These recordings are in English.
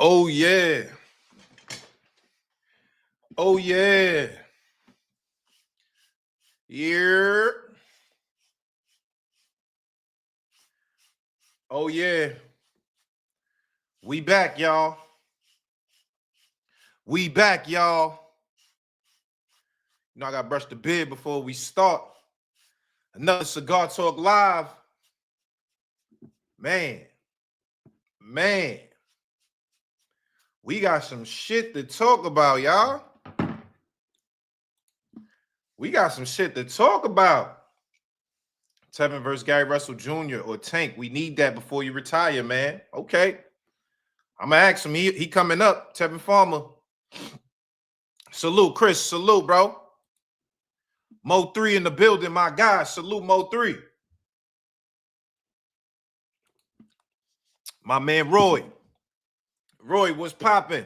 Oh, yeah. Oh, yeah. Yeah. Oh, yeah. We back, y'all. We back, y'all. You know, I got to brush the beard before we start. Another Cigar Talk Live. Man. We got some shit to talk about, y'all. We got some shit to talk about. Tevin versus Gary Russell Jr. or Tank. We need that before you retire, man. Okay. I'm going to ask him. He coming up. Tevin Farmer. Salute, Chris. Salute, bro. Mo 3 in the building, my guy. Salute, Mo 3. My man, Roy. Roy, what's popping?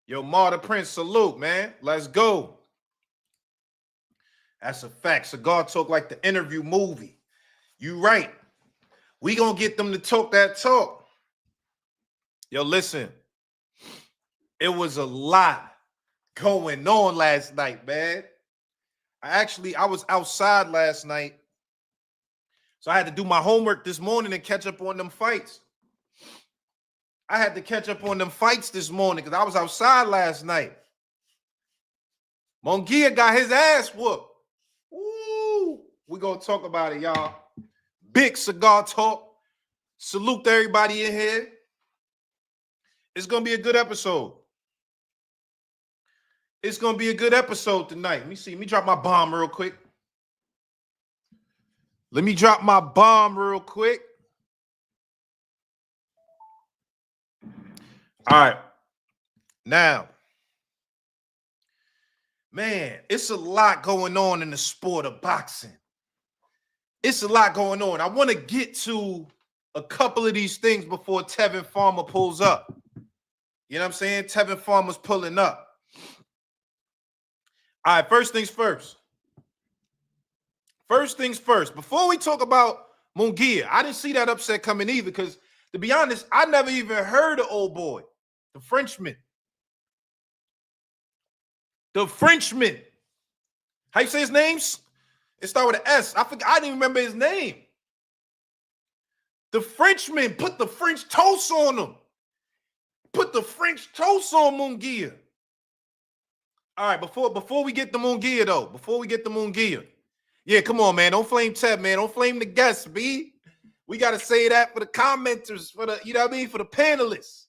Yo, Marta Prince, salute, man. Let's go. That's a fact. Cigar Talk like the interview movie. You right. We gonna get them to talk that talk. Yo, listen. It was a lot going on last night, man. I was outside last night. So I had to do my homework this morning and catch up on them fights. I had to catch up on them fights this morning because I was outside last night. Munguia got his ass whooped. Ooh, we're going to talk about it, y'all. Big Cigar Talk. Salute to everybody in here. It's going to be a good episode. It's going to be a good episode tonight. Let me see. Let me drop my bomb real quick. All right. Now, man, it's a lot going on in the sport of boxing. It's a lot going on. I want to get to a couple of these things before Tevin Farmer pulls up. You know what I'm saying? Tevin Farmer's pulling up. All right, first things first. Before we talk about Munguia, I didn't see that upset coming either because, to be honest, I never even heard of old boy, the Frenchman. How you say his name? It started with an S. I didn't even remember his name. The Frenchman put the French toast on him. Put the French toast on Munguia. All right, before we get the Munguia, though, yeah, come on, man. Don't flame Tev, man. Don't flame the guests, B. We got to say that for the commenters, for the, you know what I mean, for the panelists.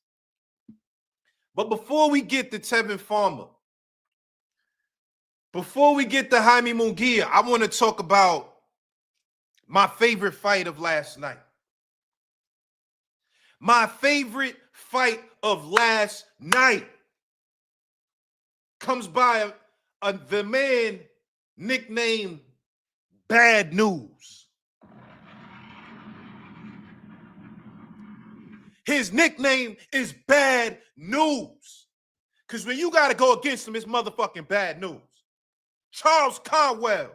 But before we get to Tevin Farmer, before we get to Jaime Munguia, I want to talk about my favorite fight of last night. My favorite fight of last night comes by the man nicknamed Bad News. His nickname is Bad News. Because when you got to go against him, it's motherfucking bad news. Charles Conwell.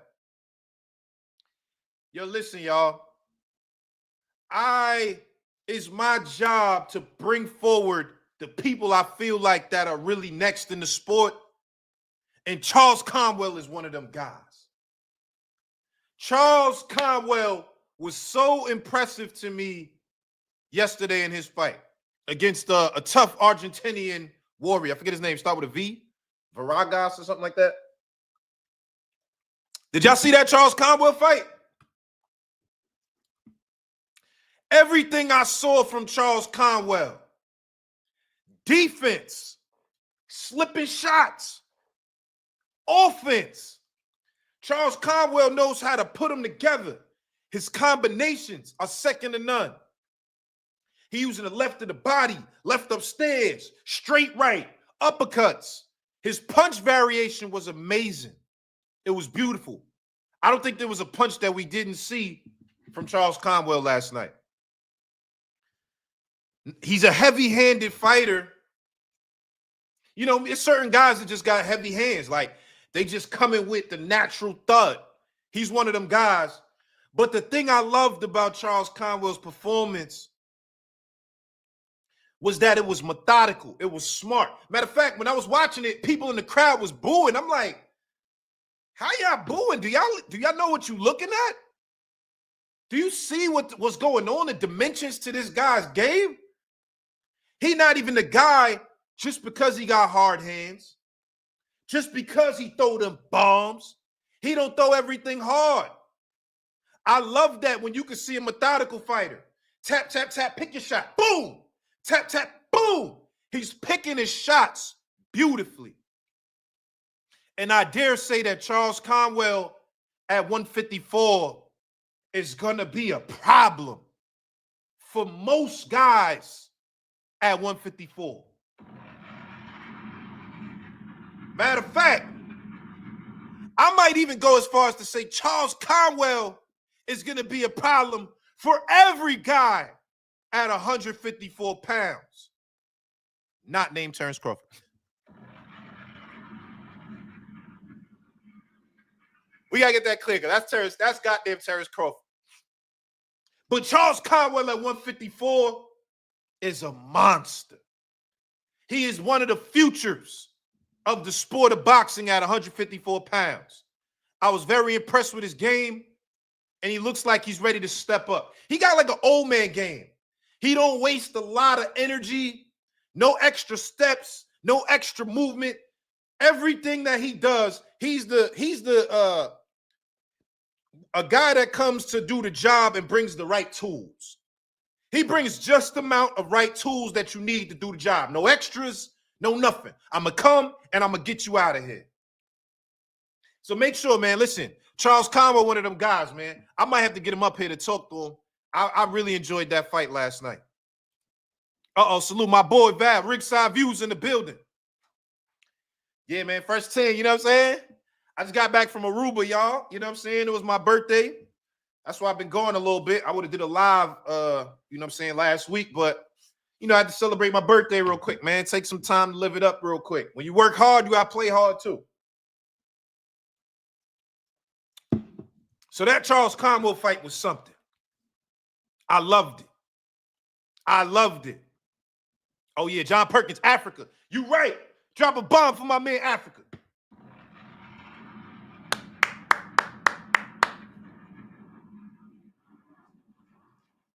Yo, listen, y'all. It's my job to bring forward the people I feel like that are really next in the sport. And Charles Conwell is one of them guys. Charles Conwell was so impressive to me yesterday in his fight against a tough Argentinian warrior. I forget his name. Start with a V. Varagas or something like that. Did y'all see that Charles Conwell fight? Everything I saw from Charles Conwell, defense, slipping shots, offense. Charles Conwell knows how to put them together. His combinations are second to none. He using the left of the body, left upstairs, straight right, uppercuts. His punch variation was amazing. It was beautiful. I don't think there was a punch that we didn't see from Charles Conwell last night. He's a heavy-handed fighter. You know, it's certain guys that just got heavy hands. Like, they just come in with the natural thud. He's one of them guys. But the thing I loved about Charles Conwell's performance, was that it was methodical. It was smart. Matter of fact, when I was watching it, people in the crowd was booing. I'm like, how y'all booing? Do y'all know what you looking at? Do you see what's going on? The dimensions to this guy's game? He not even the guy just because he got hard hands, just because he throw them bombs. He don't throw everything hard. I love that when you can see a methodical fighter. Tap, tap, tap, pick your shot. Boom. Tap, tap, boom. He's picking his shots beautifully. And I dare say that Charles Conwell at 154 is going to be a problem for most guys at 154. Matter of fact, I might even go as far as to say Charles Conwell is going to be a problem for every guy at 154 pounds, not named Terrence Crawford. We got to get that clear, because that's goddamn Terrence Crawford. But Charles Conwell at 154 is a monster. He is one of the futures of the sport of boxing at 154 pounds. I was very impressed with his game, and he looks like he's ready to step up. He got like an old man game. He don't waste a lot of energy, no extra steps, no extra movement. Everything that he does, he's a guy that comes to do the job and brings the right tools. He brings just the amount of right tools that you need to do the job. No extras, no nothing. I'm going to come and I'm going to get you out of here. So make sure, man, listen, Charles Conwell, one of them guys, man. I might have to get him up here to talk to him. I really enjoyed that fight last night. Salute my boy Val, Ringside Views in the building. Yeah, man, first 10, you know what I'm saying? I just got back from Aruba, y'all. You know what I'm saying? It was my birthday. That's why I've been going a little bit. I would have did a live, you know what I'm saying, last week. But, you know, I had to celebrate my birthday real quick, man. Take some time to live it up real quick. When you work hard, you got to play hard too. So that Charles Conwell fight was something. I loved it. I loved it. Oh, yeah, John Perkins, Africa. You right. Drop a bomb for my man, Africa.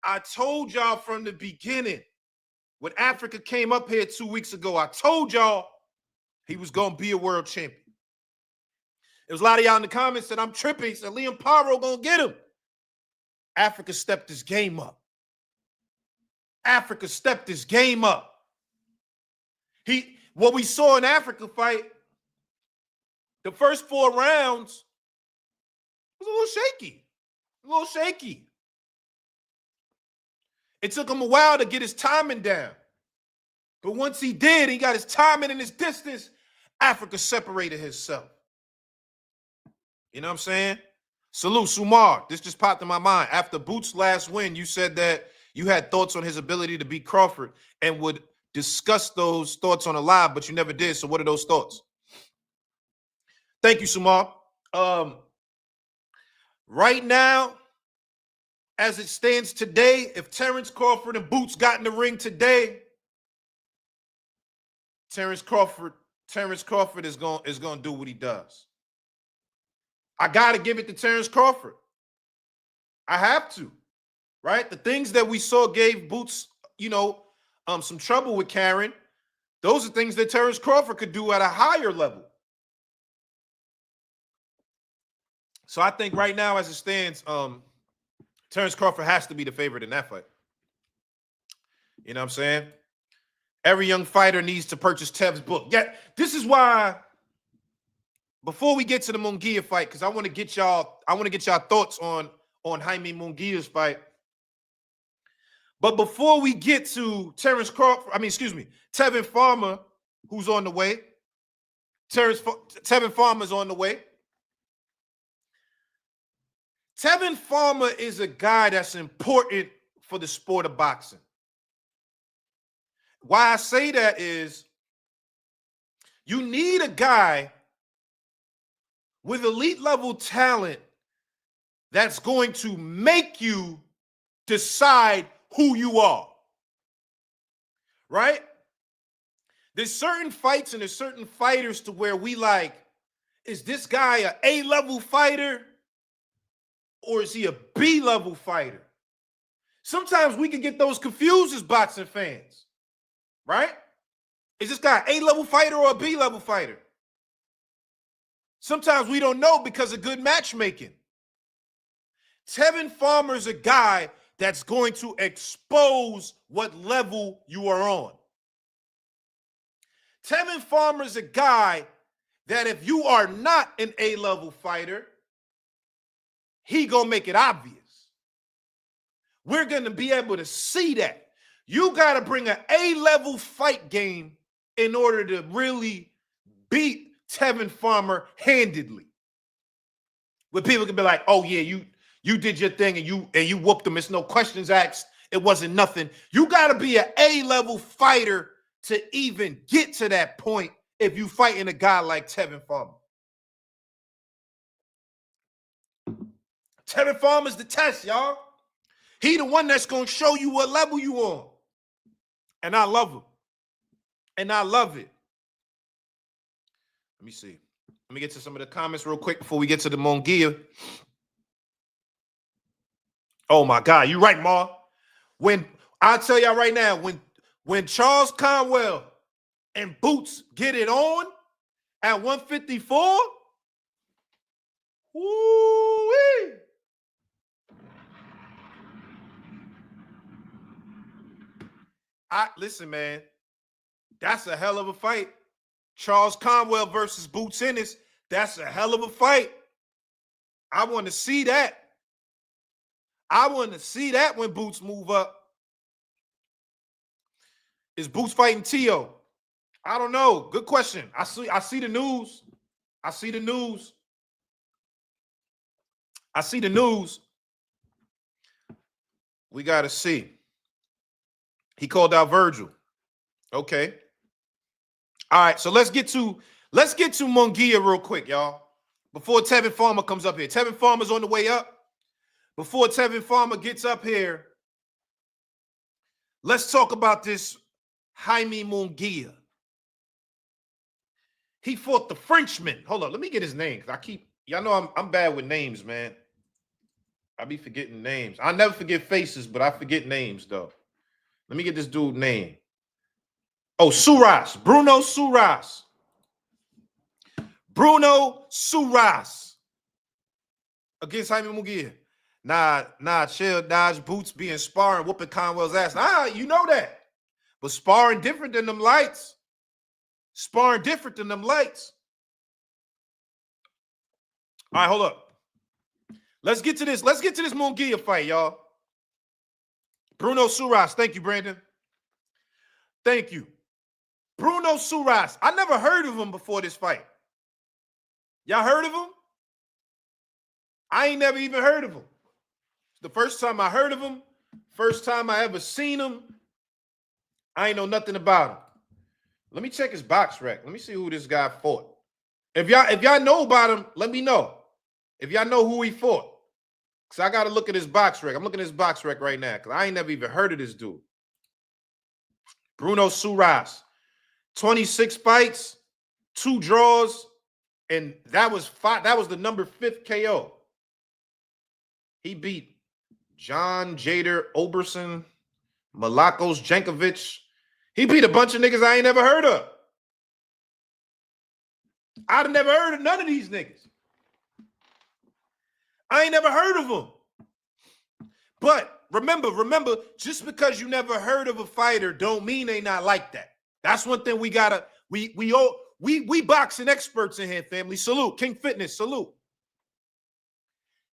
I told y'all from the beginning, when Africa came up here 2 weeks ago, I told y'all he was going to be a world champion. There was a lot of y'all in the comments said, I'm tripping. Said, Liam Paro going to get him. Africa stepped his game up. Africa stepped his game up. What we saw in Africa fight, the first 4 rounds was a little shaky. A little shaky. It took him a while to get his timing down. But once he did, he got his timing and his distance, Africa separated himself. You know what I'm saying? Salute, Sumar. This just popped in my mind. After Boots' last win, you said that you had thoughts on his ability to beat Crawford and would discuss those thoughts on a live, but you never did. So what are those thoughts? Thank you, Sumar. Right now, as it stands today, if Terrence Crawford and Boots got in the ring today, Terrence Crawford is going to do what he does. I got to give it to Terrence Crawford. I have to, right? The things that we saw gave Boots, you know, some trouble with Karen. Those are things that Terrence Crawford could do at a higher level. So I think right now, as it stands, Terrence Crawford has to be the favorite in that fight. You know what I'm saying? Every young fighter needs to purchase Tev's book. Yeah, this is why, before we get to the Munguia fight, because I want to get y'all thoughts on Jaime Munguia's fight. But before we get to Tevin Farmer, who's on the way. Tevin Farmer's on the way. Tevin Farmer is a guy that's important for the sport of boxing. Why I say that is you need a guy with elite level talent that's going to make you decide who you are. right? There's certain fights and there's certain fighters to where we like, is this guy a A-level fighter or is he a B-level fighter? Sometimes we can get those confused as boxing fans, right? Is this guy an A-level fighter or a B-level fighter? Sometimes we don't know because of good matchmaking. Tevin Farmer is a guy that's going to expose what level you are on. Tevin Farmer is a guy that if you are not an A-level fighter, he gonna make it obvious. We're gonna be able to see that. You gotta bring an A-level fight game in order to really beat Tevin Farmer handedly. Where people can be like, oh yeah, you did your thing and you whooped him. It's no questions asked. It wasn't nothing. You gotta be an A-level fighter to even get to that point if you fighting a guy like Tevin Farmer. Tevin Farmer's the test, y'all. He the one that's going to show you what level you on. And I love him. And I love it. Let me see. Let me get to some of the comments real quick before we get to the Munguia. Oh, my God. You're right, Ma. I'll tell y'all right now, when Charles Conwell and Boots get it on at 154, woo-wee. Listen, man, that's a hell of a fight. Charles Conwell versus Boots Ennis, that's a hell of a fight. I want to see that. I want to see that when Boots move up. Is Boots fighting Tio? I don't know. Good question. I see the news. I see the news. I see the news. We got to see. He called out Virgil. Okay. All right, so let's get to Munguia real quick, y'all. Before Tevin Farmer comes up here. Tevin Farmer's on the way up. Before Tevin Farmer gets up here, let's talk about this Jaime Munguia. He fought the Frenchman. Hold on, let me get his name. Y'all know I'm bad with names, man. I be forgetting names. I never forget faces, but I forget names, though. Let me get this dude's name. Oh, Surace. Bruno Surace. Bruno Surace against Jaime Munguia. Nah, chill, Dodge. Boots being sparring, whooping Conwell's ass. You know that. But sparring different than them lights. Sparring different than them lights. All right, hold up. Let's get to this. Let's get to this Munguia fight, y'all. Bruno Surace. Thank you, Brandon. Thank you. Bruno Surace. I never heard of him before this fight. Y'all heard of him? I ain't never even heard of him. It's the first time I heard of him. First time I ever seen him. I ain't know nothing about him. Let me check his box rec. Let me see who this guy fought. If y'all know about him, let me know. If y'all know who he fought. Because I got to look at his box rec. I'm looking at his box rec right now because I ain't never even heard of this dude. Bruno Surace. 26 fights, 2 draws, and that was the number 5th KO. He beat John Jader Oberson, Malakos Jankovic. He beat a bunch of niggas I ain't never heard of. I'd have never heard of none of these niggas. I ain't never heard of them. But remember, just because you never heard of a fighter don't mean they not like that. That's one thing we gotta, we boxing experts in here, family. Salute. King Fitness, salute.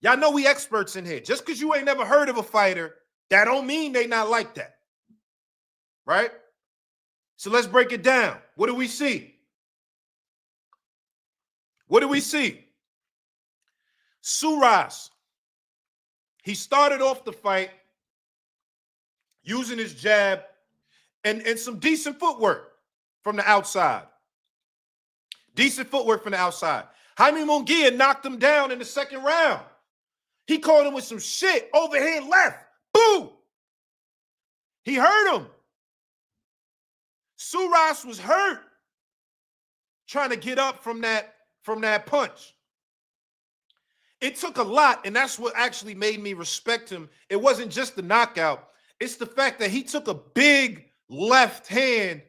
Y'all know we experts in here. Just because you ain't never heard of a fighter, that don't mean they not like that. Right? So let's break it down. What do we see? What do we see? Surace. He started off the fight using his jab and some decent footwork from the outside. Decent footwork from the outside. Jaime Munguia knocked him down in the second round. He caught him with some shit, overhand left. Boom! He hurt him. Surace was hurt trying to get up from that punch. It took a lot, and that's what actually made me respect him. It wasn't just the knockout. It's the fact that he took a big left hand.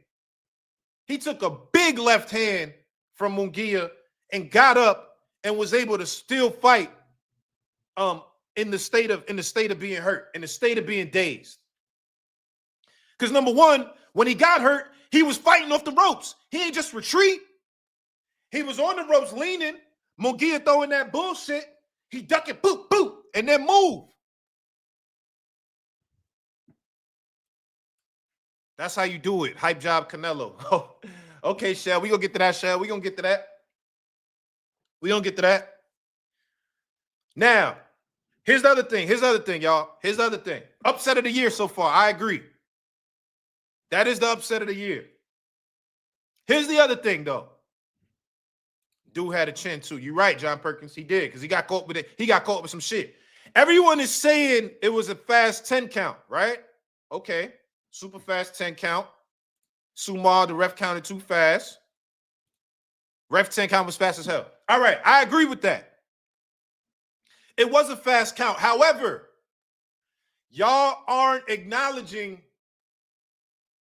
He took a big left hand from Munguia and got up and was able to still fight in the state of being hurt, in the state of being dazed. Because number one, when he got hurt, he was fighting off the ropes. He ain't just retreat. He was on the ropes leaning. Munguia throwing that bullshit. He duck it, boop, boop, and then move. That's how you do it. Hype job Canelo. Oh, okay, Shell. We gonna get to that, Shell. We gonna get to that. We gonna get to that. Now, here's the other thing. Here's the other thing, y'all. Here's the other thing. Upset of the year so far. I agree. That is the upset of the year. Here's the other thing, though. Dude had a chin too. You're right, John Perkins. He did, because he got caught with it. He got caught with some shit. Everyone is saying it was a fast 10 count, right? Okay. Super fast 10 count. Sumar, the ref counted too fast. Ref 10 count was fast as hell. All right, I agree with that. It was a fast count. However, y'all aren't acknowledging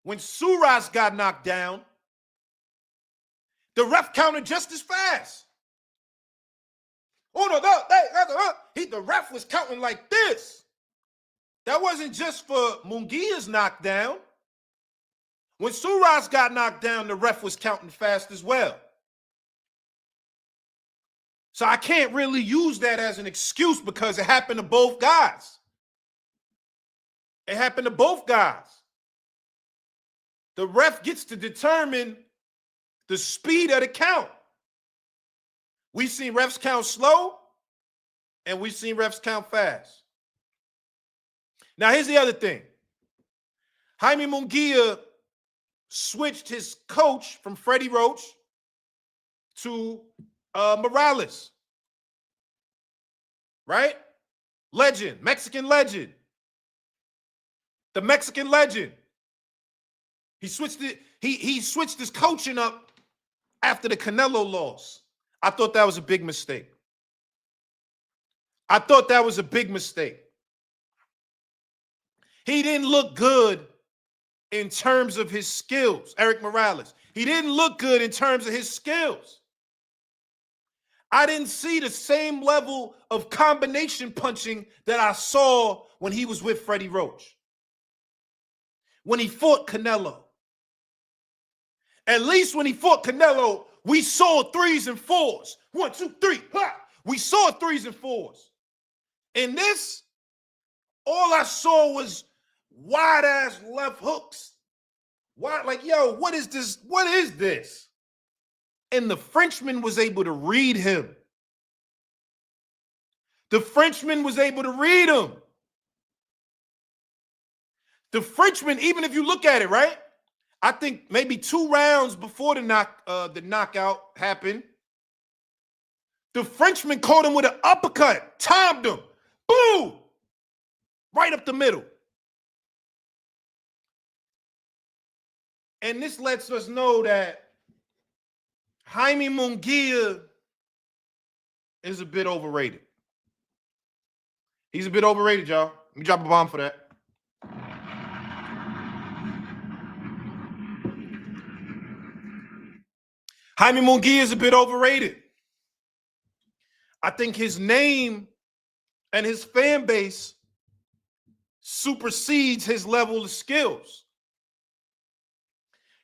when Surace got knocked down, the ref counted just as fast. Oh, no, the ref was counting like this. That wasn't just for Munguia's knockdown. When Surace got knocked down, the ref was counting fast as well. So I can't really use that as an excuse because it happened to both guys. It happened to both guys. The ref gets to determine the speed of the count. We've seen refs count slow, and we've seen refs count fast. Now, here's the other thing. Jaime Munguia switched his coach from Freddie Roach to Morales. Right? Legend, Mexican legend. The Mexican legend. He switched it. He switched his coaching up after the Canelo loss. I thought that was a big mistake. I thought that was a big mistake. He didn't look good in terms of his skills, Eric Morales. He didn't look good in terms of his skills. I didn't see the same level of combination punching that I saw when he was with Freddie Roach. When he fought Canelo. At least when he fought Canelo, we saw threes and fours. 1, 2, 3. Ha! We saw threes and fours. In this, all I saw was wide-ass left hooks. Why? Like, yo, what is this? What is this? And the Frenchman was able to read him. The Frenchman was able to read him. The Frenchman, even if you look at it, right? I think maybe 2 rounds before the knockout happened, the Frenchman caught him with an uppercut, timed him, boom, right up the middle. And this lets us know that Jaime Munguia is a bit overrated. He's a bit overrated, y'all. Let me drop a bomb for that. Jaime Munguia is a bit overrated. I think his name and his fan base supersedes his level of skills.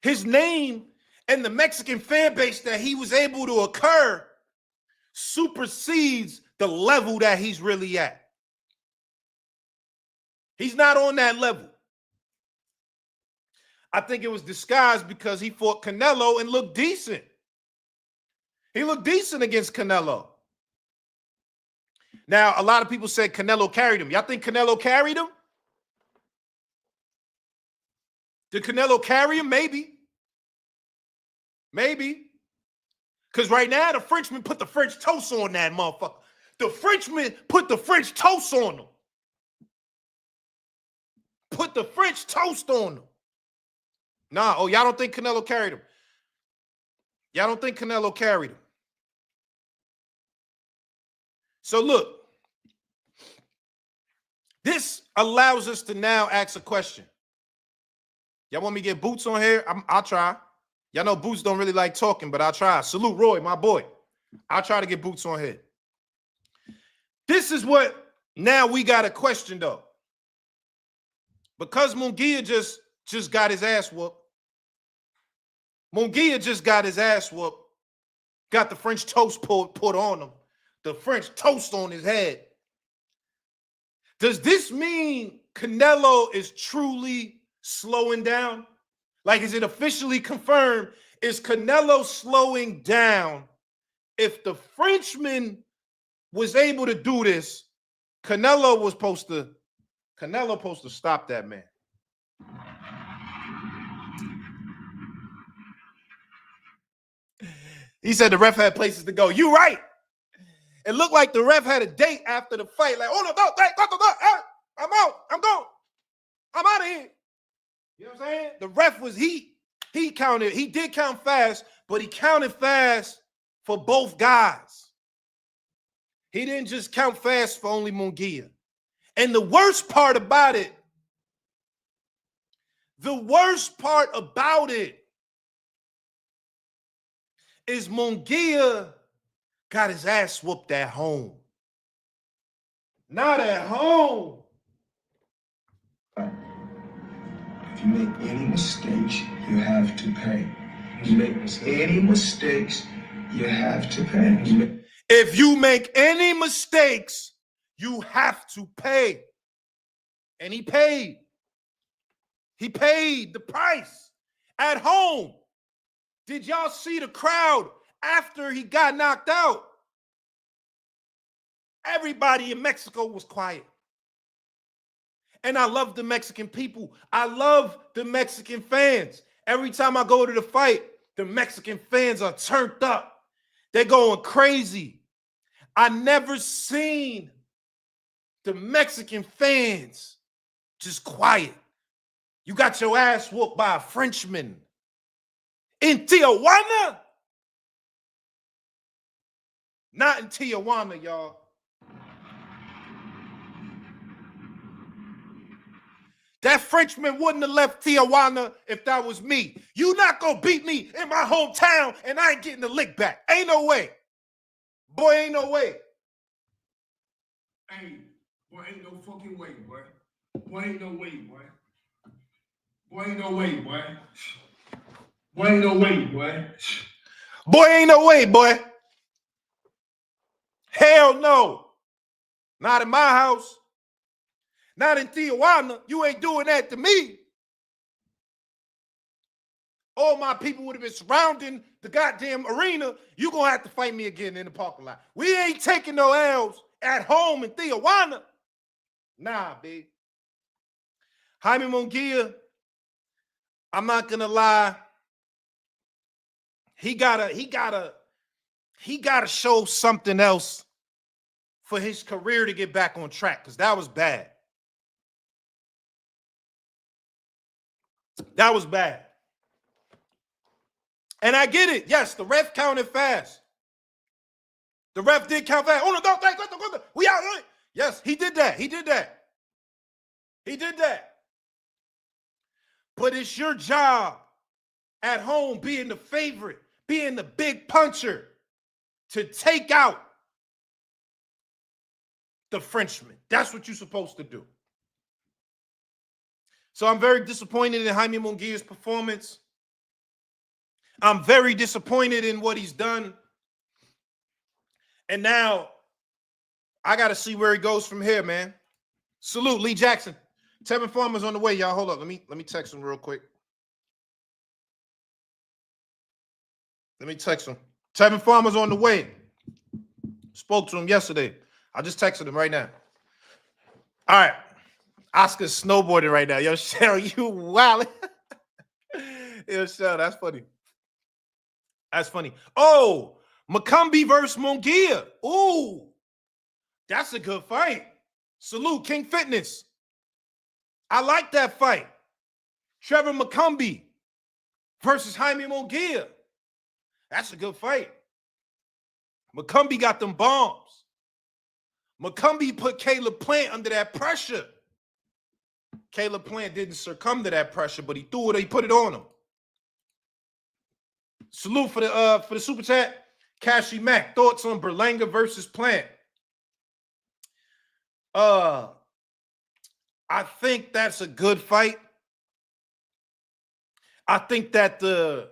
His name and the Mexican fan base that he was able to occur supersedes the level that he's really at. He's not on that level. I think it was disguised because he fought Canelo and looked decent. He looked decent against Canelo. Now, a lot of people said Canelo carried him. Y'all think Canelo carried him? Did Canelo carry him? Maybe. Maybe. Because right now, the Frenchman put the French toast on that motherfucker. The Frenchman put the French toast on him. Put the French toast on him. Nah, oh, y'all don't think Canelo carried him. Y'all don't think Canelo carried him. So look, this allows us to now ask a question. Y'all want me to get Boots on here? I'll try. Y'all know Boots don't really like talking, but I'll try. Salute Roy, my boy. I'll try to get Boots on here. This is what now we got a question though. Because Munguia just got his ass whooped. Munguia just got his ass whooped. Got the French toast put on him. The French toast on his head. Does this mean Canelo is truly slowing down? Like, is it officially confirmed? Is Canelo slowing down? If the Frenchman was able to do this, Canelo was supposed to stop that man. He said the ref had places to go. You right. It looked like the ref had a date after the fight. Like, oh no, I'm out. I'm going. I'm out of here. You know what I'm saying? The ref was he counted. He did count fast, but he counted fast for both guys. He didn't just count fast for only Munguia. And the worst part about it is Munguia got his ass whooped at home. Not at home. If you make any mistakes, you have to pay. If you make any mistakes, you have to pay. If you make any mistakes, you have to pay. And he paid. He paid the price at home. Did y'all see the crowd after he got knocked out? Everybody in Mexico was quiet. And I love the Mexican people. I love the Mexican fans. Every time I go to the fight, the Mexican fans are turned up. They're going crazy. I never seen the Mexican fans just quiet. You got your ass whooped by a Frenchman in Tijuana? Not in Tijuana, y'all. That Frenchman wouldn't have left Tijuana if that was me. You not gonna beat me in my hometown and I ain't getting the lick back. Ain't no way. Boy, ain't no way. Hey, boy, ain't no fucking way, boy. Boy, ain't no way, boy. Boy, ain't no way, boy. Boy, ain't no way, boy. Boy, ain't no way, boy. Hell no. Not in my house. Not in Tijuana. You ain't doing that to me. All my people would have been surrounding the goddamn arena. You gonna have to fight me again in the parking lot. We ain't taking no L's at home in Tijuana. Nah, big. Jaime Munguia, I'm not gonna lie. He gotta show something else for his career to get back on track, because that was bad. That was bad. And I get it. Yes, the ref counted fast. The ref did count fast. Oh, no, don't. We out. Yes, he did that. He did that. He did that. But it's your job at home, being the favorite, being the big puncher, to take out the Frenchman. That's what you're supposed to do. So I'm very disappointed in Jaime Munguia's performance. I'm very disappointed in what he's done. And now I got to see where he goes from here, man. Salute, Lee Jackson. Tevin Farmer's on the way, y'all. Hold up. Let me text him real quick. Let me text him. Tevin Farmer's on the way. Spoke to him yesterday. I just texted him right now. All right. Oscar's snowboarding right now. Yo, Cheryl, you wildin'. Yo, Cheryl, that's funny. That's funny. Oh, Macumbi versus Munguia. Ooh, that's a good fight. Salute, King Fitness. I like that fight. Trevor Macumbi. versus Jaime Munguia. That's a good fight. McCombie got them bombs. McCombie put Caleb Plant under that pressure. Caleb Plant didn't succumb to that pressure, but he threw it, he put it on him. Salute for the super chat. Cashy Mac, thoughts on Berlanga versus Plant? I think that's a good fight. I think that the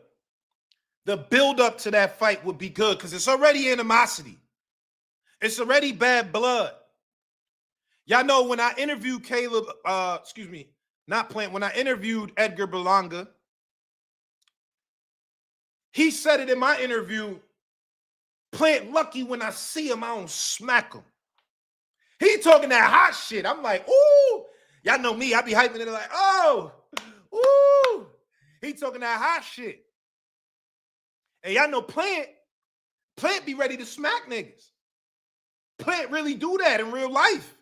build-up to that fight would be good because it's already animosity. It's already bad blood. Y'all know when I interviewed when I interviewed Edgar Berlanga, he said it in my interview, Plant lucky when I see him, I don't smack him. He talking that hot shit. I'm like, ooh. Y'all know me. I be hyping it like, oh, ooh. He talking that hot shit. And y'all know Plant be ready to smack niggas. Plant really do that in real life.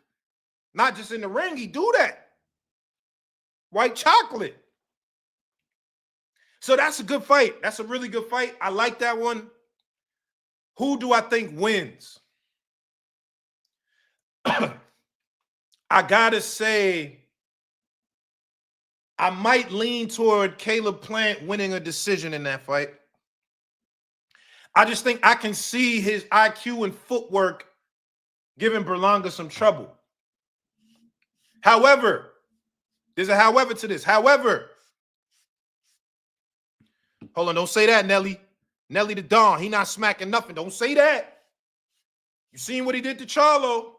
Not just in the ring, he do that. White chocolate. So that's a good fight. That's a really good fight. I like that one. Who do I think wins? I gotta say, I might lean toward Caleb Plant winning a decision in that fight. I just think I can see his IQ and footwork giving Berlanga some trouble. However, there's a however to this. However, hold on, don't say that, Nelly. Nelly the Don, he not smacking nothing. Don't say that. You seen what he did to Charlo.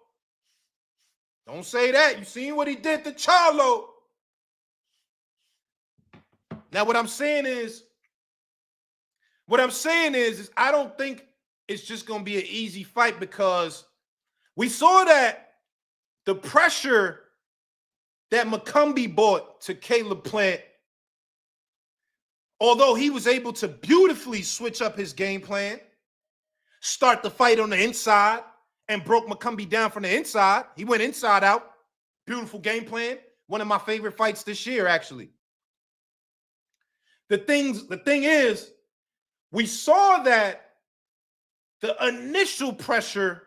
Don't say that. You seen what he did to Charlo. Now, what I'm saying is I don't think it's just going to be an easy fight because we saw that the pressure that McCombie brought to Caleb Plant, although he was able to beautifully switch up his game plan, start the fight on the inside, and broke McCombie down from the inside. He went inside out. Beautiful game plan. One of my favorite fights this year, actually. The thing is, we saw that the initial pressure,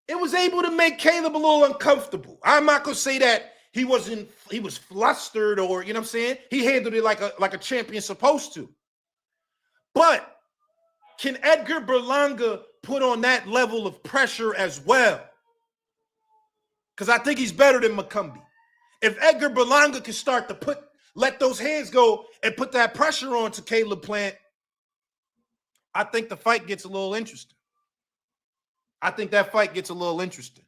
it was able to make Caleb a little uncomfortable. I'm not going to say that he was flustered or, you know what I'm saying? He handled it like a champion supposed to. But can Edgar Berlanga put on that level of pressure as well? Because I think he's better than McCombie. If Edgar Berlanga can start to let those hands go and put that pressure on to Caleb Plant, I think the fight gets a little interesting. I think that fight gets a little interesting.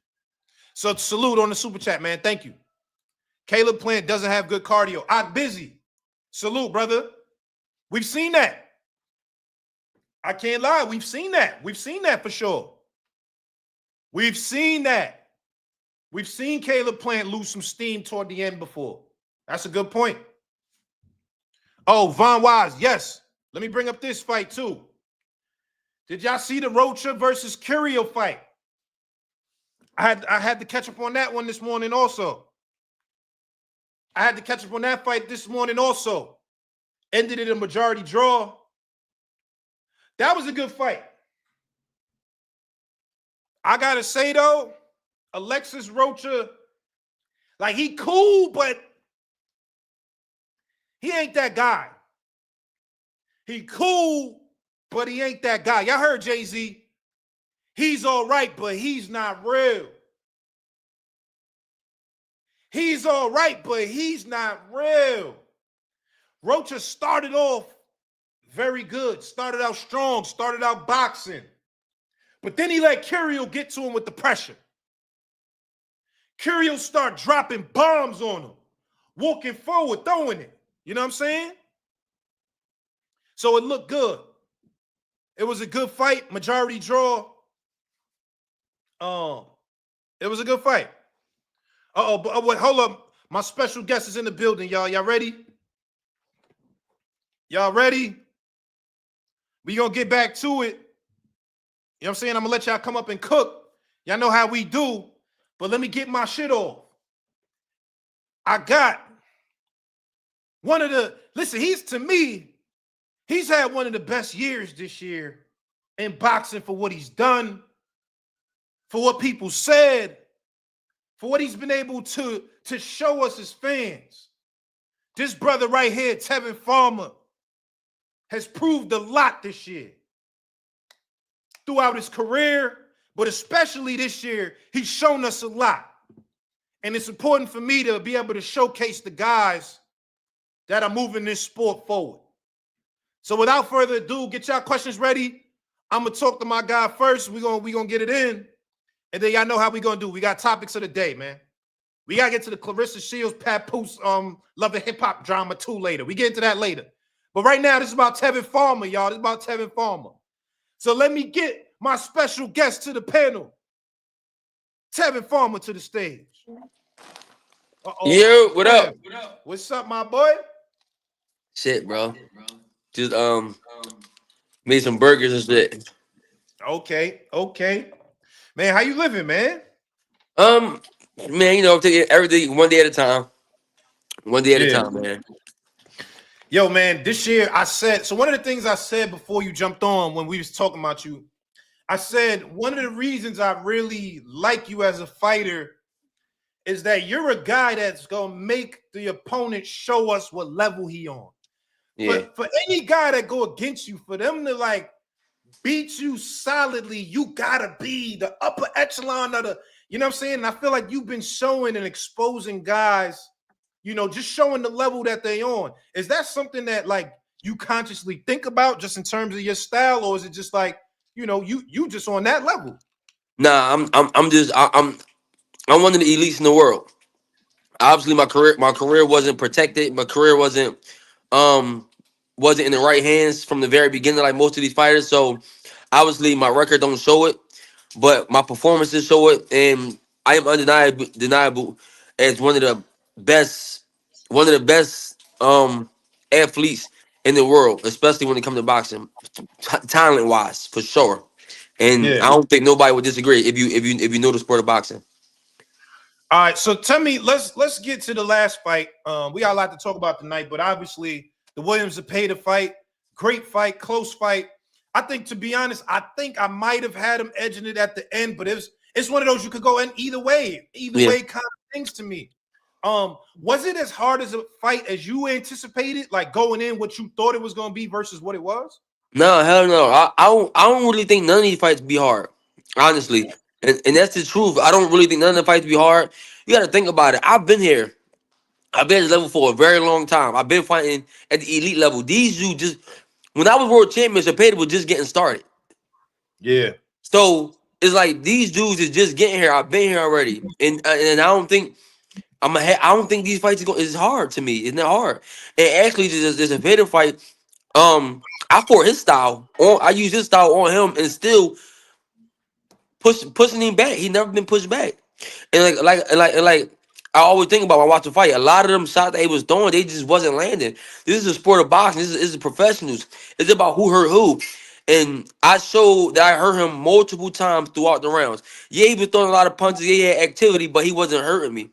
So salute on the super chat, man. Thank you. Caleb Plant doesn't have good cardio. I'm busy. Salute, brother. We've seen that. I can't lie. We've seen that. We've seen that for sure. We've seen that. We've seen Caleb Plant lose some steam toward the end before. That's a good point. Oh, Von Wise, yes. Let me bring up this fight too. Did y'all see the Rocha versus Curio fight? I had to catch up on that one this morning also. I had to catch up on that fight this morning also. Ended in a majority draw. That was a good fight. I gotta say though, Alexis Rocha, like he cool, but he ain't that guy. He cool, but he ain't that guy. Y'all heard Jay-Z. He's all right, but he's not real. He's all right, but he's not real. Rocha started off very good. Started out strong. Started out boxing. But then he let Curio get to him with the pressure. Curio start dropping bombs on him. Walking forward, throwing it. You know what I'm saying? So it looked good. It was a good fight. Majority draw. It was a good fight. But wait, hold up. My special guest is in the building, y'all. Y'all ready? Y'all ready? We gonna get back to it. You know what I'm saying? I'm gonna let y'all come up and cook. Y'all know how we do. But let me get my shit off. I got one of the, listen, he's to me He's had one of the best years this year in boxing for what he's done, for what people said, for what he's been able to show us as fans. This brother right here, Tevin Farmer, has proved a lot this year. Throughout his career, but especially this year, he's shown us a lot. And it's important for me to be able to showcase the guys that are moving this sport forward. So without further ado, get y'all questions ready. I'm going to talk to my guy first. We're gonna get it in. And then y'all know how we're going to do. We got topics of the day, man. We got to get to the Clarissa Shields, Papoose, Love and Hip Hop drama too later. We get into that later. But right now, this is about Tevin Farmer, y'all. This is about Tevin Farmer. So let me get my special guest to the panel. Tevin Farmer to the stage. Yo, what up? What's up, my boy? Shit, bro. Just made some burgers and shit. Okay. Man, how you living, man? Man, you know, taking everything one day at a time. One day at a time, man. Yo, man, this year I said, so one of the things I said before you jumped on when we was talking about you, I said one of the reasons I really like you as a fighter is that you're a guy that's going to make the opponent show us what level he on. Yeah. For any guy that go against you, for them to like beat you solidly, you got to be the upper echelon of the, you know what I'm saying? And I feel like you've been showing and exposing guys, you know, just showing the level that they on. Is that something that like you consciously think about just in terms of your style, or is it just like, you know, you just on that level? Nah, I'm one of the elites in the world. Obviously, my career wasn't protected. My career wasn't in the right hands from the very beginning, like most of these fighters. So obviously, my record don't show it, but my performances show it, and I am undeniable as one of the best athletes in the world, especially when it comes to boxing, talent wise, for sure. And Yeah. I don't think nobody would disagree if you know the sport of boxing. All right, so tell me, let's get to the last fight. We got a lot to talk about tonight, but obviously the Williams Zepeda fight, great fight, close fight. I think, to be honest, I think I might have had him edging it at the end, but it's one of those you could go in either way kind of things to me. Was it as hard as a fight as you anticipated, like going in what you thought it was going to be versus what it was? No, hell no. I don't really think none of these fights be hard, honestly. And that's the truth. I don't really think none of the fights be hard. You got to think about it. I've been here. I've been at this level for a very long time. I've been fighting at the elite level. These dudes just, when I was world champion, Zepeda was just getting started. Yeah. So it's like these dudes is just getting here. I've been here already, and I don't think I don't think these fights is hard to me. It's not hard. And actually, there's a Zepeda fight. I fought his style on. I used his style on him, and still pushing him back. He never been pushed back. And like I always think about when I watch a fight. A lot of them shots that he was throwing, they just wasn't landing. This is a sport of boxing. This is professionals. It's about who hurt who. And I showed that I hurt him multiple times throughout the rounds. Yeah, he was throwing a lot of punches. Yeah, he had activity, but he wasn't hurting me.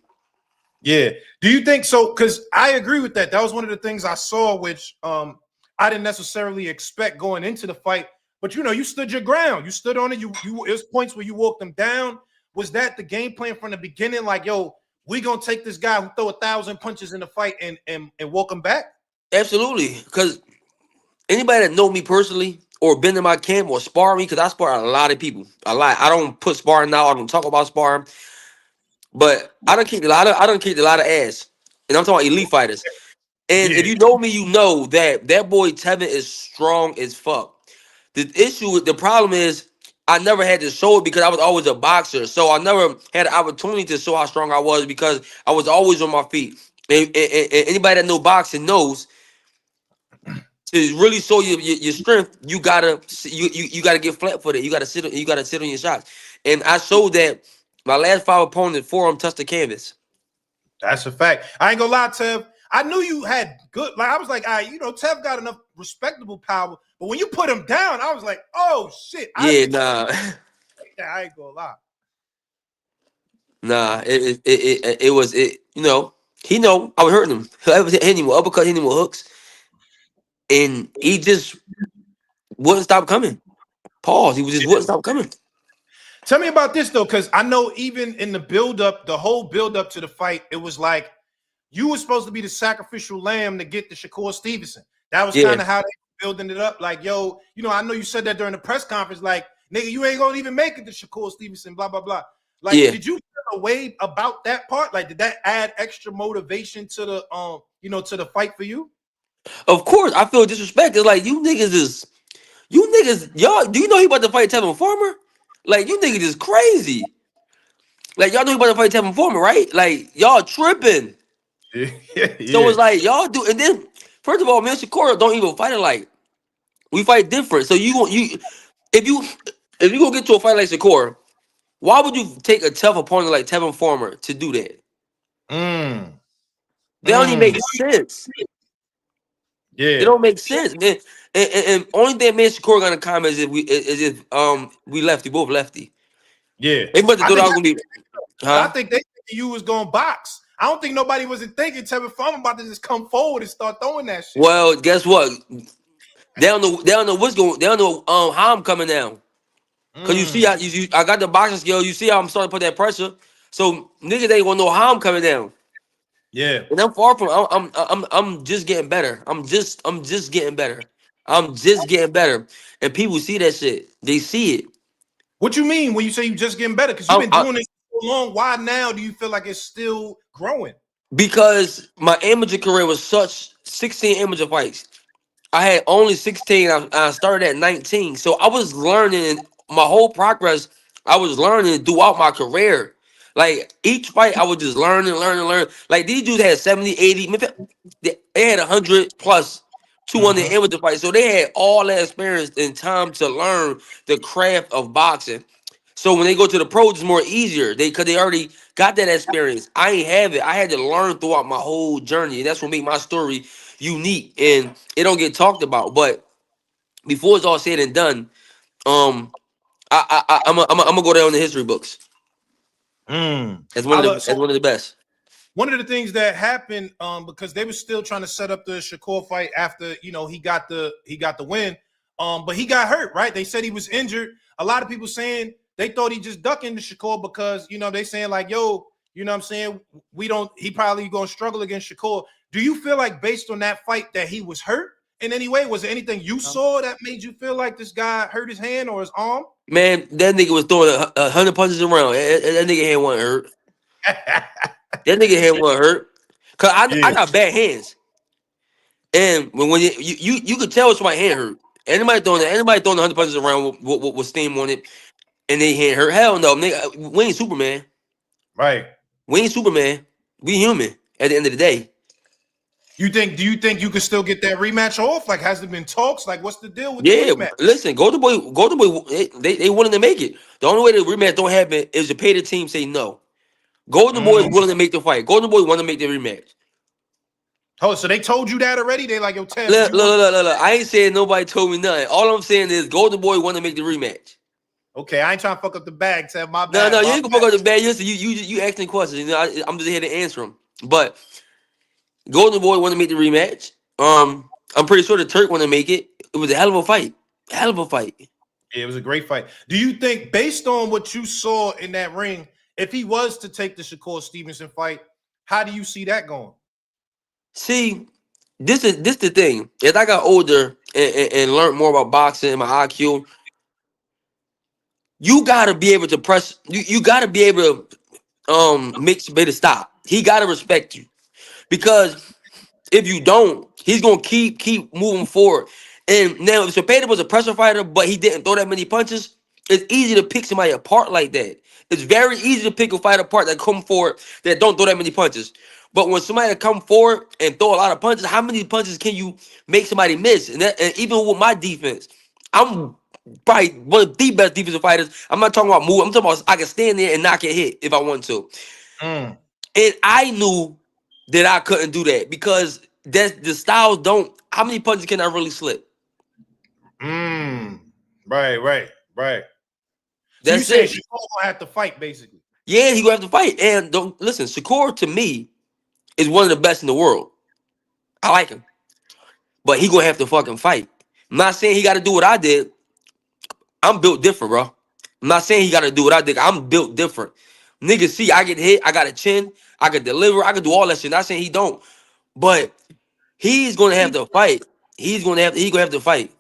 Yeah. Do you think so? Because I agree with that. That was one of the things I saw, which I didn't necessarily expect going into the fight. But, you know, you stood your ground. You stood on it. It was points where you walked them down. Was that the game plan from the beginning? Like, yo, we going to take this guy who throw 1,000 punches in the fight and walk him back? Absolutely. Because anybody that know me personally or been in my camp or spar me, because I spar a lot of people. A lot. I don't put sparring now. I don't talk about sparring. But I done kicked a lot of ass. And I'm talking elite fighters. And if you know me, you know that boy Tevin is strong as fuck. The problem is I never had to show it because I was always a boxer. So I never had an opportunity to show how strong I was because I was always on my feet. And anybody that know boxing knows to really show your strength, you gotta get flat footed. You gotta sit on your shots. And I showed that my last 5 opponents, 4 of them touched the canvas. That's a fact. I ain't gonna lie, Tev. I knew you had good. Like I was like, you know, Tev got enough respectable power. But when you put him down, I was like, oh shit. Nah. I ain't gonna lie. Nah, it was you know, he know I was hurting him. I was hitting him with uppercut, hitting him with hooks. and he just wouldn't stop coming. Pause. He was just wouldn't stop coming. Tell me about this though, because I know even in the build-up, the whole build-up to the fight, it was like you were supposed to be the sacrificial lamb to get the Shakur Stevenson. That was Yeah. kind of how they were building it up. Like, yo, I know you said that during the press conference, like, nigga, you ain't gonna even make it to Shakur Stevenson, blah, blah, blah. Like, Yeah. did you feel a way about that part? Like, did that add extra motivation to the to the fight for you? Of course, I feel disrespect. It's like you niggas, y'all. Do you know he about to fight Tevin Farmer? Like you niggas is crazy. Like y'all know he about to fight Tevin Farmer, right? Like y'all tripping. Yeah, So yeah. it's like y'all do, and then first of all, me and Shakur don't even fight it like we fight different. So you if you if you gonna get to a fight like Shakur, why would you take a tough opponent like Tevin Farmer to do that? Mm, That don't even mm, make sense. It yeah, don't make sense, man. And only thing me and Shakur gonna comment is if we lefty, both lefty. yeah. They must have I thought think I was gonna be, I huh? think they think you was gonna box. I don't think nobody was thinking Tevin Farmer about to just come forward and start throwing that shit. Well, guess what? They don't know what's going. They don't know how I'm coming down. Cause you see, Mm, I got the boxing skill. You see how I'm starting to put that pressure. So niggas ain't gonna know how I'm coming down. yeah. And I'm far from. I'm just getting better. I'm just getting better. I'm just getting better. And people see that shit. They see it. What you mean when you say you just getting better? Because you've been doing it so long. Why now do you feel like it's still growing? Because my amateur career was such 16 amateur fights. I had only 16. I started at 19. So I was learning my whole progress. I was learning throughout my career. Like each fight, I was just learning. Like these dudes had 70, 80. They had 100 plus 200 Mm-hmm. amateur fights. So they had all that experience and time to learn the craft of boxing. So when they go to the pros, it's more easier. Because they already got that experience. I ain't have it. I had to learn throughout my whole journey. And that's what made my story unique. And it don't get talked about. But before it's all said and done, um, I'm gonna go down in the history books Mm. as I love as so one of the best. one of the things that happened, because they were still trying to set up the Shakur fight after he got the win, but he got hurt, right? They said he was injured. A lot of people saying they thought he just ducking the Shakur because they saying like, yo, you know what I'm saying, he probably gonna struggle against Shakur. Do you feel like based on that fight that he was hurt in any way? Was there anything you saw that made you feel like this guy hurt his hand or his arm? Man, that nigga was throwing 100 punches around. That nigga hand wasn't hurt. That nigga hand wasn't hurt. Cause I Yeah, got bad hands, and when you could tell it's my hand hurt. Anybody throwing 100 punches around with steam on it, and they hand hurt. Hell no, nigga. We ain't Superman. right. We ain't Superman. We human. At the end of the day. Do you think you could still get that rematch off? Like, has there been talks? Like, what's the deal with the Yeah, rematch? listen, Golden Boy, they willing to make it. The only way the rematch don't happen is to pay the team say no. Golden Boy is Mm. willing to make the fight. Golden Boy want to make the rematch. Oh, so they told you that already? They like, yo, Tev, if you want, Look. I ain't saying nobody told me nothing. All I'm saying is Golden Boy want to make the rematch. okay, I ain't trying to fuck up the bag, Tev. My No, bad, you my ain't gonna fuck bad. up the bad. You asking questions. I'm just here to answer them. But Golden Boy want to make the rematch. I'm pretty sure the Turk want to make it. It was a hell of a fight. Hell of a fight. Yeah, it was a great fight. Do you think, based on what you saw in that ring, if he was to take the Shakur Stevenson fight, how do you see that going? See, this the thing. As I got older and learned more about boxing and my IQ, you gotta be able to press. You gotta be able to make Zepeda stop. He gotta respect you because if you don't, he's gonna keep moving forward. And now, if Zepeda was a pressure fighter, but he didn't throw that many punches, it's easy to pick somebody apart like that. It's very easy to pick a fight apart that come forward that don't throw that many punches. But when somebody that come forward and throw a lot of punches, how many punches can you make somebody miss? And even with my defense, I'm probably one of the best defensive fighters. I'm not talking about move. I'm talking about I can stand there and not get hit if I want to. Mm, And I knew that I couldn't do that because the styles don't. How many punches can I really slip? mm. Right. So you That's saying it. Shakur gonna have to fight, basically? Yeah, he gonna have to fight. And don't listen. Shakur to me is one of the best in the world. I like him. but he gonna have to fucking fight. I'm not saying he got to do what I did. I'm built different, bro. I'm not saying he got to do what I did. I'm built different. Niggas see I get hit, I got a chin, I can deliver, I can do all that shit. Not saying he don't, but he's gonna have to fight. He gonna have to fight.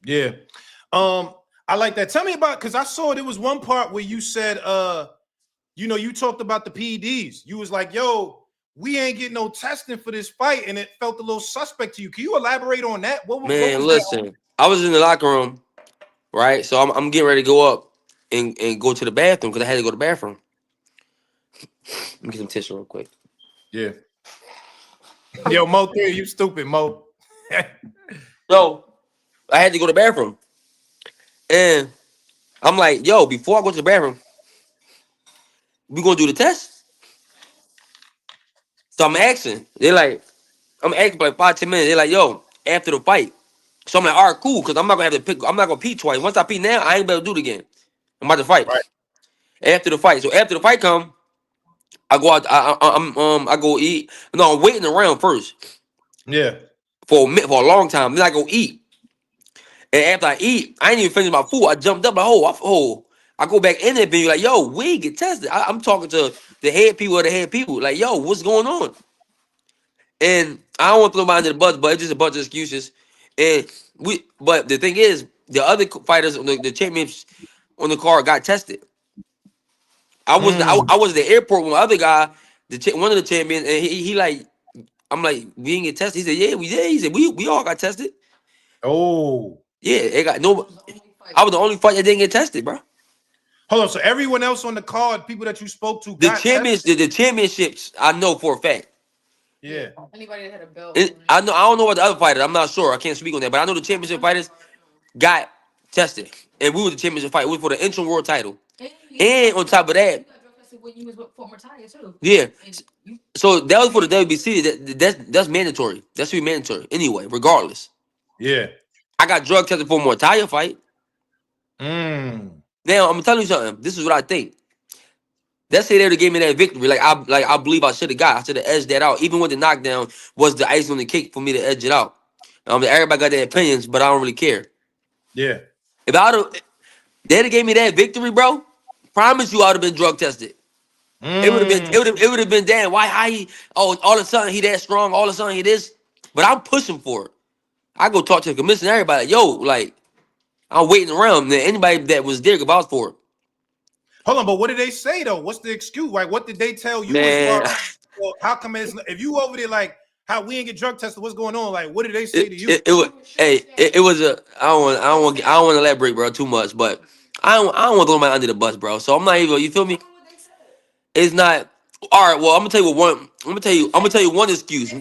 Yeah. I like that. Tell me about, because I saw there was one part where you said you talked about the PEDs. You was like, yo, we ain't getting no testing for this fight, and it felt a little suspect to you. Can you elaborate on that? What Man, was listen, that? I was in the locker room, right? So I'm getting ready to go up and go to the bathroom because I had to go to the bathroom. Let me get some tissue real quick. Yeah. Yo, Mo 3, you stupid, Mo. So I had to go to the bathroom. And I'm like, yo, before I go to the bathroom, we gonna do the test. So I'm asking. I'm asking for like 5-10 minutes. They're like, yo, after the fight. So I'm like, all right, cool, because I'm not gonna have to pick, I'm not gonna pee twice. Once I pee now, I ain't gonna do it again. I'm about to fight. Right. After the fight. So after the fight come, I go out, I go eat. No, I'm waiting around first Yeah. for a long time. Then I go eat. And after I eat, I ain't even finished my food. I jumped up like, I go back in there and be like, yo, we get tested. I'm talking to the head people of the head people. Like, yo, what's going on? And I don't want to throw mine under the bus, but it's just a bunch of excuses. But the thing is, the other fighters, the champions on the card got tested. I was at the airport with my other guy, one of the champions, and he like, I'm like, we didn't get tested. He said, yeah, we did. He said, we all got tested. Oh. Yeah, it got no. I was the only fight that didn't get tested, bro. Hold on. So everyone else on the card, people that you spoke to, The got tested? the championships, I know for a fact. Yeah. Anybody that had a belt. I don't know about the other fighters. I'm not sure. I can't speak on that, but I know the championship fighters got tested, and we were the championship fight. We were for the interim world title, and on top of that, yeah. So that was for the WBC. That's mandatory. That should be mandatory anyway, regardless. Yeah. I got drug tested for a Mortalia fight. Mm. Now I'm gonna tell you something. This is what I think. Let's say they would have gave me that victory. I believe I should have got. I should have edged that out. Even with the knockdown was the icing on the cake for me to edge it out. Everybody got their opinions, but I don't really care. Yeah. If they'd have gave me that victory, bro, promise you I would have been drug tested. It would have been it would have been damn. Why how he all of a sudden he that strong, all of a sudden he this. But I'm pushing for it. I go talk to the commissioner, everybody, yo, like I'm waiting around. Man, anybody that was there could vouch for it. Hold on, but what did they say though? What's the excuse? Like, what did they tell you as Man, far as well, how come if you over there like how we ain't get drug tested? What's going on? Like, what did they say to you? it was a I don't want to elaborate, bro, too much, but I don't want to throw my under the bus, bro. So I'm not even, you feel me? It's not all right. Well, I'm gonna tell you what one. I'm gonna tell you one excuse.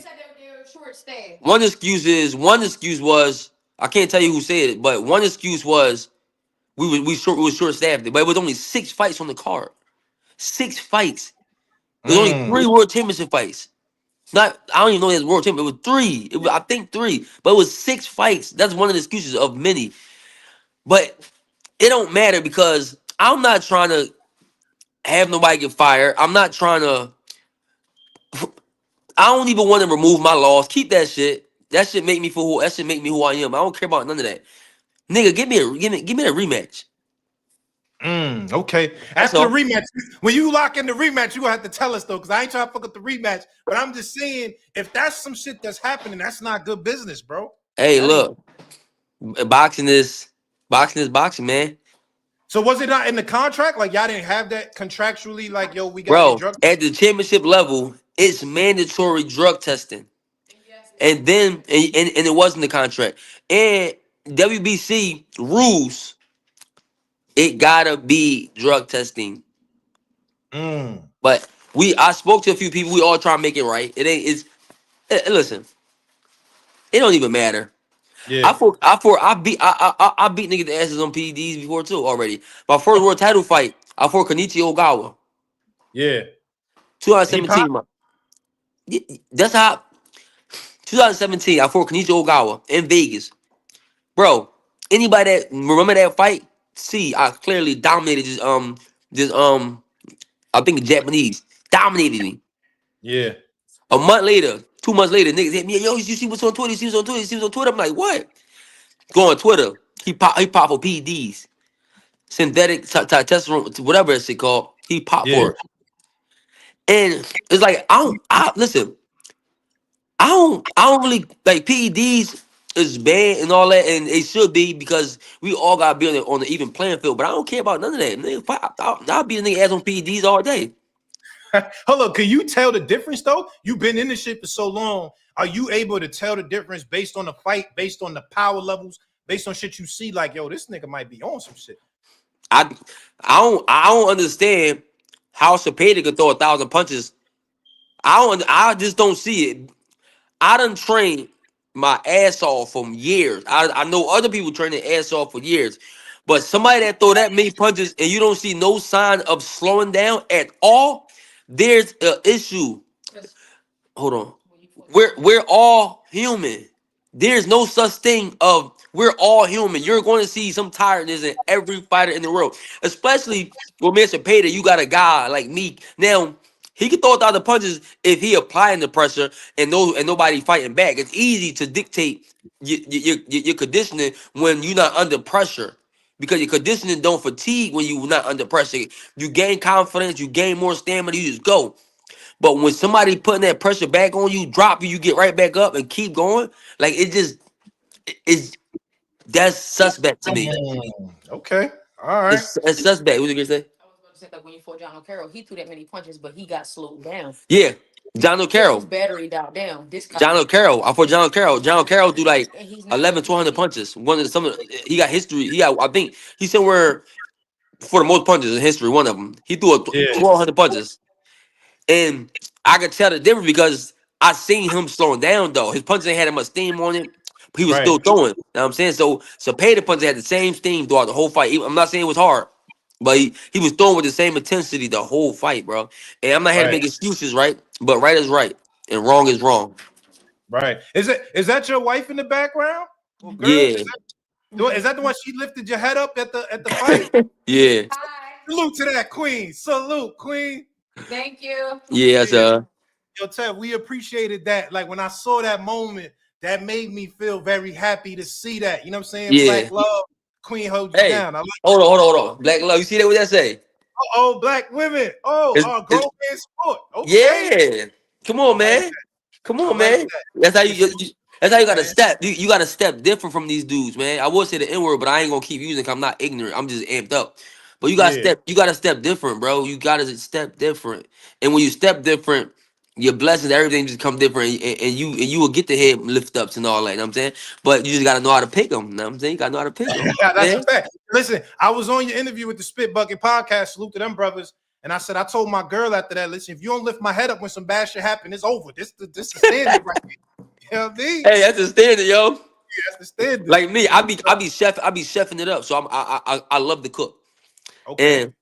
One excuse was I can't tell you who said it, but one excuse was we was short staffed, but it was only 6 fights on the card. 6 fights. There's only 3 world championship fights. Not I don't even know there's world championship. It was 3. I think 3, but it was 6 fights. That's one of the excuses of many. But it don't matter because I'm not trying to have nobody get fired. I'm not trying to. I don't even want to remove my loss. Keep that shit. That shit make me feel who. That shit make me who I am. I don't care about none of that. Nigga, give me a rematch. Okay. That's After the all. rematch, when you lock in the rematch, you gonna have to tell us though, because I ain't trying to fuck up the rematch. But I'm just saying, if that's some shit that's happening, that's not good business, bro. Hey, look, boxing is boxing, man. So was it not in the contract? Like y'all didn't have that contractually? Like, yo, we gotta get Bro, drug. at the championship level, it's mandatory drug testing. And then and it wasn't the contract. And WBC rules, it gotta be drug testing. But I spoke to a few people. We all try to make it right. It ain't. Listen. It don't even matter. Yeah. I beat niggas asses on PEDs before too already. My first world title fight, I fought Kenichi Ogawa. Yeah. He 2017. popped. That's how. 2017, I fought Kenichi Ogawa in Vegas. Bro, anybody that remember that fight? See, I clearly dominated this I think Japanese dominated him. Yeah. A month later, 2 months later, niggas hit me, yo, you see what's on Twitter? You see what's on Twitter? You see what's on Twitter? I'm like, what? Go on Twitter. He pop for PEDs, synthetic testosterone, whatever that shit called. He pop Yeah. for it, and it's like I listen. I don't really like PEDs is bad and all that, and it should be because we all gotta be on the even playing field. But I don't care about none of that. Nigga, I'll be a nigga ass on PEDs all day. Hold on, can you tell the difference though? You've been in this shit for so long. Are you able to tell the difference based on the fight, based on the power levels, based on shit you see? Like, yo, this nigga might be on some shit. I I don't understand how Zepeda could throw 1,000 punches. I just don't see it. I done trained my ass off from years. I know other people train their ass off for years. But somebody that throw that many punches and you don't see no sign of slowing down at all, there's an issue. Hold on. We're all human. There's no such thing of we're all human. You're going to see some tiredness in every fighter in the world, especially with Mr. Pater. You got a guy like me. Now he can throw 1,000 punches if he applying the pressure and nobody fighting back. It's easy to dictate your conditioning when you're not under pressure because your conditioning don't fatigue when you're not under pressure. You gain confidence, you gain more stamina, you just go. But when somebody putting that pressure back on you, drop you, you get right back up and keep going. Like it just is that's suspect to me. Okay. All right. It's suspect. What you gonna say? I was about to say that when you fought John O'Carroll, he threw that many punches, but he got slowed down. Yeah, John His O'Carroll. battery dialed down. This John O'Carroll. I fought John O'Carroll. John O'Carroll threw like and he's not 11, 1,200 punches. One of the, some of he got history. He got I think he's somewhere for the most punches in history. One of them. He threw Yeah. 1,200 punches. And I could tell the difference because I seen him slowing down though. His punches ain't had that much steam on it, but he was Right. still throwing. You know what I'm saying? So Payton punches had the same steam throughout the whole fight. I'm not saying it was hard, but he was throwing with the same intensity the whole fight, bro. And I'm not here to Right. make excuses, right? But right is right and wrong is wrong. Right. Is that your wife in the background? Well, girl, Yeah. is that the one she lifted your head up at the fight? Yeah. Hi. Salute to that queen. Salute, queen. Thank you. Yeah, Yo, Tev, we appreciated that. Like when I saw that moment, that made me feel very happy to see that. You know what I'm saying? Yeah. Black love, queen hold you Hey, down. I like hold on. Black love. You see that? What that say? black women. Oh, It's- grown man sport. Okay. Yeah. Come on, I like man. that. Come I on, like man. that. That's how that's how you gotta Man. step. You gotta step different from these dudes, man. I would say the N word, but I ain't gonna keep using it 'cause I'm not ignorant. I'm just amped up. But Yeah. you gotta step different, bro. You gotta step different. And when you step different, your blessings, everything just come different, and you will get the head lift ups and all that. You know what I'm saying? But you just gotta know how to pick them. You know what I'm saying? You gotta know how to pick them. Yeah, that's Man. a fact. Listen, I was on your interview with the Spit Bucket podcast. Salute to them brothers. And I said, I told my girl after that, listen, if you don't lift my head up when some bad shit happen, it's over. This the standard right here. You know what I mean? Hey, that's the standard, yo. That's the standard. Like me, I be chefing it up. So I love to cook. Okay. And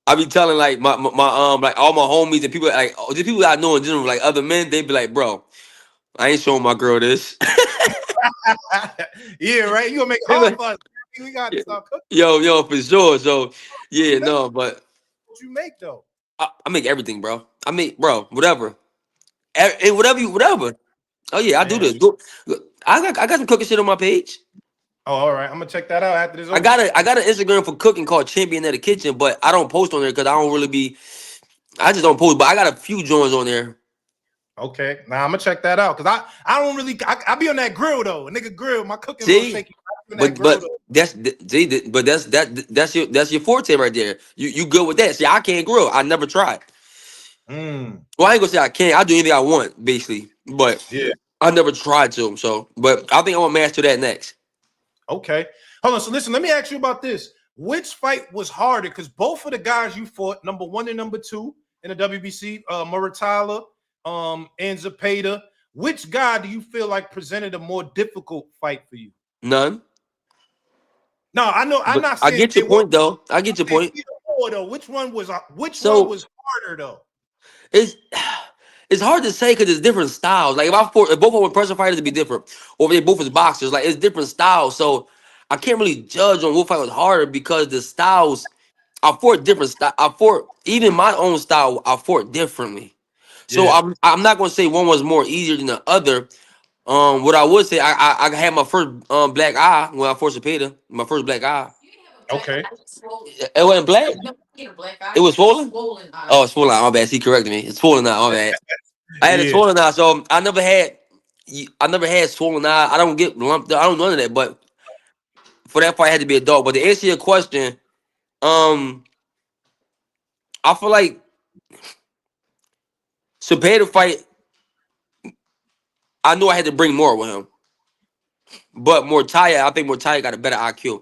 I be telling like my like all my homies and people like the people I know in general, like other men, they be like, bro, I ain't showing my girl this. Yeah, right. You gonna make it They hard like, for us. We gotta start cooking. yo, for sure. So yeah, no, but What you make though? I make everything, bro. I make, bro, whatever. And whatever. Oh yeah, I do Man. this. I got some cooking shit on my page. Oh, all right. I'm gonna check that out after this. I got an Instagram for cooking called Champion of the Kitchen, but I don't post on there because I don't really be. I just don't post, but I got a few joints on there. Okay, now I'm gonna check that out because I don't really I be on that grill though. A nigga grill, my cooking See? real shaky. I be on that But grill, though. that's your forte right there. You good with that? See, I can't grill. I never tried. Well, I ain't gonna say I can't. I do anything I want, basically, but Yeah. I never tried to. So, but I think I want to master that next. Okay. Hold on. So listen, let me ask you about this. Which fight was harder? Because both of the guys you fought, number 1 and number 2 in the WBC, Muratala, and Zepeda. Which guy do you feel like presented a more difficult fight for you? None. No, I know. I'm But not I saying get your point, though. I get your point. either or, though. Which one was So harder though? it's it's hard to say because it's different styles. Like if both of them were pressure fighters, it'd be different. Or if they both was boxers, like it's different styles. So I can't really judge on what fight was harder because the styles. I fought different style. I fought even my own style. I fought differently. So I'm not gonna say one was more easier than the other. What I would say, I had my first black eye when I fought Zepeda. My first black eye. You didn't have a black Okay. eye. It was swollen. It wasn't black. No, you had a black eye. It was swollen. Swollen eye. Oh, it's swollen eye. My bad. He corrected me. It's swollen eye. My bad. I had a Yeah. swollen eye, so I never had swollen eye. I don't get lumped. I don't know none of that. But for that fight, I had to be a dog. But to answer your question, um, I feel like Zepeda fight. I knew I had to bring more with him, but Mortaya, I think Mortaya got a better IQ.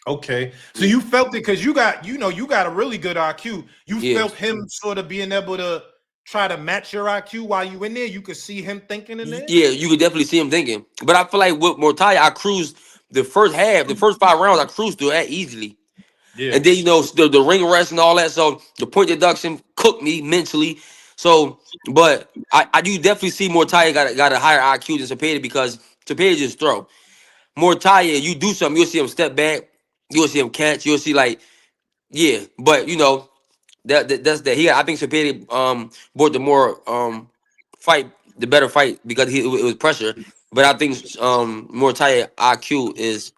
Okay. So you felt it because you got a really good IQ. You Yeah. felt him sort of being able to try to match your IQ while you in there. You could see him thinking in there. Yeah, you could definitely see him thinking. But I feel like with Mortaya, I cruised the first half, the first 5 rounds, I cruised through that easily. Yeah. And then the ring rest and all that. So the point deduction cooked me mentally. So, but I do definitely see Mortaya got a higher IQ than Zepeda because Zepeda just throw. Mortaya, you do something, you'll see him step back, you'll see him catch, you'll see like but that's that. I think Zepeda brought the more fight, the better fight because it was pressure. But I think Mortaya IQ is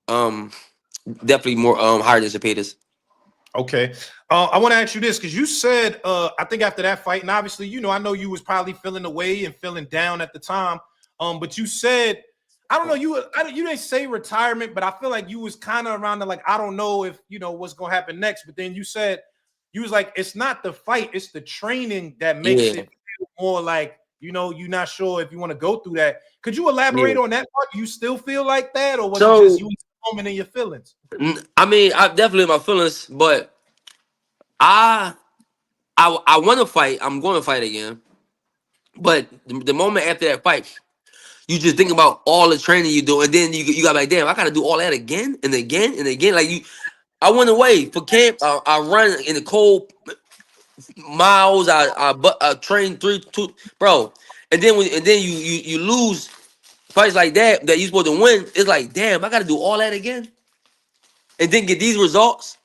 um definitely more higher than Zepeda's. Okay. I want to ask you this because you said I think after that fight, and obviously, I know you was probably feeling away and feeling down at the time. But you said, I don't know, you didn't say retirement, but I feel like you was kind of around the like, I don't know if what's gonna happen next. But then you said you was like, it's not the fight, it's the training that makes it feel more like you're not sure if you want to go through that. Could you elaborate on that part? Do you still feel like that, or was it just you moment in your feelings? I mean, I definitely in my feelings, but I want to fight. I'm going to fight again. But the moment after that fight, you just think about all the training you do, and then you got like, damn, I got to do all that again and again and again. Like I went away for camp. I run in the cold miles. I train 2, bro, and then you lose fights like that you supposed to win. It's like, damn, I got to do all that again, and then get these results.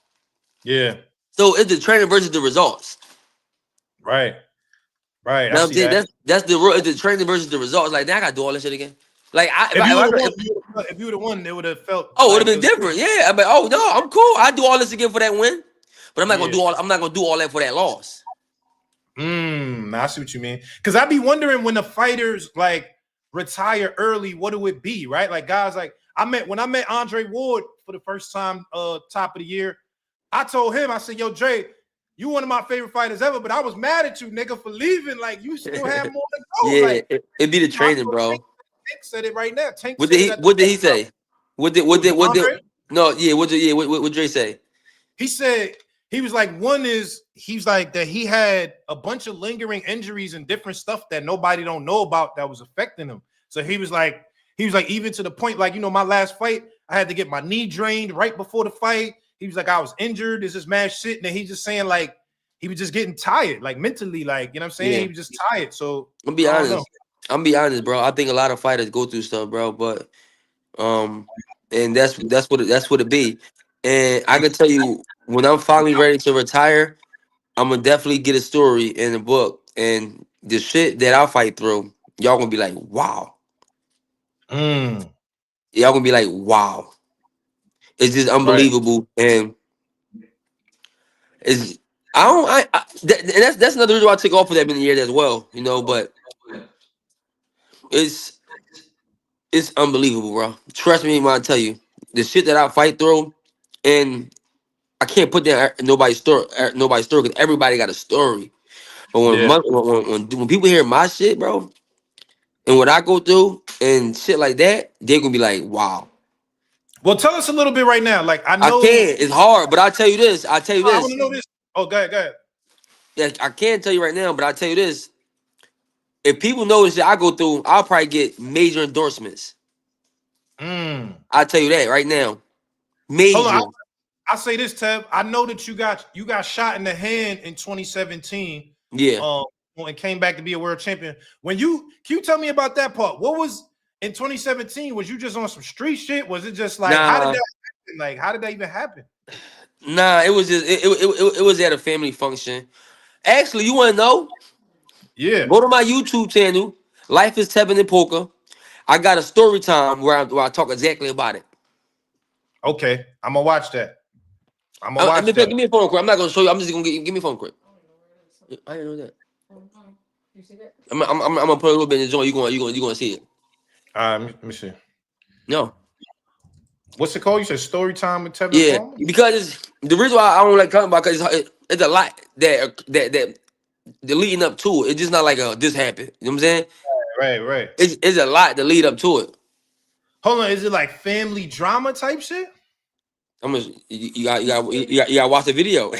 Yeah. So it's the training versus the results. Right. You know what I'm saying? That's the training versus the results. Like, now I gotta do all this shit again. Like, if you would have won, it would have felt. Oh, it would have been different. Yeah. I'm like, oh no, I'm cool. I do all this again for that win, but I'm not gonna do all. I'm not gonna do all that for that loss. I see what you mean. Because I'd be wondering when the fighters like retire early, what it would be, right? Like guys, like when I met Andre Ward for the first time, top of the year, I told him, I said, "Yo, Dre, you one of my favorite fighters ever, but I was mad at you, nigga, for leaving. Like you still have more to go." Yeah, like, it'd be the training, bro. Tank said it right now. Tank What did he say? What did no? Yeah. What Dre say? He said he was like, he's like that he had a bunch of lingering injuries and different stuff that nobody don't know about that was affecting him. So he was like even to the point, like, my last fight, I had to get my knee drained right before the fight. He was like, I was injured. This is mad shit. And he's just saying, like, he was just getting tired, like mentally, like, you know what I'm saying? Yeah. He was just tired. So I'm be honest, bro. I think a lot of fighters go through stuff, bro. But and that's what it be. And I can tell you, when I'm finally ready to retire, I'm gonna definitely get a story in the book. And the shit that I fight through, y'all gonna be like, wow. Y'all gonna be like, wow. It's just unbelievable. Right. And it's that's another reason why I took off for that many years as well, but it's unbelievable, bro. Trust me when I tell you, the shit that I fight through, and I can't put that nobody's story because everybody got a story. But when people hear my shit, bro, and what I go through and shit like that, they're gonna be like, wow. Well, tell us a little bit right now. Like, I know it's hard, but I'll tell you this. I want to know this. Oh, go ahead. Yeah, I can't tell you right now, but I'll tell you this. If people know the shit I go through, I'll probably get major endorsements. I'll tell you that right now. Major. Hold on, I'll say this, Tev. I know that you got shot in the hand in 2017. Yeah. And came back to be a world champion. Can you tell me about that part? What was in 2017? Was you just on some street shit? Was it just like how did that happen? Like, how did that even happen? Nah, it was just it was at a family function. Actually, you want to know? Yeah. Go to my YouTube channel. Life is Tevin and Poker. I got a story time where I talk exactly about it. Okay. I'm gonna watch that. I'm gonna In watch fact, that. give me a phone quick. I'm not gonna show you. I'm just gonna give me a phone quick. I didn't know that. You see that? I'm gonna put a little bit in the joint. You gonna see it. All right, let me see. No. What's it called? You said story time with Tevin Yeah, Farmer? because the reason why I don't like talking about because it's a lot that the leading up to it. It's just not like this happened. You know what I'm saying? Right. It's a lot to lead up to it. Hold on, is it like family drama type shit? I'm gonna you got to watch the video.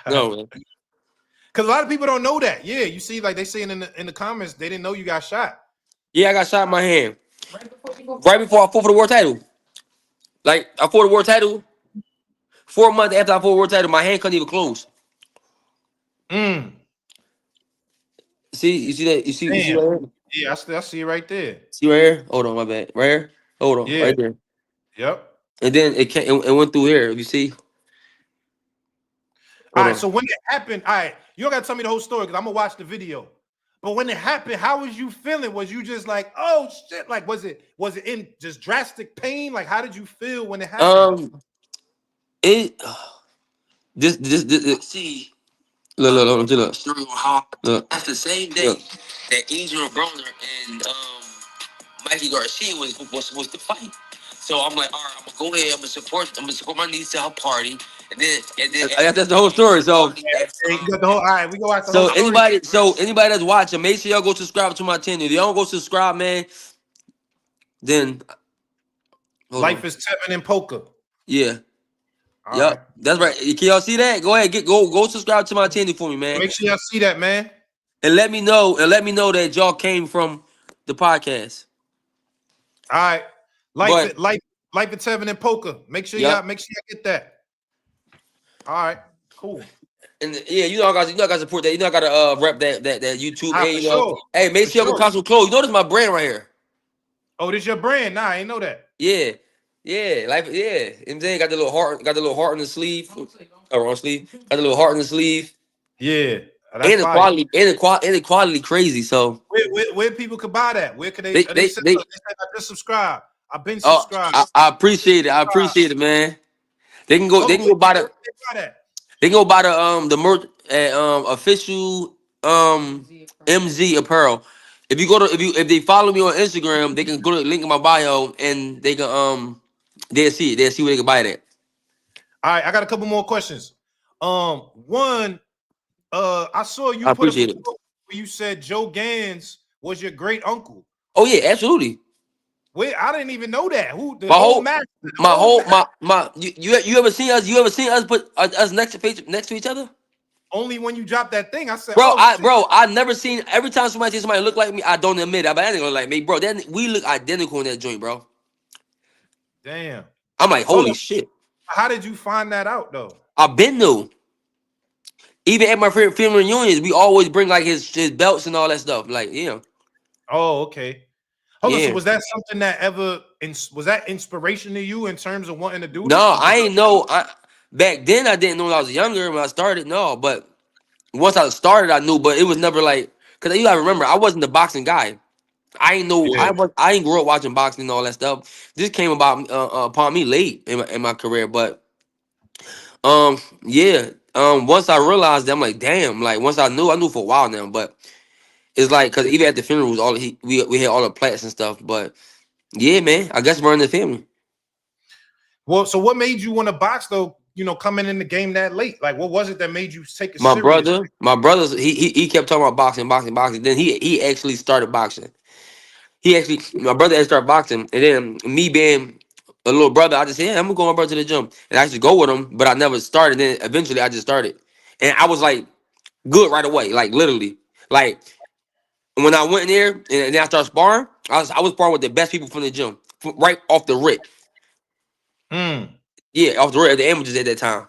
No, man. Because a lot of people don't know that. Yeah, you see, like they saying in the comments, they didn't know you got shot. Yeah, I got shot in my hand Right before right before I fought for the world title. Like I fought the world title 4 months after I fought the world title. My hand couldn't even close. Mm, See, you see that? You see damn. right here? Yeah, I see it right there. See right here? Hold on, my bad. Right here? Hold on, Yeah. right there. Yep. And then it went through here. You see? All Hold right. on. So when it happened, all right, you don't gotta tell me the whole story because I'm gonna watch the video. But when it happened, how was you feeling? Was you just like, oh shit? Like, was it in just drastic pain? Like, how did you feel when it happened? It this see. Look. Look. That's the same day that Adrian Broner and Mikey Garcia was supposed to fight. So I'm like, all right, I'm gonna go ahead. I'm gonna support my niece to her party, and then that's the whole story. So Hey, you got the whole. All right, we go watch the whole story. anybody that's watching, make sure y'all go subscribe to my channel. If y'all don't go subscribe, man, then hold Life on. is Tevin and Poker. Yeah. All right. Yep. That's right. Can y'all see that? Go ahead, go subscribe to my channel for me, man. Make sure y'all see that, man. And let me know that y'all came from the podcast. All right. But Life is Tevin and Poker. Make sure yep. y'all get that. All right. Cool. And yeah, I gotta support that. I gotta rep that YouTube. Ah, Hey, for sure. hey, make For sure y'all go sure. cop some clothes. You notice my brand right here. Oh, this your brand? Nah, I ain't know that. Yeah. Yeah, like yeah. You know what I'm saying? Got the little heart on the sleeve. Or on sleeve. Got the little heart on the sleeve. Yeah. That's And the fire. quality, crazy. So Where people could buy that? Where could they they said, they look, they said I just subscribed. I've been oh subscribed. I appreciate it. I appreciate it, man. They can go Hold on, buy where the can they buy that? they can go buy the merch at official MZ apparel. If they follow me on Instagram, they can go to the link in my bio and they can they'll see it. They'll see where they can buy that. All right, I got a couple more questions. One, I saw you I put up a appreciate it. quote where you said Joe Gans was your great uncle. Oh yeah, absolutely. Wait, I didn't even know that. Who the My old whole master? my whole my you ever seen us put us next to each other? Only when you dropped that thing, I said, Bro, "Oh shit!" I never seen every time somebody sees somebody look like me, I don't admit it. But I ain't gonna like me, bro. Then we look identical in that joint, bro. Damn. I'm like, Hold holy on. shit. How did you find that out though? I've been new. Even at my favorite family reunions, we always bring like his belts and all that stuff. Like, yeah. Oh, okay. Hold on. So Yeah. was that something that was that inspiration to you in terms of wanting to do No, this? I ain't know. Back then I didn't know when I was younger when I started. No, but once I started, I knew. But it was never like because you gotta remember, I wasn't the boxing guy. I ain't know. Yeah. I ain't grew up watching boxing and all that stuff. This came about upon me late in my career. But yeah. Once I realized that, I'm like, damn. Like once I knew for a while now. But it's like because even at the funerals, we had all the plaques and stuff. But yeah, man, I guess we're in the family. Well, so what made you want to box though? You know, coming in the game that late. Like, what was it that made you take it My serious? brothers, he kept talking about boxing. Then he actually started boxing. My brother had started boxing, and then me being a little brother, I just said, yeah, I'm gonna go with my brother to the gym, and I used to go with him, but I never started. Then eventually, I just started, and I was like good right away, like literally, like when I went in there and then I started sparring, I was sparring with the best people from the gym, right off the rip. Hmm. Yeah, off the rip, the amateurs at that time.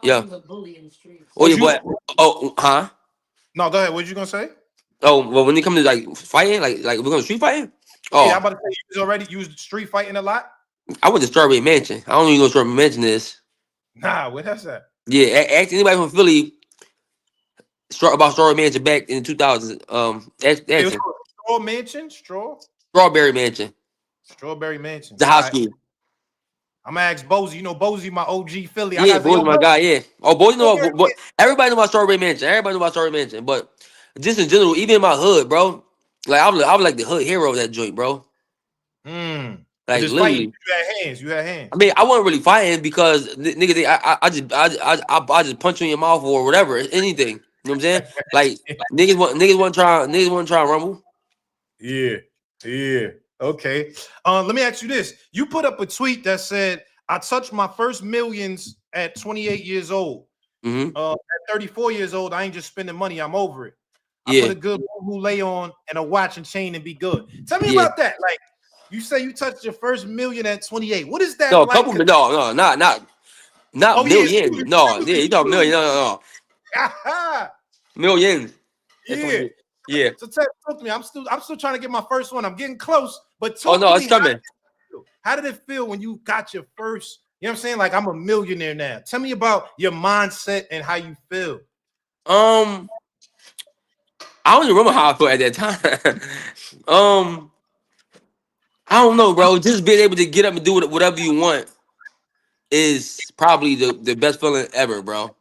Yeah. was a bully in the streets. Oh Was yeah, you? but huh? No, go ahead. What you gonna say? Oh well, when it comes to like fighting, like we're gonna street fighting. Yeah, I'm Oh, about to say you was street fighting a lot. I went to Strawberry Mansion. I don't even know what Strawberry Mansion is. Nah, what that's that? Yeah, ask anybody from Philly. About Strawberry Mansion back in 2000. It was Action. called Straw Mansion. Strawberry Mansion. Strawberry Mansion. The All high right. school. I'm gonna ask Bozy. You know Bozy, my OG Philly. I Yeah, gotta say, boys, yo, my bro, guy. Yeah. Oh, boys know. Strawberry But everybody know about Strawberry Mansion. Everybody know about Strawberry Mansion. But just in general, even in my hood, bro. Like I was like the hood hero of that joint, bro. Mansion. But Like just fighting, literally. you had hands. You had hands. I mean, I wasn't really fighting because nigga, I just punch you in your mouth or whatever, anything. You know what I'm saying? Like niggas want to try and rumble. Yeah. Yeah. Okay. Let me ask you this. You put up a tweet that said, I touched my first millions at 28 years old. Mm-hmm. At 34 years old, I ain't just spending money. I'm over it. I Yeah, put a good who lay on and a watch and chain and be good. Tell me yeah. about that. Like you say you touched your first million at 28. What is that No, a like? couple, no, not Oh, yeah, million. excuse No, me, yeah, you talking million? No, millions. At yeah. 28. Yeah. So talk to me. I'm still trying to get my first one. I'm getting close, but Oh talk no, to it's me. coming. How did it feel when you got your first? You know what I'm saying? Like I'm a millionaire now. Tell me about your mindset and how you feel. I don't even remember how I felt at that time. I don't know, bro. Just being able to get up and do whatever you want is probably the best feeling ever, bro.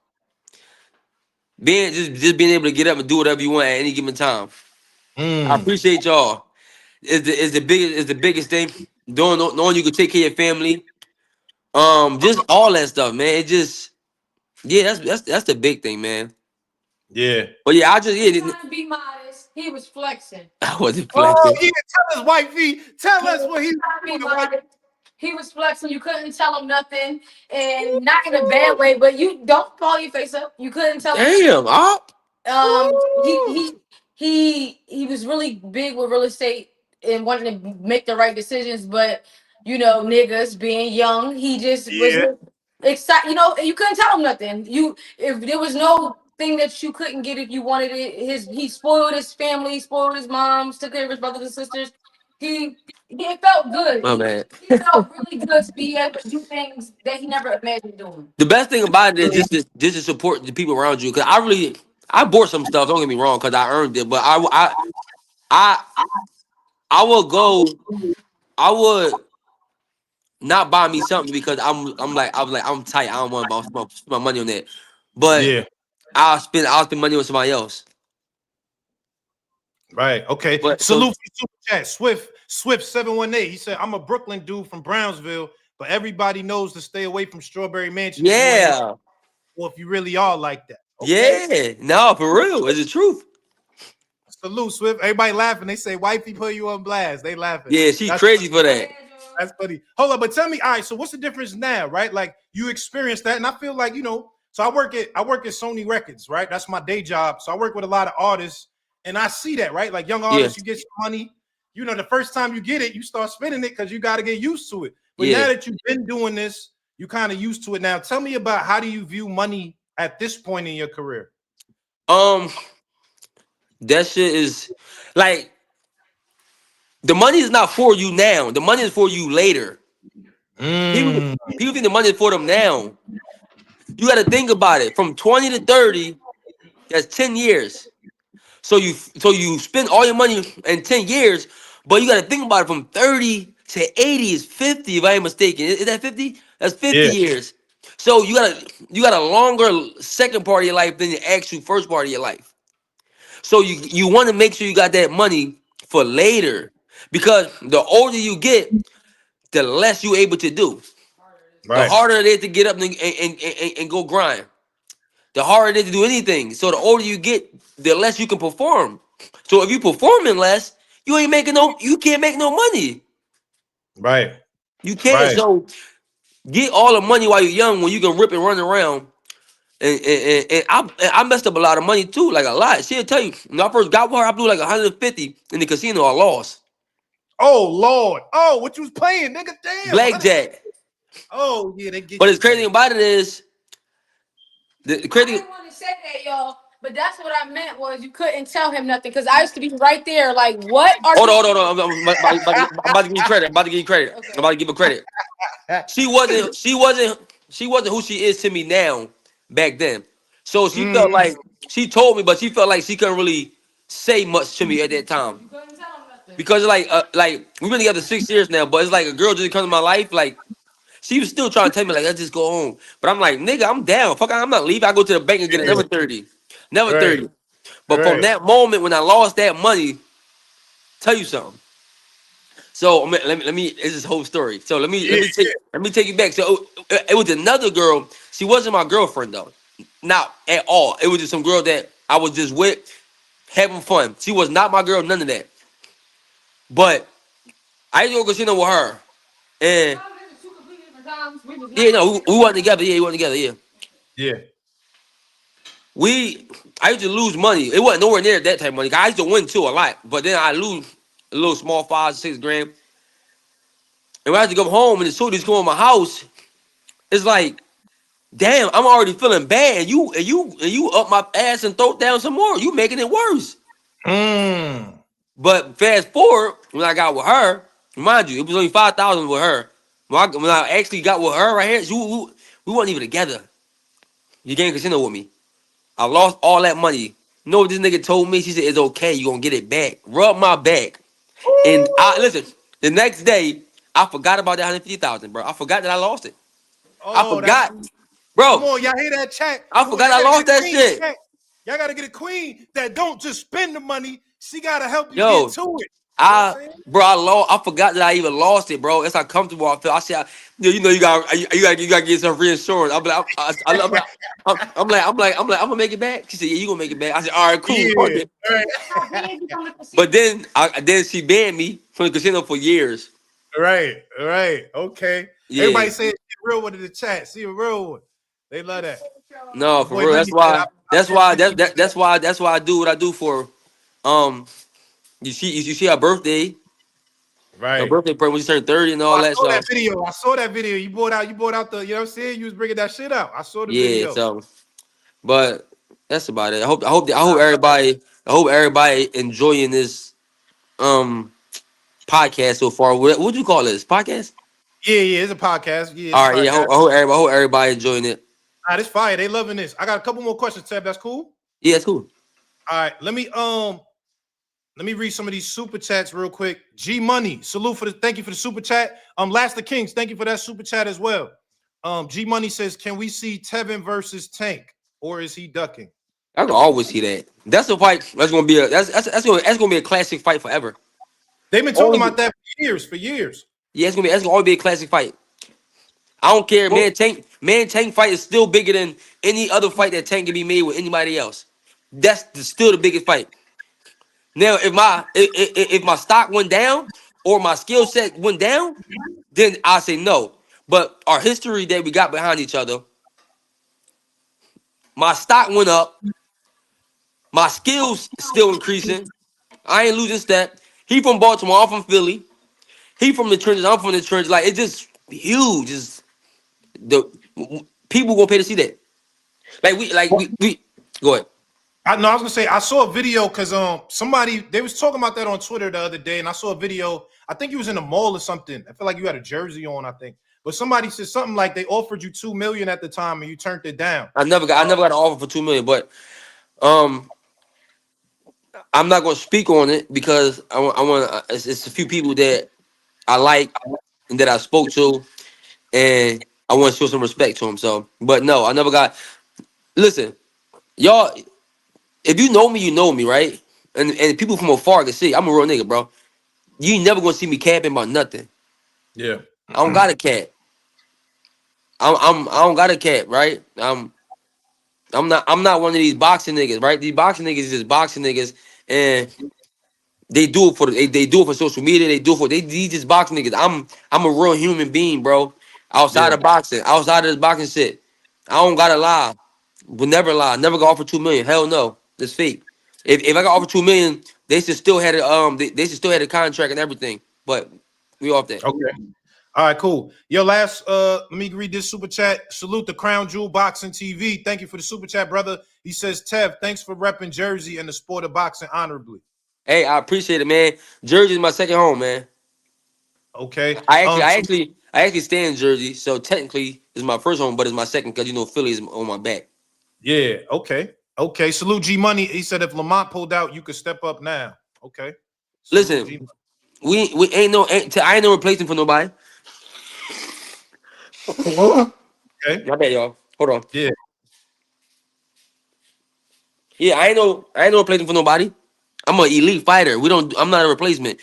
Just being able to get up and do whatever you want at any given time. I Mm, appreciate y'all. Is the biggest thing. Knowing you can take care of your family. Just all that stuff, man. It just that's the big thing, man. yeah. But yeah, I just Trying to be modest. He was flexing. I wasn't Oh flexing. yeah. Tell us, wifey. Tell us what he's Trying to be doing, wife. modest. He was flexing. You couldn't tell him nothing, and not in a bad way. But you don't fall your face up. You couldn't tell him. Damn, up. He Ooh. he he was really big with real estate and wanting to make the right decisions, but niggas being young, he just was Yeah. excited. You couldn't tell him nothing. If there was no thing that you couldn't get if you wanted it. He spoiled his family, spoiled his moms, took care of his brothers and sisters. It felt good. My He, man. he felt really good to be able to do things that he never imagined doing. The best thing about it is just to support the people around you. Cause I bought some stuff. Don't get me wrong, cause I earned it. But I I would go. I would not buy me something because I'm tight. I don't want to spend my money on that. But Yeah. I'll spend money on somebody else. Right. Okay. But so Salute for super chat. Swift 718. He said, I'm a Brooklyn dude from Brownsville, but everybody knows to stay away from Strawberry Mansion if you ain't yeah, or if you really are like that. Okay. yeah. No, for real, it's the truth. Salute, Swift. Everybody laughing. They say wifey put you on blast. They laughing. Yeah, she That's crazy for that. That's funny. Hold on, but tell me, all right. So what's the difference now, right? Like you experienced that, and I feel like So I work at Sony Records, right? That's my day job. So I work with a lot of artists, and I see that, right? Like young Yeah, artists, you get some money. The first time you get it, you start spending it because you got to get used to it. But yeah. now that you've been doing this, you kind of used to it. Now, tell me about how do you view money at this point in your career? Um, that shit is like the money is not for you now. The money is for you later. People Mm, people think the money is for them now. You got to think about it. From 20 to 30, that's 10 years. So you spend all your money in 10 years, but you got to think about it from 30 to 80 is 50, if I ain't mistaken. Is that 50? That's 50 yeah, years. So you got a longer second part of your life than the actual first part of your life. So you want to make sure you got that money for later. Because the older you get, the less you able to do. The right, harder it is to get up and go grind. The harder it is to do anything. So the older you get, the less you can perform. So if you performing less, you can't make no money. right, You can't. right. So get all the money while you're young when you can rip and run around. And I messed up a lot of money too, like a lot. She'll tell you, when I first got with her, I blew like 150 in the casino. I lost. Oh Lord. Oh, what you was playing, nigga? Damn. Blackjack. Oh yeah, they get But you the crazy thing bad. about it is, the I crazy. didn't want to say that, y'all, but that's what I meant was you couldn't tell him nothing because I used to be right there, like, what are Hold you? on, hold on, hold on. I'm about to give you credit. I'm about to give you credit. Okay. I'm about to give her credit. She wasn't who she is to me now back then. So she felt Mm. like she told me, but she felt like she couldn't really say much to me at that time You couldn't tell him nothing. because like we've been together 6 years now, but it's like a girl just come to my life. Like she was still trying to tell me like let's just go home, but I'm like nigga, I'm down. Fuck, I'm not leaving. I go to the bank and get Yeah. another 30, never Right. 30. But from Right. that moment when I lost that money, tell you something. So let me it's this whole story. So let me Yeah. let me take let me take you back. So it was another girl. She wasn't my girlfriend though, not at all. It was just some girl that I was just with, having fun. She was not my girl, none of that. But I used to go casino with her, and Sometimes it's two completely different times. We was yeah, not no, like we weren't together. Yeah, we weren't together. Yeah, Yeah. I used to lose money. It wasn't nowhere near that type of money. I used to win too a lot, but then I lose a little small 5 6 grand. And when I had to come home and the shorties come in my house, it's like, damn, I'm already feeling bad, and you up my ass and throw down some more. You making it worse. Mm. But fast forward, when I got with her, mind you, it was only 5,000 with her. When I actually got with her right here, we weren't even together. You game casino with me. I lost all that money. You know what this nigga told me? She said, it's okay, you gonna get it back. Rub my back. And I listen, the next day, I forgot about that 150,000, bro. I forgot that I lost it. I Oh, that's forgot. come Bro, on, y'all hear that chat? I Come on, forgot y'all I gotta get lost a that queen shit. chat. Y'all gotta get a queen that don't just spend the money. She gotta help you get Yo, to it. You know what I'm saying? I forgot that I even lost it, bro. That's how comfortable I feel. I said, you gotta get some reinsurance. I'm like, I'm gonna make it back. She said, yeah, you gonna make it back. I said, all right, cool, fuck Yeah. it. Right. that's how big you come to casino. But then she banned me from the casino for years. Right. Right. Okay. Yeah, Everybody say it real one in the chat. See a real one. They love that. no, My for boy real. That's Money said, why. That's I why. bet you That's why I do what I do for. Um, you see our birthday, her right. birthday party when she turned 30 and Oh, all I that saw that stuff. video. I saw that video. You brought out the, you know what I'm saying? You was bringing that shit out. I saw the Yeah, video. so. But that's about it. I hope everybody enjoying this um podcast so far. What do you call this podcast? Yeah, yeah, it's a podcast. Yeah, it's a All right, yeah. I podcast. hope, I hope everybody enjoying it. Nah, this fire. They loving this. I got a couple more questions, Tab. That's cool. Yeah, it's cool. All right, let me read some of these super chats real quick. G Money, salute for the thank you for the super chat. Last the Kings, thank you for that super chat as well. G Money says, can we see Tevin versus Tank, or is he ducking? I can always see that. That's a fight. That's gonna be a that's gonna be a classic fight forever. They've been talking Always, about that for years. yeah, that's gonna always be a classic fight. I don't care, Well, man. Tank fight is still bigger than any other fight that Tank can be made with anybody else. Still the biggest fight. Now, if my stock went down or my skill set went down, then I say no. But our history that we got behind each other, my stock went up, my skills still increasing. I ain't losing step. He from Baltimore, I'm from Philly. He from the trenches, I'm from the trenches. Like it's just huge. It's the people gonna pay to see that. Like we go ahead. I was gonna say I saw a video because somebody they was talking about that on Twitter the other day, and I saw a video. I think you was in a mall or something. I feel like you had a jersey on. I think, but somebody said something like they offered you 2 million at the time and you turned it down. I never got an offer for 2 million, but um I'm not gonna speak on it because I want it's a few people that I like and that I spoke to, and I want to show some respect to them. So, but no, I never got. Listen, y'all, if you know me, you know me, right? And people from afar can see I'm a real nigga, bro. You ain't never gonna see me capping about nothing. Yeah. I don't got a cat. I don't got a cat, right? I'm not one of these boxing niggas, right? These boxing niggas is just boxing niggas, and they do it they do it for social media. They do it for these just boxing niggas. I'm a real human being, bro. Outside Yeah. of boxing, outside of this boxing shit, I don't gotta lie. Will never lie. Never gonna offer 2 million. Hell no, that's fake. If I got offer 2 million, they should still had a they should still had a contract and everything. But we off that. Okay. All right, cool. Your last let me read this super chat. Salute the Crown Jewel Boxing TV. Thank you for the super chat, brother. He says, Tev, thanks for repping Jersey and the sport of boxing honorably. Hey, I appreciate it, man. Jersey is my second home, man. Okay. I actually stay in Jersey, so technically it's my first home, but it's my second because Philly is on my back. Yeah. Okay. Salute G Money. He said if Lamont pulled out, you could step up now. Okay. Salute G. Listen, we I ain't no replacement for nobody. Okay. My bad, y'all. Hold on. Yeah. Yeah, I ain't no replacement for nobody. I'm an elite fighter. I'm not a replacement.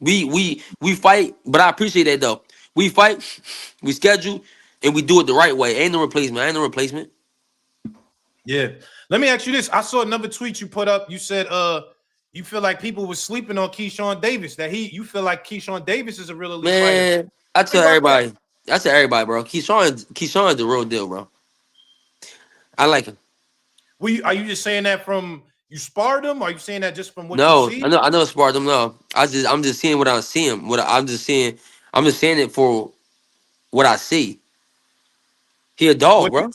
We fight, but I appreciate that though. We fight, we schedule, and we do it the right way. Ain't no replacement. I ain't no replacement. Yeah. Let me ask you this. I saw another tweet you put up. You said you feel like people were sleeping on Keyshawn Davis. That you feel like Keyshawn Davis is a real elite fighter. Man, I Think tell about that. everybody. I tell everybody, bro. Keyshawn is the real deal, bro. I like him. Are you just saying that from you sparred him? Or are you saying that just from what you No, see? I know sparred him. No, I'm just seeing what I see him. I'm just saying it for what I see. He a dog, What bro.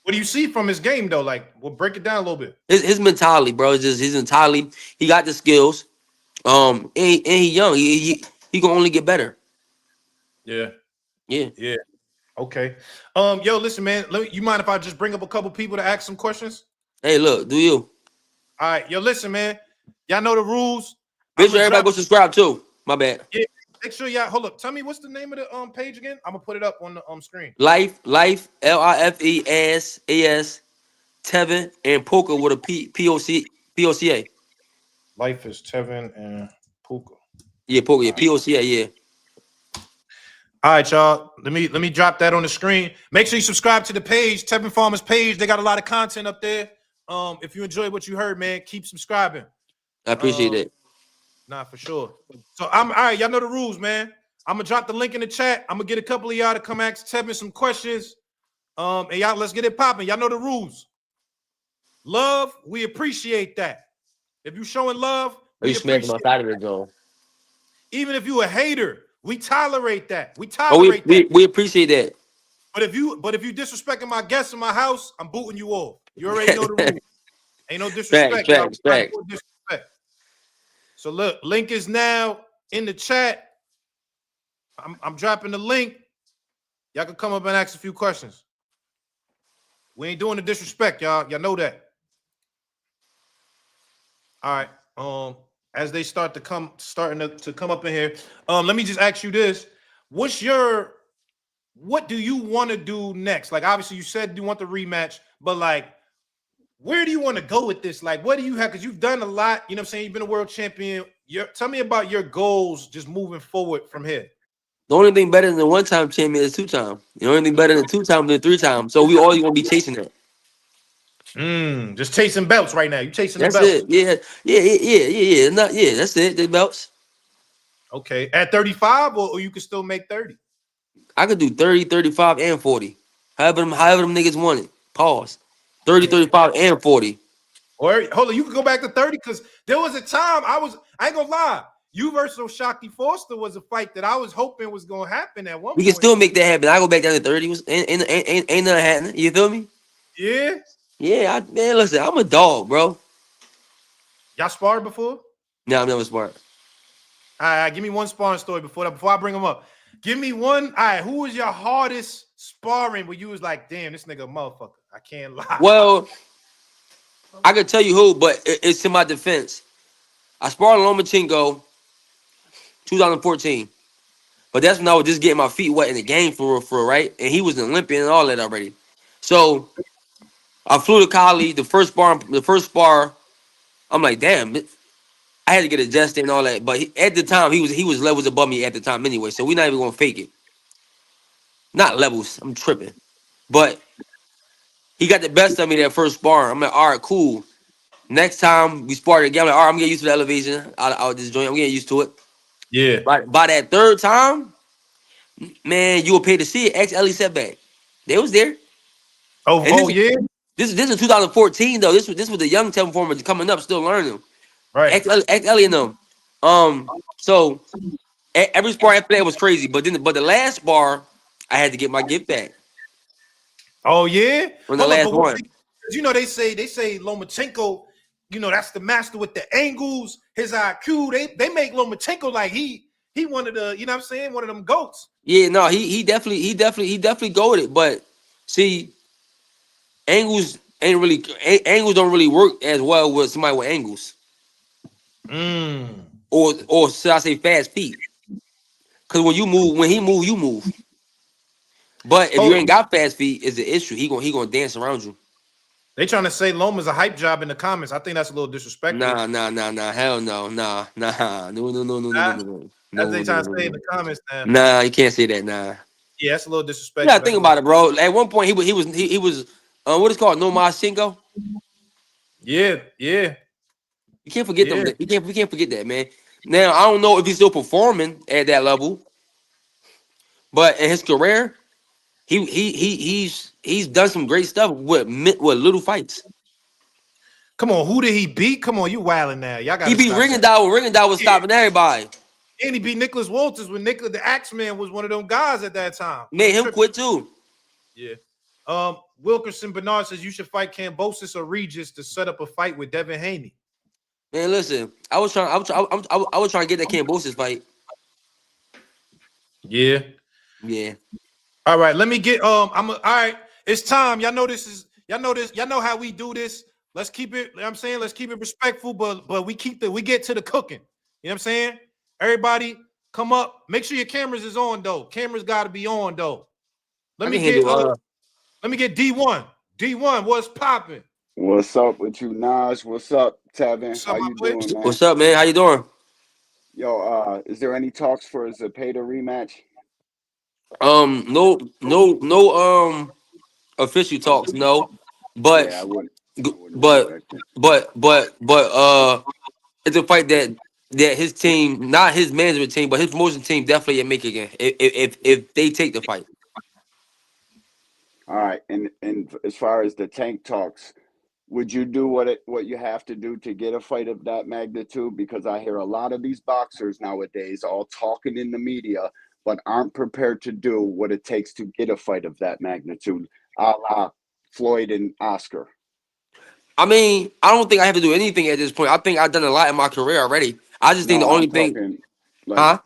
What do you see from his game though? Like, we'll break it down a little bit. His mentality, bro. Is just his mentality. He got the skills. And he young. He gonna only get better. Yeah. Yeah. Yeah. Okay. Yo, listen, man. You mind if I just bring up a couple people to ask some questions? Hey, look, do you? All right. Yo, listen, man. Y'all know the rules. Make I'm sure gonna everybody drop. go subscribe too. My bad. Yeah. Make sure y'all hold up. Tell me what's the name of the page again. I'm gonna put it up on the screen. Life, LIFESAS, Tevin and Poker with a POCA. Life is Tevin and Puka. Yeah, Poker, yeah, POCA, yeah. All right, y'all. Let me drop that on the screen. Make sure you subscribe to the page, Tevin Farmer's page. They got a lot of content up there. If you enjoyed what you heard, man, keep subscribing. I appreciate that. Nah, for sure. So I'm all right. Y'all know the rules, man. I'm gonna drop the link in the chat. I'm gonna get a couple of y'all to come ask Tevin some questions. And y'all, let's get it popping. Y'all know the rules. Love, we appreciate that. If you showing love, Are you we smacking appreciate my side of the Joe? Even if you a hater, we tolerate that. We Oh, tolerate that. we appreciate that. But if you disrespecting my guests in my house, I'm booting you off. You already know the rules. Ain't no disrespect, y'all. Facts. No disrespect. So look, link is now in the chat. I'm dropping the link. Y'all can come up and ask a few questions. We ain't doing the disrespect, y'all. Y'all know that. All right. As they starting to come up in here. Let me just ask you this. What do you want to do next? Like, obviously, you said you want the rematch, but like, where do you want to go with this? Like, what do you have? Because you've done a lot. You know what I'm saying? You've been a world champion. Tell me about your goals just moving forward from here. The only thing better than the one-time champion is two-time. The only thing better than two-time than three-time. So we always gonna be chasing that. Just chasing belts right now. You chasing the That's belts. it. Yeah. That's it. The belts. Okay. At 35, or you can still make 30. I could do 30, 35, and 40. However them niggas want it. Pause. 30, 35, and 40. Or hold on, you can go back to 30 because there was a time I ain't gonna lie. You versus Shocky Foster was a fight that I was hoping was gonna happen at one We can point. still make that happen. I go back down to 30. Ain't nothing happening. You feel me? Yeah. Yeah, man, listen, I'm a dog, bro. Y'all sparred before? No, I'm never smart. All right, give me one sparring story before I bring them up. Give me one. All right, who was your hardest sparring where you was like, damn, this nigga a motherfucker? I can't lie. Well, I could tell you who, but it's in my defense. I sparred Lomachenko 2014. But that's when I was just getting my feet wet in the game for real, right? And he was an Olympian and all that already. So I flew to Cali, the first spar, I'm like, damn, I had to get adjusted and all that. But at the time, he was levels above me at the time anyway. So we're not even gonna fake it. Not levels. I'm tripping. But he got the best of me that first spar. I'm like, all right, cool. Next time we sparred again, I'm like, all right, I'm getting used to the elevation. I'll just join. I'm getting used to it. Yeah. By that third time, man, you will pay to see it. Ex-Ellie setback. They was there. And Yeah. this is 2014 though. This was the young Tevin Farmer coming up, still learning. Right. Ex-Ellie and them. So every spar after that was crazy. But the last bar, I had to get my get back Oh yeah. on the Hold up, last but one. they say Lomachenko, that's the master with the angles, his IQ. They make Lomachenko like he one of the, what I'm saying, one of them goats. Yeah, no, he definitely go with it. But see, angles angles don't really work as well with somebody with angles. Or should I say fast feet? Because when he move, you move. But if you Hold ain't on. got fast feet, it's an issue. He gonna dance around you. They trying to say Loma's a hype job in the comments. I think that's a little disrespectful. Nah. Hell no. Nah. Nah, that's they trying to say in the comments now. Nah, you can't say that. Nah. Yeah, that's a little You gotta disrespectful. That's think a little. about it, bro. At one point, he was what is called no mas cinco. Yeah. You can't forget them. We can't forget that, man. Now I don't know if he's still performing at that level, but in his career, he's done some great stuff with little fights. Come on, who did he beat? Come on, you wilding now. Y'all He gotta beat stop that. Ringendow. Ringendow was stopping everybody. And he beat Nicholas Walters when Nicholas the Axeman was one of them guys at that time. Made him quit too. Yeah. Wilkerson Bernard says you should fight Cambosis or Regis to set up a fight with Devin Haney. Man, listen, I was trying to get that Cambosis fight. Yeah. Yeah. All right, let me get all right. It's time. Y'all know how we do this. Let's keep it, you know what I'm saying, let's keep it respectful, but we get to the cooking. You know what I'm saying? Everybody come up. Make sure your cameras is on though. Cameras got to be on though. Let me get D1. D1, what's popping? What's up with you, Naj? What's up, Tevin? What's How up, my you boy? doing, man? What's up, man? How you doing? Yo, is there any talks for a Zepeda rematch? No official talks, no. But Yeah, I wouldn't but expect it. but it's a fight that his team, not his management team, but his promotion team definitely make again if they take the fight. All right, and as far as the tank talks, would you do what you have to do to get a fight of that magnitude? Because I hear a lot of these boxers nowadays all talking in the media, but aren't prepared to do what it takes to get a fight of that magnitude, a la Floyd and Oscar. I mean, I don't think I have to do anything at this point. I think I've done a lot in my career already. I just think the No, only I'm thing, talking like huh?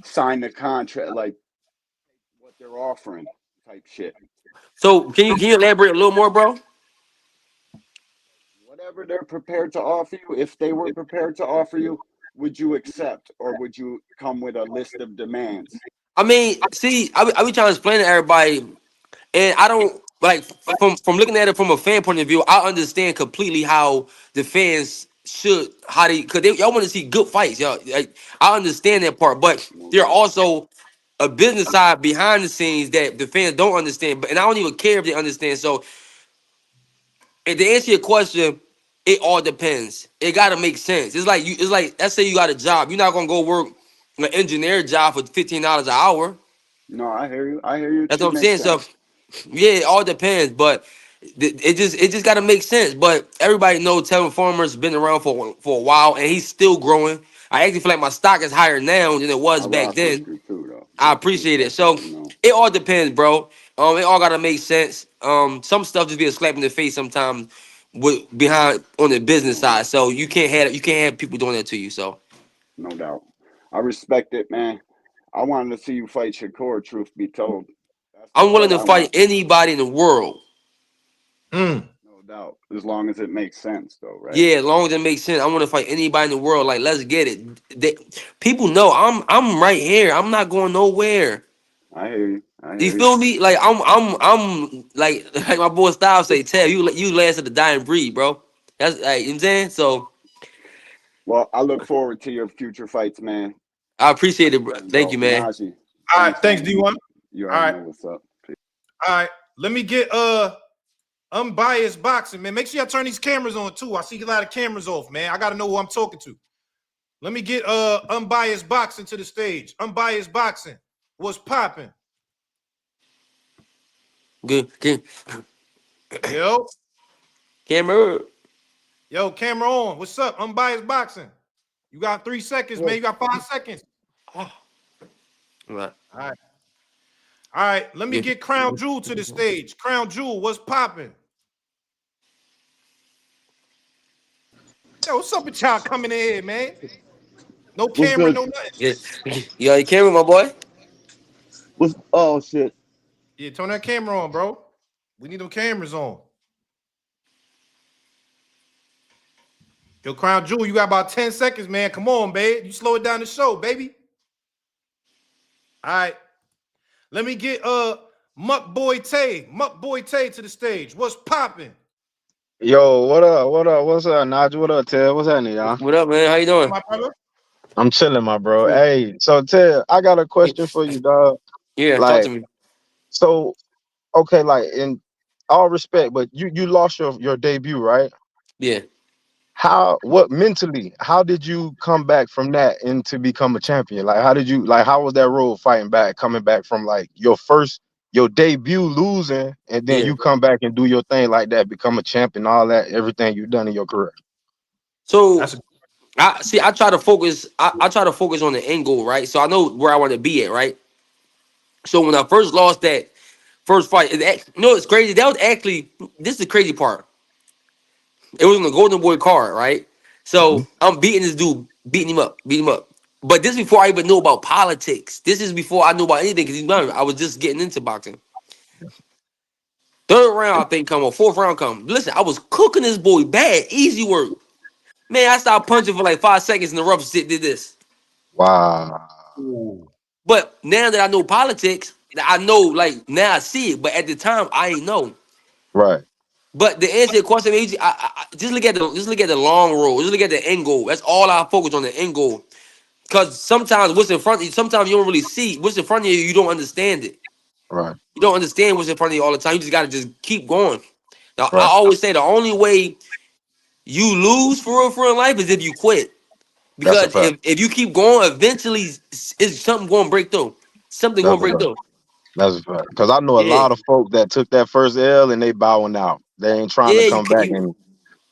sign the contract, like what they're offering type shit. So can you elaborate a little more, bro? Whatever they're prepared to offer you, if they were prepared to offer you, would you accept or would you come with a list of demands? I mean, see, I be trying to explain to everybody, and I don't like from looking at it from a fan point of view. I understand completely how the fans should how they because y'all want to see good fights, y'all. Like, I understand that part, but No there are doubt. also a business side behind the scenes that the fans don't understand. But and I don't even care if they understand. So, and to answer your question, it all depends. It got to make sense. It's like let's say you got a job. You're not gonna go work an engineer job for $15 an hour. No, I hear you. I hear you. It That's what should I'm make saying. So sense. yeah, it all depends, but it just got to make sense. But everybody knows Tevin Farmer's been around for a while, and he's still growing. I actually feel like my stock is higher now than it I was back rock with then. you too, though. I Just appreciate it. let So you know. it all depends, bro. It all gotta make sense. Some stuff just be a slap in the face sometimes with behind on the business No, side. So you can't have people doing that to you. So no doubt. I respect it, man. I wanted to see you fight Shakur, truth be told. That's the I'm willing fight to I fight want. anybody in the world. No doubt. As long as it makes sense, though, right? Yeah, as long as it makes sense, I want to fight anybody in the world. Like, let's get it. People know I'm right here. I'm not going nowhere. I hear you. I You hear you. feel me? Like I'm like like my boy Styles say, Tell you last of the dying breed, bro. That's like you know what I'm saying. So Well, I look forward to your future fights, man. I appreciate it, bro. Again, Thank bro. you, man. Najee, All right, thanks, thanks, man. D1. You All already right, know what's up. all right. Let me get unbiased boxing, man. Make sure y'all turn these cameras on too. I see a lot of cameras off, man. I gotta know who I'm talking to. Let me get unbiased boxing to the stage. Unbiased boxing. What's popping? Good. Yo, Camera. camera on. What's up? Unbiased boxing. You got 3 seconds, man. You got 5 seconds. Oh, right. All right. All right. Let me Yeah. get Crown Jewel to the stage. Crown Jewel, what's popping? Yo, what's up with y'all coming in here, man? No What's camera, good? no nothing. Yeah. You got your camera, my boy? What's oh shit? Yeah, turn that camera on, bro. We need them cameras on. Yo, Crown Jewel, you got about 10 seconds, man. Come on, babe. You slow it down the show, baby. All right. Let me get Muck Boy Tay to the stage. What's popping? Yo, what up? What up? What's up, Naji? What up, Ted? What's happening, y'all? What up, man? How you doing? My brother? I'm chilling, my bro. Cool. Hey, so Ted, I got a question for you, dog. Yeah, talk to Like, me. so okay, like in all respect, but you lost your debut, right? Yeah. What mentally, how did you come back from that and to become a champion? Like, how was that road fighting back, coming back from like your debut losing, and then Yeah. you come back and do your thing like that, become a champion, all that, everything you've done in your career? So That's a I see. I try to focus. I try to focus on the end goal, right? So I know where I want to be at, right? So when I first lost that first fight, it's crazy. That was actually this is the crazy part. It was on the Golden Boy card, right? Mhm. So I'm beating this dude, beating him up. But this before I even know about politics. This is before I knew about anything because I was just getting into boxing. Third round, I think, come or fourth round come. Listen, I was cooking this boy bad, easy work. Man, I stopped punching for like 5 seconds and the rough shit did this. Wow. But now that I know politics, I know like now I see it. But at the time, I ain't know. Right. But the answer to your question, AG, just look at the long road. Just look at the end goal. That's all I focus on the end goal. Because sometimes what's in front of you, sometimes you don't really see what's in front of you. You don't understand it. Right. You don't understand what's in front of you all the time. You just gotta just keep going. Now I Right. always say the only way you lose for real in life is if you quit. That's a Because fact. if you keep going, eventually is something going to break through. Something going That's to a break fact. through. That's a fact. Because I know a Yeah, lot of folk that took that first L and they bowing out. They ain't trying to yeah. come back, and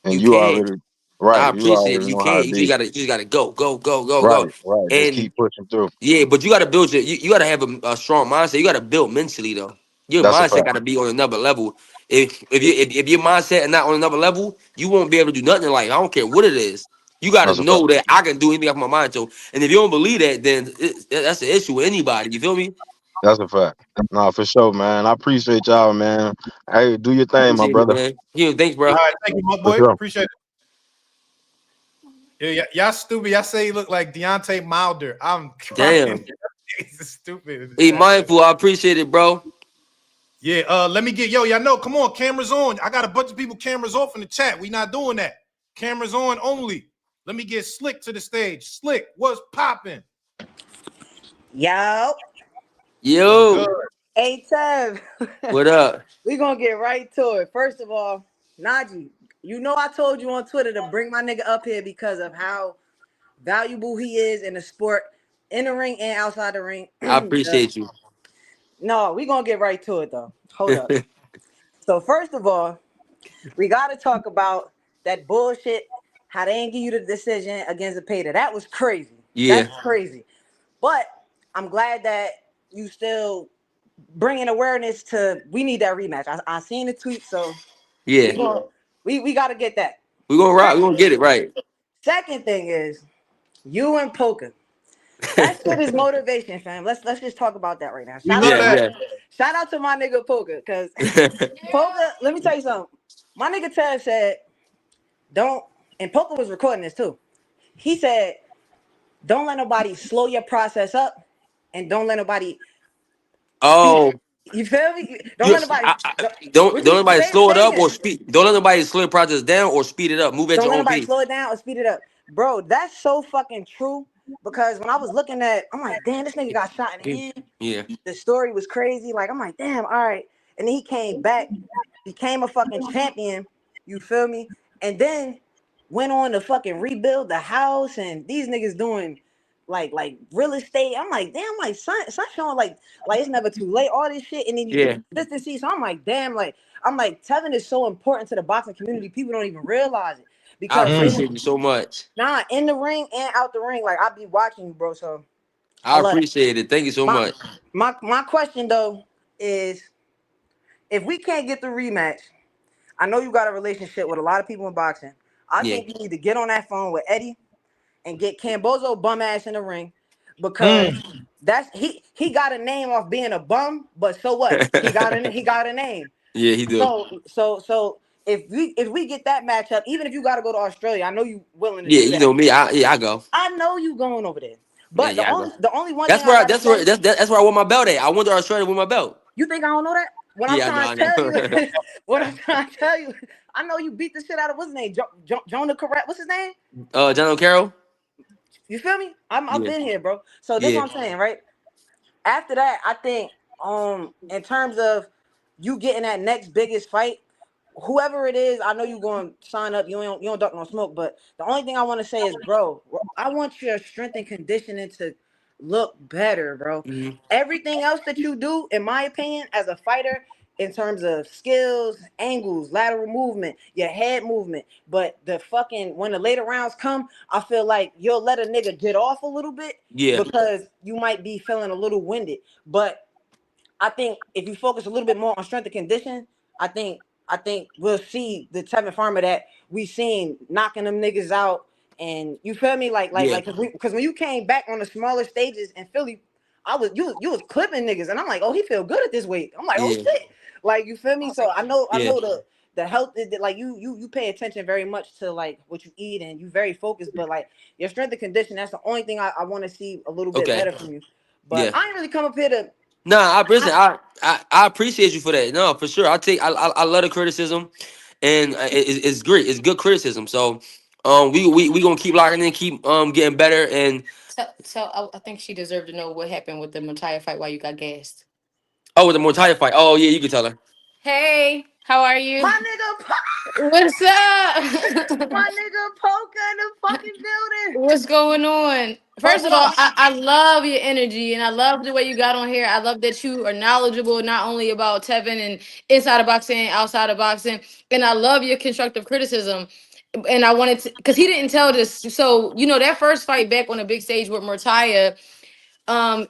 You you can't. already I right. You appreciate it. already You know how can't. it You just be. gotta go, go, go, go, Right. go. Right. Just And keep pushing through. yeah, but you gotta build you gotta have a strong mindset. You gotta build mentally though. Your That's a mindset fact. gotta be on another level. If your mindset is not on another level, you won't be able to do nothing in life. I don't care what it is. You gotta That's a fact. know that I can do anything off my mind. So, and if you don't believe that, then that's the issue with anybody. You feel me? That's a fact. No, for sure, man. I appreciate y'all, man. Hey, do your thing, my Appreciate it, brother. man. Yeah, thanks, All bro. right, thank you, Muck For Boy. sure. Appreciate it. Yeah, y'all stupid. Y'all say he look like Deontay Wilder. I'm crying. Damn. This is stupid in the Be chat, man. mindful. I appreciate it, bro. Yeah, let me get y'all know. Come on, cameras on. I got a bunch of people cameras off in the chat. We not doing that. Cameras on only. Let me get Slick to the stage. Slick, what's popping? Yo, What's good? Yo, hey Tev, what up? we gonna get right to it. First of all, Naji, you know I told you on Twitter to bring my nigga up here because of how valuable he is in the sport, in the ring and outside the ring. I appreciate you. No, we gonna get right to it though. Hold up. So first of all, we gotta talk about that bullshit. How they ain't give you the decision against Zepeda. That was crazy. Yeah, That's crazy. But I'm glad that you still bringing awareness to we need that rematch. I seen the tweet, so we yeah. going we got to get that. We gonna rock. We Second, gonna get it right. second thing is you and Poker. That shit is motivation, fam. Let's just talk about that right now. We Shout love out Yeah, to that. yeah. shout out to my nigga Poker, cause Poker. Let me tell you something. My nigga Ted said, "Don't," and Poker was recording this too. He said, "Don't let nobody slow your process up, and don't let nobody speed. Oh, You feel me? Don't you let nobody. don't What you anybody say? slow it Say it up or again. speed. Don't let anybody slow the process down or speed it up. Move at Don't your let own nobody pace. slow it down or speed it up. Bro, that's so fucking true. Because when I was looking at, I'm like, damn, this nigga got shot in the hand. Yeah, The story was crazy. Like, I'm like, damn, all right. And then he came back, became a fucking champion. You feel me? And then went on to fucking rebuild the house. And these niggas doing like real estate. I'm like, damn, like son showing like it's never too late, all this shit. And then the yeah. consistency. So I'm like, damn, like I'm like, Tevin is so important to the boxing community. People don't even realize it. I Because Mm. appreciate you so much. in the ring and out the ring, like I be watching you, bro. So I I love that. appreciate it. Thank you so My much. my question though is if we can't get the rematch, I know you got a relationship with a lot of people in boxing. I Yeah. think you need to get on that phone with Eddie and get Cambozo bum ass in the ring because Mm. that's he got a name off being a bum, but so what? He got a name. Yeah, he do. So if we get that matchup, even if you got to go to Australia, I know you willing to Yeah, do you that. know me. I go. I know you going over there. Yeah, But the yeah, I go. only one thing That's I where gotta say, that's where I won my belt at. I went to Australia with my belt. you think I don't know that? What I'm Yeah, I know, trying to I tell you, know. what I'm trying to tell you, I know you beat the shit out of what's his name, Jonah Correct. What's his name? John O'Carroll. You feel me? I've Yeah, been here, bro. So this yeah, what I'm saying, right? After that, I think in terms of you getting that next biggest fight, whoever it is, I know you going to sign up. You don't duck no smoke. But the only thing I want to say is, bro, I want your strength and conditioning to look better, bro. hmm Everything else that you do, in my opinion, as a fighter, in terms of skills, angles, lateral movement, your head movement, but the fucking when the later rounds come, I feel like you'll let a nigga get off a little bit yeah. because you might be feeling a little winded. But I think if you focus a little bit more on strength and condition, I think we'll see the Tevin Farmer that we seen knocking them niggas out. And you feel me, Yeah, because when you came back on the smaller stages in Philly, you was clipping niggas, and I'm like, oh, he feel good at this weight. I'm like, oh yeah, shit, like you feel me. So I know yeah. the health is like you pay attention very much to like what you eat, and you very focused. But like your strength and condition, that's the only thing I want to see a little bit Okay, better from you. But yeah. I ain't really come up here to. Nah, I appreciate you for that. No, for sure. I love the criticism, and it's great. It's good criticism. So, we gonna keep locking in, keep getting better, and So I think she deserved to know what happened with the Mattia fight while you got gassed. oh, with the Mortalia fight. Oh yeah, you can tell her. Hey, how are you? My nigga, What's up? my nigga Poker in the fucking building. What's going on? First of all, Poker, I love your energy and I love the way you got on here. I love that you are knowledgeable not only about Tevin and inside of boxing, outside of boxing, and I love your constructive criticism. And I wanted to, because he didn't tell this. So that first fight back on the big stage with Murtaya,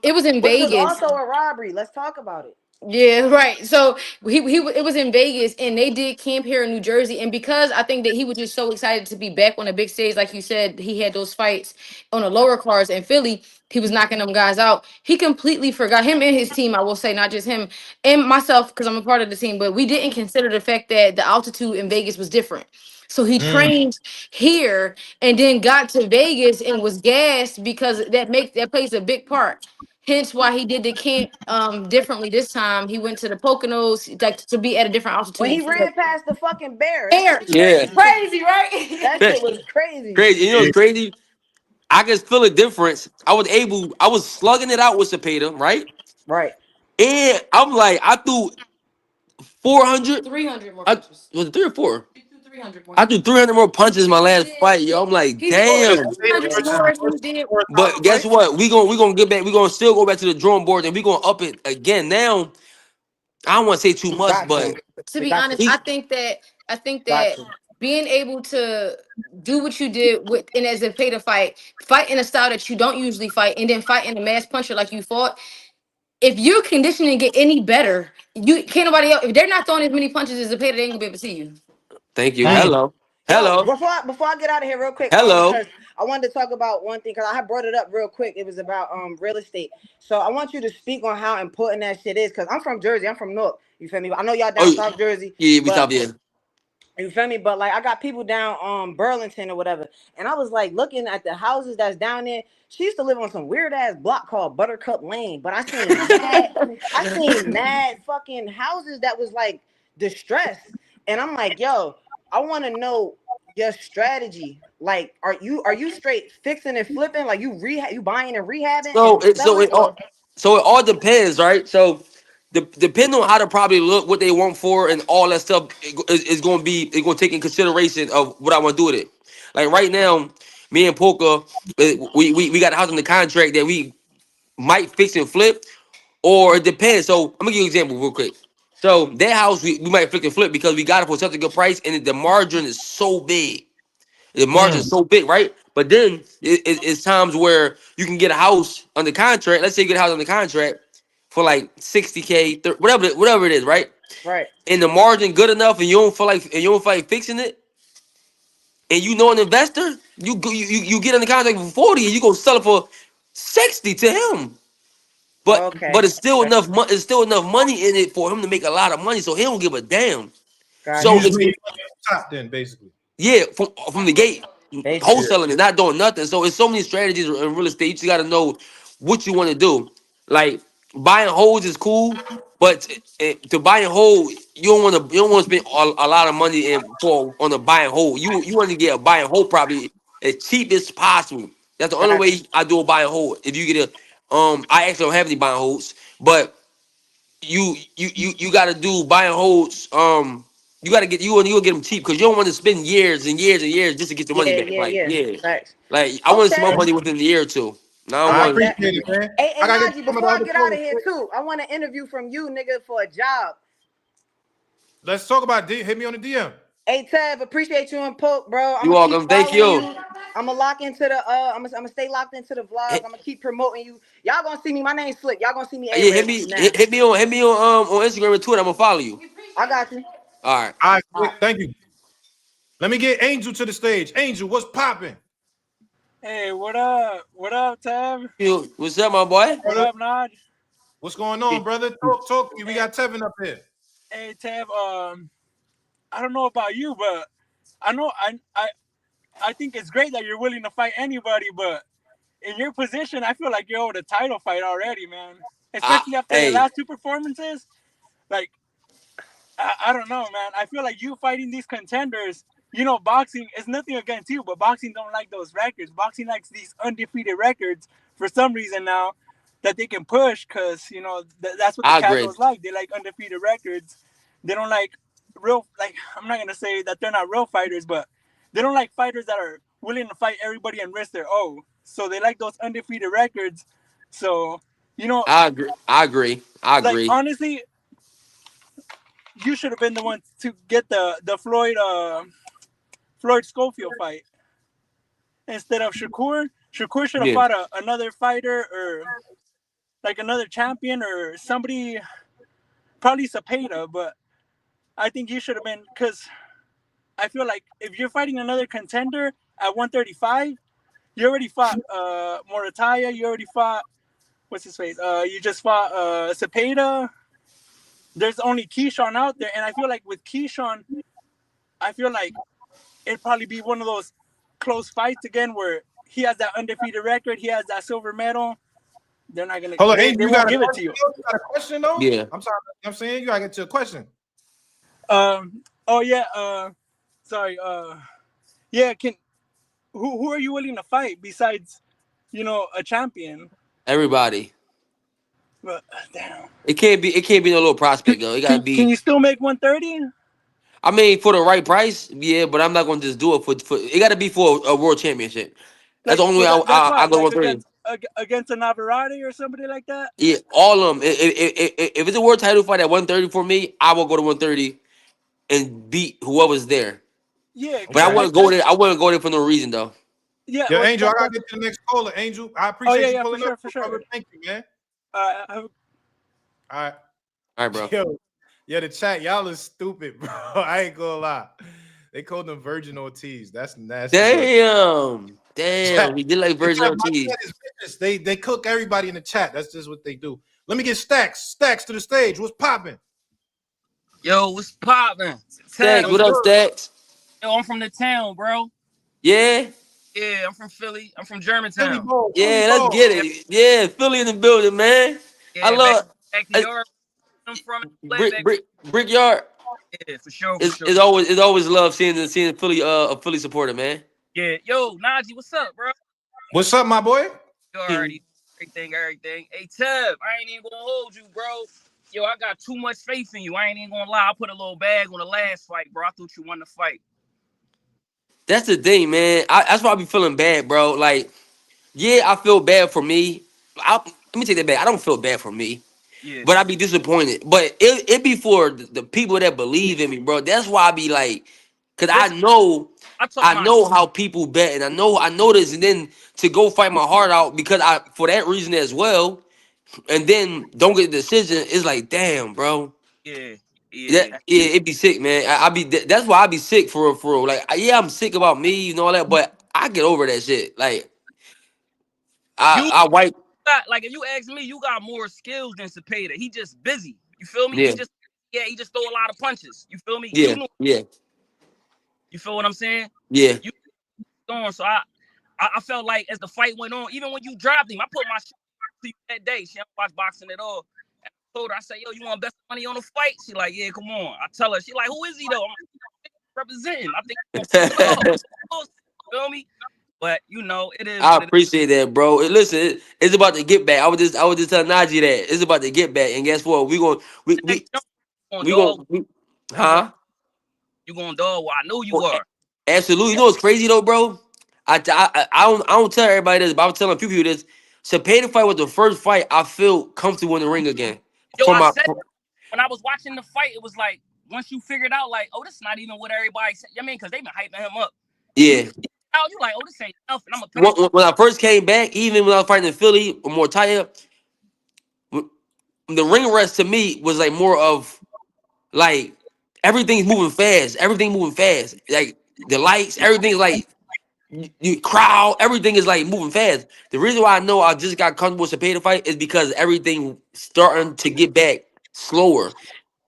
it was in which was Vegas. also a robbery. Let's talk about it. Yeah, right. So it was in Vegas and they did camp here in New Jersey. And because I think that he was just so excited to be back on a big stage, like you said, he had those fights on the lower cards in Philly. He was knocking them guys out. He completely forgot him and his team, I will say, not just him and myself, because I'm a part of the team, but we didn't consider the fact that the altitude in Vegas was different. So he Mm. trained here and then got to Vegas and was gassed because that plays a big part. Hence why he did the camp differently this time. He went to the Poconos like to be at a different When he altitude. ran past the fucking bear, that shit Air. was Yeah, crazy. Crazy, right? That shit was crazy. crazy. You know what's crazy? I can feel a difference. I was slugging it out with Zepeda, right? Right. And I'm like, I threw 400. 300 more I punches. was it 3 or 4? He threw 300 more. I threw 300 more punches my He last did. fight, yo. I'm like, He threw Versus damn. Taylor 300 versus more than he did. But Murtala, guess right? what? We gonna get back. We gonna still go back to the drawing board, and we gonna up it again. Now I don't want to say too much, Got but to. To They be got to. honest, he, I think that Got to. being able to do what you did with and as a pay to fight in a style that you don't usually fight, and then fight in a mass puncher like you fought. If your conditioning get any better, you can't nobody else. If they're not throwing as many punches as a pay, they ain't gonna be able to see you. thank you. Mm. Facts. Hello, Yo, hello, before I get out of here real quick, hello. because I wanted to talk about one thing because I had brought it up real quick. It was about real estate. So I want you to speak on how important that shit is because I'm from Jersey. I'm from North. You feel me? I know y'all Oh down South Jersey, yeah, we but stop here. you feel me? But like I got people down Burlington or whatever. And I was like looking at the houses that's down there. She used to live on some weird ass block called Buttercup Lane. But I seen mad fucking houses that was like distressed. And I'm like, yo, I want to know your strategy. Like, are you straight fixing and flipping? Like you buying and rehabbing So and it so selling it or all so it all depends, right? So depending on how to probably look, what they want for, and all that stuff is going to be it's going to take in consideration of what I want to do with it. Like right now, me and Polka, we got a house in the contract that we might fix and flip, or it depends. So I'm gonna give you an example real quick. So that house we might fix and flip because we got it for such a good price, and the margin is so big. The margin Mm. is so big, right? But then it's times where you can get a house under contract. Let's say you get a house under contract for like 60K, whatever it is, right? right? And the margin good enough, and you don't feel like fixing it, and you know an investor, you get under contract for 40, and you gonna sell it for 60 to him. But Okay. it's still enough money in it for him to make a lot of money, so he don't give a damn. Got You So you. just it's made money at the top then, basically. yeah, from the gate, Basically. wholesaling is not doing nothing. So it's so many strategies in real estate. You just got to know what you want to do. Like buying holds is cool, but to buy and hold, you don't want to spend a lot of money on a buy and hold. You want to get a buy and hold property as cheap as possible. That's the only Got way I do a buy and hold. If you get a I actually don't have any buy and holds, but you got to do buy and holds. You got to get you get them cheap because you don't want to spend years and years and years just to get your money Yeah, back. yeah, Like yeah. yeah, Facts. like I want to see my Okay. money within a year or two. No, I I don't I like want. that. appreciate it, man. Hey, I gotta get Naji, some of before the I other get out of clothes. here too, I want an interview from you, nigga, for a job. Let's talk about D. Hit me on the DM. Hey Tev, appreciate you and Poke, bro. I'm You gonna all keep gonna thank following you. you. I'm gonna lock into the I'm gonna stay locked into the vlog. I'm Hit, gonna keep promoting you. Y'all gonna see me. My name's Slick. Y'all gonna see me yeah, everywhere now. hit me on Instagram and Twitter. I'm gonna follow you. I got you. All right. All right, All right. thank you. Let me get Angel to the stage. Angel, what's popping? Hey, what up? What up, Tev? What's up, my boy? What Brother, up, Naj? what's going on, brother? Talk to me. We Hey, got Tevin up here. hey, Tev. I don't know about you, but I know I think it's great that you're willing to fight anybody, but in your position, I feel like you're owed a title fight already, man. Especially after the Hey, last two performances. Like, I don't know, man. I feel like you fighting these contenders. You know, boxing is nothing against you, but boxing don't like those records. Boxing likes these undefeated records for some reason now that they can push because you know that's what the I agree. casuals like. They like undefeated records. They don't like real. Like I'm not gonna say that they're not real fighters, but they don't like fighters that are willing to fight everybody and risk their O. So they like those undefeated records. So you know, I agree. I agree. I like agree. honestly, you should have been the one to get the Floyd Schofield fight instead of Shakur. Shakur should have Yeah, fought another fighter or like another champion or somebody, probably Zepeda. But I think you should have been because I feel like if you're fighting another contender at 135, you already fought Morataya. You already fought what's his face. You just fought Zepeda. There's only Keyshawn out there, and I feel like with Keyshawn, I feel like it'd probably be one of those close fights again where he has that undefeated record, he has that silver medal. They're not gonna Hold on, they Angel, you won't got a give it to question? you. You got a question though? yeah. I'm sorry. I'm saying you gotta get to a question. Oh yeah, sorry, yeah, can who are you willing to fight besides, you know, a champion? Everybody. But damn. It can't be no little prospect though. It gotta Can be. you still make 130? I mean, for the right price, yeah. But I'm not gonna just do it for. It gotta be for a world championship. That's the Like only way so that's I why, go to like 130. against a Navarrete or somebody like that? Yeah, all of them. If it's a world title fight at 130 for me, I will go to 130 and beat whoever's there. Yeah, But because I Okay. wouldn't go there. I wouldn't go there for no reason though. yeah, Yo, well, Angel, I gotta that's get to the next caller. Angel, I oh yeah, appreciate you yeah, for pulling up, sure, for sure. brother. Thank you, man. Have All right. All right, bro. Yo, yeah, the chat, y'all is stupid, bro. I ain't gonna lie. They called them Virgin Ortiz. That's nasty work. Chat, Damn. He did like the Virgin chat, my Ortiz. chat is vicious. They cook everybody in the chat. That's just what they do. Let me get Stacks to the stage. What's popping? Yo, what's poppin'? Stacks, Tab, What's what up, good? Stacks? yo, I'm from the town, bro. Yeah, Yeah, I'm from Philly. I'm from Philly Germantown. ball, Philly yeah. Let's ball. get Yeah, it. Yeah, Philly in the building, man. I yeah, love uh, backyard. I'm from back. Brickyard. Yeah, for sure, for sure. It's always love seeing Philly a Philly supporter, man. Yeah, yo, Naji, what's up, bro? What's up, my boy? You already everything. Hey, Tab, I ain't even gonna hold you, bro. Yo, I got too much faith in you. I ain't even gonna lie. I put a little bag on the last fight, bro. I thought you won the fight. That's the thing, man. That's why I be feeling bad, bro. Like, yeah, I feel bad for me. Let me take that back. I don't feel bad for me, Yeah, but I be disappointed. But it be for the people that believe in me, bro. That's why I be like, cause listen, I talk I my know how people bet, and I know this, and then to go fight my heart out because for that reason as well, and then don't get the decision. It's like, damn, bro. yeah, yeah. Yeah, it be sick, man. I be that's why I be sick for real, for real. Like, yeah, I'm sick about me, you know all that, but I get over that shit. Like, You I wipe. got like if you ask me, you got more skills than Cepeda. He just busy. You feel me? He Yeah, just yeah, he just throw a lot of punches. You feel me? Yeah, You know, yeah, you feel what I'm saying? yeah. You throwing. So I felt like as the fight went on, even when you dropped him, I put my shit to you that day. She don't watch boxing at all. And I told her, I said, yo, you want to bet some money on the fight? She like, yeah, come on. I tell her, she like, who is he though? I'm like, representing. I think he's gonna fuck it up. You feel me? But you know, it is I what it is. appreciate that, bro. Listen, it's about to get back. I was just telling Naji that it's about to get back, and guess what? Next, you going We dog? going You going huh? you going dog? Well, I know you Well, were. absolutely. You know what's crazy though, bro? I don't tell everybody this, but I'm telling a few people this. Cepeda fight was the first fight I feel comfortable in the ring again. Yo, From I my said when I was watching the fight, it was like once you figured out, like, oh, this is not even what everybody said. I mean, because they've been hyping him up, and you yeah. out, you like, oh, this ain't enough, and I'm gonna pay. When I first came back, even when I was fighting in Philly or more tired, the ring rest to me was like more of like everything's moving fast. Everything moving fast. Like the lights, everything's like you crowd, everything is like moving fast. The reason why I know I just got comfortable with Cepeda fight is because everything starting to get back slower.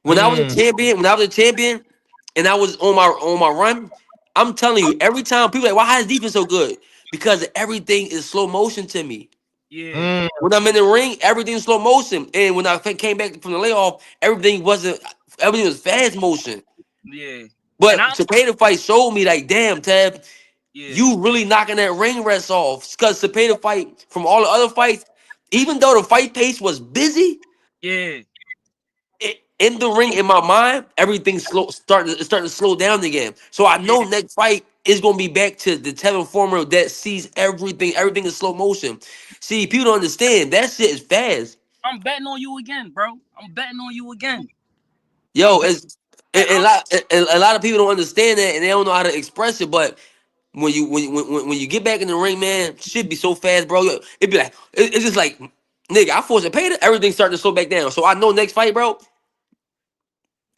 Mm. When I was a champion, and I was on my run, I'm telling you, every time people like, why is defense so good? Because everything is slow motion to me. Yeah, Mm. When I'm in the ring, everything's slow motion, and when I came back from the layoff, everything was fast motion. yeah, and But I, Cepeda fight showed me like, damn, Tab, yeah, you really knocking that ring rest off. Because Cepeda fight from all the other fights, even though the fight pace was busy, yeah, in the ring, in my mind, everything's starting to slow down again. So I yeah. know next fight is gonna be back to the Tevin Farmer that sees everything. Everything is slow motion. See, people don't understand that shit is fast. I'm betting on you again, bro. I'm betting on you again. I'm Yo, betting. it's and a lot of people don't understand that and they don't know how to express it. But when you get back in the ring, man, shit be so fast, bro. It be like it's just like nigga, I force a pay to everything starting to slow back down. So I know next fight, bro,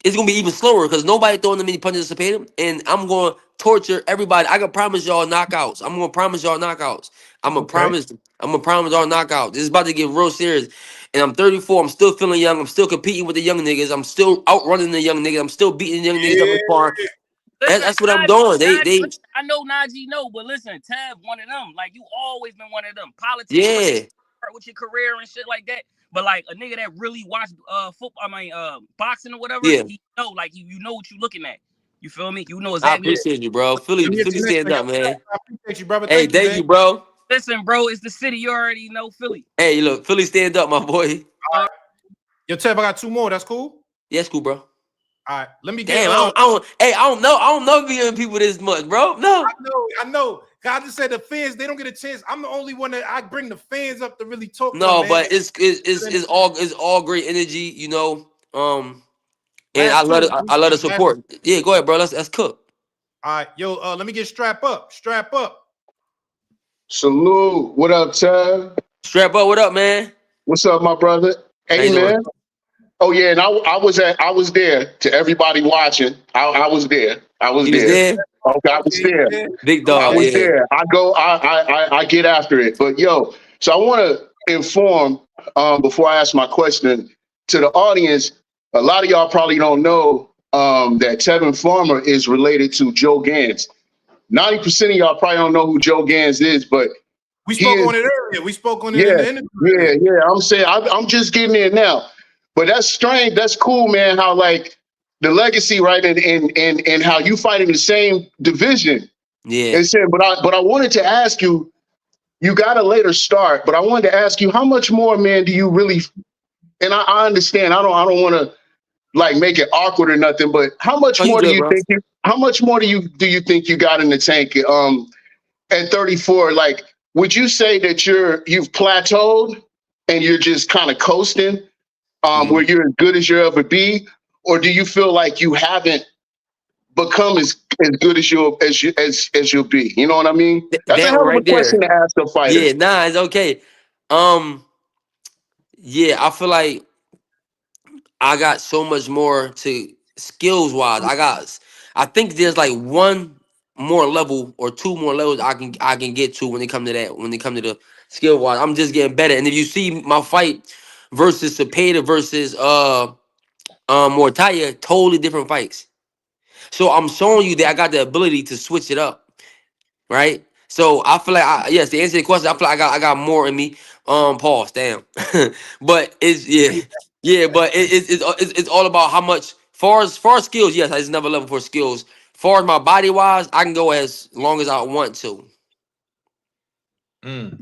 it's gonna be even slower because nobody throwing them many punches to Cepeda, and I'm gonna torture everybody. I can promise y'all knockouts. I'm gonna promise y'all knockouts. Okay. I'm gonna promise y'all knockouts. This is about to get real serious. And I'm 34. I'm still feeling young. I'm still competing with the young niggas. I'm still outrunning the young niggas. I'm still beating the young niggas up in sparring. Listen, That's what I'm Naji, doing. Listen, I know Naji know, but listen, Tab one of them. Like you always been one of them. Politics play Yeah, part with your career and shit like that. But like a nigga that really watch football, boxing or whatever, yeah. he know like you know what you looking at. You feel me? You know I exactly. appreciate you, bro. Let me get Philly the next stand thing. up, man. I appreciate you, brother. Hey, Thank you, thank man. you, bro. Listen, bro, it's the city. You already know Philly. Hey, look, Philly stand up, my boy. Yo, Tev, I got two more. That's cool. Yes, cool, bro. All right. Let me get Damn, I don't know being people this much, bro. No. I know. God just said the fans, they don't get a chance. I'm the only one that I bring the fans up to really talk to them, No, man. but it's all great energy, you know. And Last two. I love the support. Yeah, go ahead, bro. Let's cook. All right, yo, let me get strap up. Strap up. Salute. What up, Ted? Strap up, what up, man? What's up, my brother? How Hey, you doing? man. Oh yeah, and I was there to everybody watching. I was there. I was You was there. there? Okay, I was Okay, there. yeah. Big I dog, Okay. was yeah. there. I get after it. But yo, so I want to inform before I ask my question to the audience. A lot of y'all probably don't know that Tevin Farmer is related to Joe Gans. 90% of y'all probably don't know who Joe Gans is, but We he spoke is. on it earlier. We spoke on it in Yeah, the interview. yeah. I'm saying I'm just getting there now, but that's strange. That's cool, man. How like the legacy, right, and how you fight in the same division. Yeah. And said, but I wanted to ask you. You got a later start, but I wanted to ask you how much more, man, do you really? And I understand. I don't want to like make it awkward or nothing, but how much Oh, you more do good, you bro. think? How much more do you think you got in the tank? At 34, like, would you say that you've plateaued and you're just kind of coasting, where Mhm. you're as good as you'll ever be, or do you feel like you haven't become as good as you'll be? You know what I mean? That's a That one hell of a right there. question to ask a fighter. Yeah, nah, it's okay. Um, yeah, I feel like I got so much more to skills wise. I think there's like one more level or two more levels I can get to when it come to that. When it come to the skill wise, I'm just getting better. And if you see my fight versus Zepeda versus Mortalia, totally different fights. So I'm showing you that I got the ability to switch it up, right? So I feel like yes, to answer the question, I feel like I got more in me. Pause, damn. But it's yeah, but it's all about how much far as skills. Yes, I just never level for skills. Far as my body wise, I can go as long as I want to.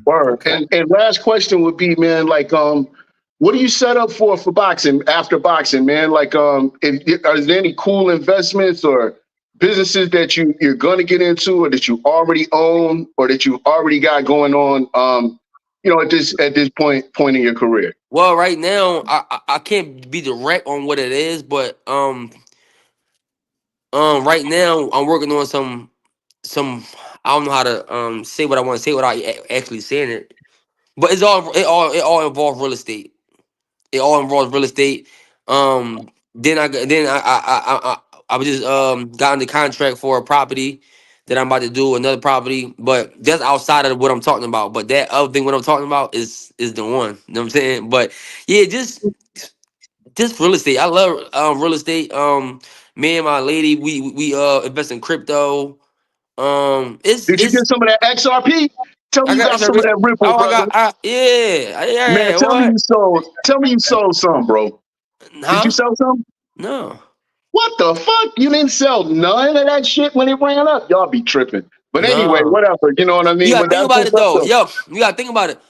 Word. Okay. And last question would be, man, like, what do you set up for boxing after boxing, man? Like, are there any cool investments or businesses that you're gonna get into, or that you already own, or that you already got going on? At this point in your career. Well, right now I can't be direct on what it is, but right now I'm working on some I don't know how to say what I want to say without actually saying it. But it all involves real estate. It all involves real estate. Then I was just got into contract for a property that I'm about to do another property, but that's outside of what I'm talking about. But that other thing, what I'm talking about, is the one. You know what I'm saying? But yeah, just real estate. I love real estate. Me and my lady, we invest in crypto. Did you It's get some of that XRP? Tell me I you got got some of XRP. that Ripple, Oh, brother. yeah, Man, yeah. tell me What? you sold. Tell me you sold some, bro. Did you Huh? sell some? No, What the fuck? You didn't sell none of that shit when it ran up? Y'all be tripping. But anyway, no. whatever. You know what I You mean? gotta But think that's about what's it up, though. though. Yo, you gotta think about it.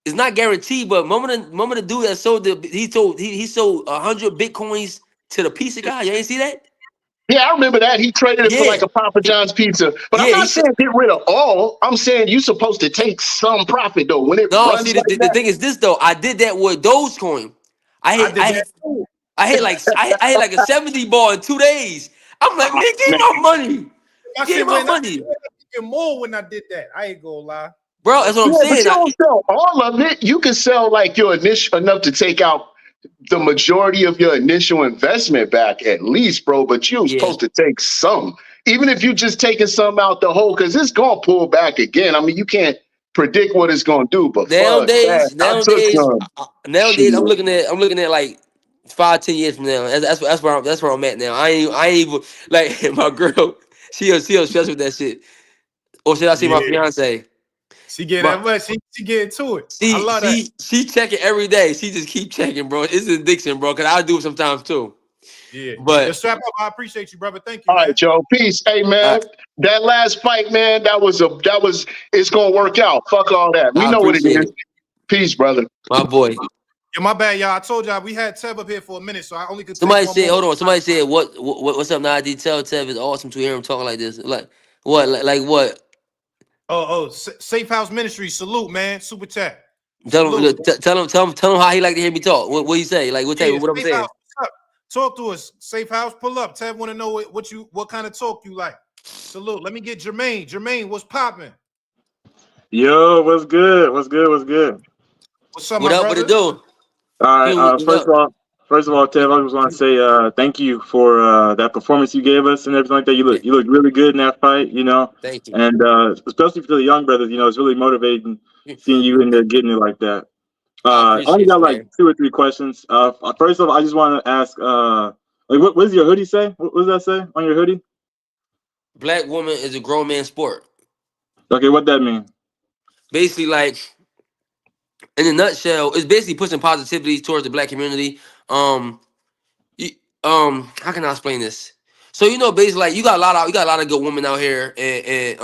It's not guaranteed, but moment the dude that sold he sold 100 bitcoins to the pizza guy. You ain't see that? Yeah, I remember that. He traded it for Yeah, like a Papa John's pizza. But I'm yeah. He not said saying get rid of all. I'm saying you're supposed to take some profit, though. When it no. See, runs the, like the, the that, thing is this though. I did that with Dogecoin. I I hit did I that hit too. I hit like a 70 ball in 2 days. I'm like, man, give me man. my money. My Give me shit my went up money, even more when I did that. I ain't gonna lie. bro. That's But what I'm Yeah, but saying. you don't sell all of it. You can sell like your initial enough to take out the majority of your initial investment back at least, bro. But you're Yeah. supposed to take some, even if you just taking some out the whole, because it's gonna pull back again. I mean, you can't predict what it's gonna do, but fuck that. Nowadays, I took nowadays, some shit. nowadays, I'm looking at like 5, 10 years from now. That's where I'm at now. I ain't even like my girl. She'll stress with that shit. Or should I say yeah, my fiance? she get that But much. She get into it. I she love that. she she check it every day. She just keep checking, bro. It's an addiction, bro. Cause I do it sometimes too. Yeah. Yo, But strap up. I appreciate you, brother. Thank you, All right, man. Joe. Peace. Hey I, man, that last fight, man, it's gonna work out. Fuck all that. We I know what it appreciate is. it, Peace, brother. my boy. Yeah, my bad, y'all. I told y'all we had Tev up here for a minute, so I only could take Somebody one said, more. hold on. Somebody said, what's up, Naji? Tell Tev it's awesome to hear him talking like this. Like what? Like what? Safe House Ministry. Salute, man. Super chat. Tell him, Salute. tell him how he like to hear me talk. What he say? Like what type? Yeah, What I'm Safe House. saying? What's up? Talk to us. Safe House. Pull up. Tev want to know what kind of talk you like. Salute. Let me get Jermaine. Jermaine, what's popping? Yo, what's good? What's good? What's good? What's up, What my up? What it brother? do? All right. King, what up? First of all, Tev, I just want to say thank you for that performance you gave us and everything like that. Yeah, You look really good in that fight, you know, thank you. and especially for the young brothers, you know, it's really motivating seeing you in there getting it like that. I I only appreciate got you, like man. 2 or 3 questions. First of all, I just want to ask, like, what does your hoodie say? What does that say on your hoodie? Black woman is a grown man sport. Okay, what that mean? Basically, like in a nutshell, it's basically pushing positivity towards the black community. Um, how can I explain this? So basically, like you got a lot of good women out here, and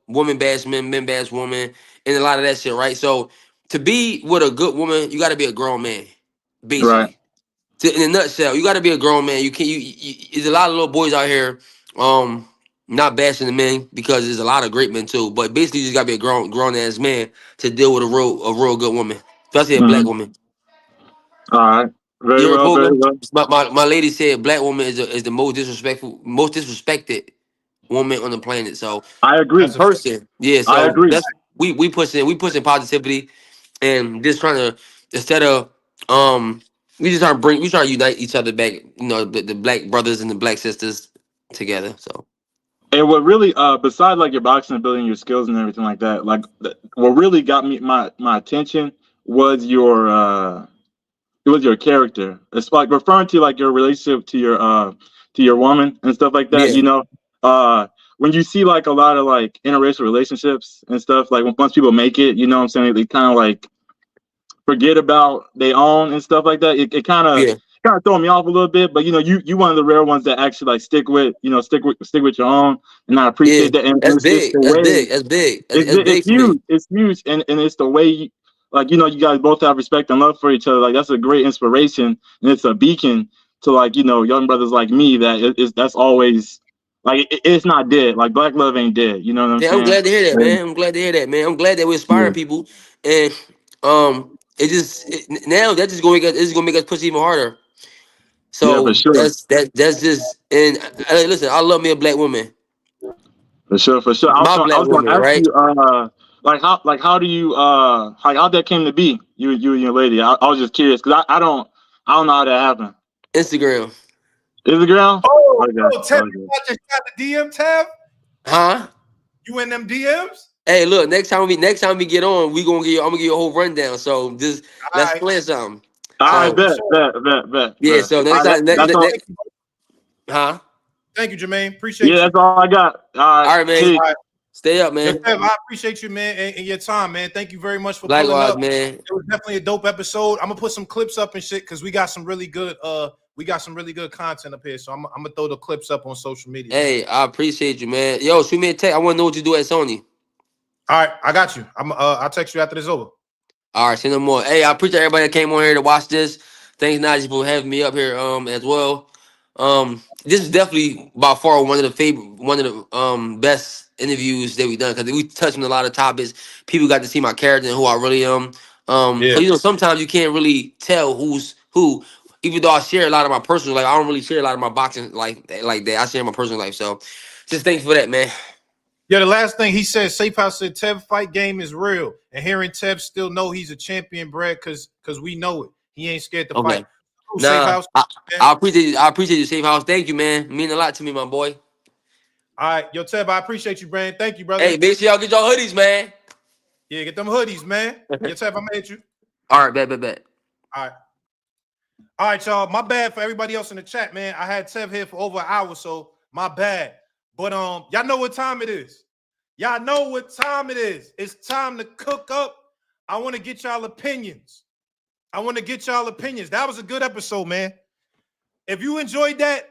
women bash men, men bash women, and a lot of that shit, right? So to be with a good woman, you got to be a grown man, Right. basically. In a nutshell, you got to be a grown man. You can't. There's a lot of little boys out here, not bashing the men because there's a lot of great men too. But basically, you just got to be a grown ass man to deal with a real good woman, especially a black Mm-hmm. woman. All right. Very You ever well. Very program? well. My lady said black woman is the most disrespected woman on the planet. So I in agree. That's a fact. person, yeah. I So agree. that's we pushing positivity and just trying to instead of we try to unite each other back. The black brothers and the black sisters together. So And what really, besides like your boxing ability and your skills and everything like that, like what really got me my attention was it was your character. It's like referring to like your relationship to your woman and stuff like that. Yeah, You know, when you see like a lot of like interracial relationships and stuff, like once people make it, you know what I'm saying, they kind of like forget about their own and stuff like that. It yeah, kind of throw me off a little bit, but you know, you one of the rare ones that actually like stick with your own, and I yeah. appreciate that. And That's it's big. the That's way big. That's big. That's it's big for me. huge. It's huge, and it's the way like you know you guys both have respect and love for each other. Like that's a great inspiration, and it's a beacon to like you know young brothers like me that that's always like it's not dead. Like black love ain't dead. You know what I'm Yeah, I'm saying? glad to hear that, And, man. I'm glad to hear that, man. I'm glad that we're yeah, inspiring people, and now that just going to make us, it's gonna make us push even harder. yeah, for So sure, that's just and listen, I love me a black woman, for sure. my I black was gonna woman, ask right? you, like how do you how that came to be you and your lady? I was just curious because I don't know how that happened. Instagram, Is it girl? Oh, Okay, oh, Tev, okay. I just got the DM, Tev. huh? You in them DMs? Hey, look, next time we get on, I'm gonna give you a whole rundown. So just All let's right, plan something. All all right, right, So for bet, sure. bet, bet, bet, yeah, bet. so All next right, time, that's all. huh? Thank you, Jermaine. Yeah, Appreciate you. that's all I got. All right, All right, man. peace. All right. Stay up, Yo, man. Tev, I appreciate you, man, and your time, man. Thank you very much for pulling Likewise, up. man. It was definitely a dope episode. I'm gonna put some clips up and shit because we got some really good content up here. So I'm gonna throw the clips up on social media, man. Hey, I appreciate you, man. Yo, shoot me a text. I want to know what you do at Sony. All right, I got you. I'll text you after this over. All right, say no more. Hey, I appreciate everybody that came on here to watch this. Thanks, Naji, for having me up here as well. This is definitely by far one of the best interviews that we've done because we touched on a lot of topics. People got to see my character and who I really am. Yeah. Cause you know sometimes you can't really tell who's who. Even though I share a lot of my personal life, I don't really share a lot of my boxing like that. I share my personal life. So just thanks for that, man. Yeah, the last thing he said, Safe House said Tev fight game is real. And hearing Tev still know he's a champion, Brad, because we know it. He ain't scared to fight. Okay. Ooh, Safe Nah, House, man. I appreciate you, Safe House. Thank you, man. Mean a lot to me, my boy. All right, yo, Tev, I appreciate you, Brand. Thank you, brother. Hey, make sure y'all get your hoodies, man. Yeah, get them hoodies, man. Yo, Tev, I'm at you. All right, bet. All right. All right, y'all. My bad for everybody else in the chat, man. I had Tev here for over an hour, so my bad. But y'all know what time it is. Y'all know what time it is. It's time to cook up. I want to get y'all opinions. That was a good episode, man. If you enjoyed that,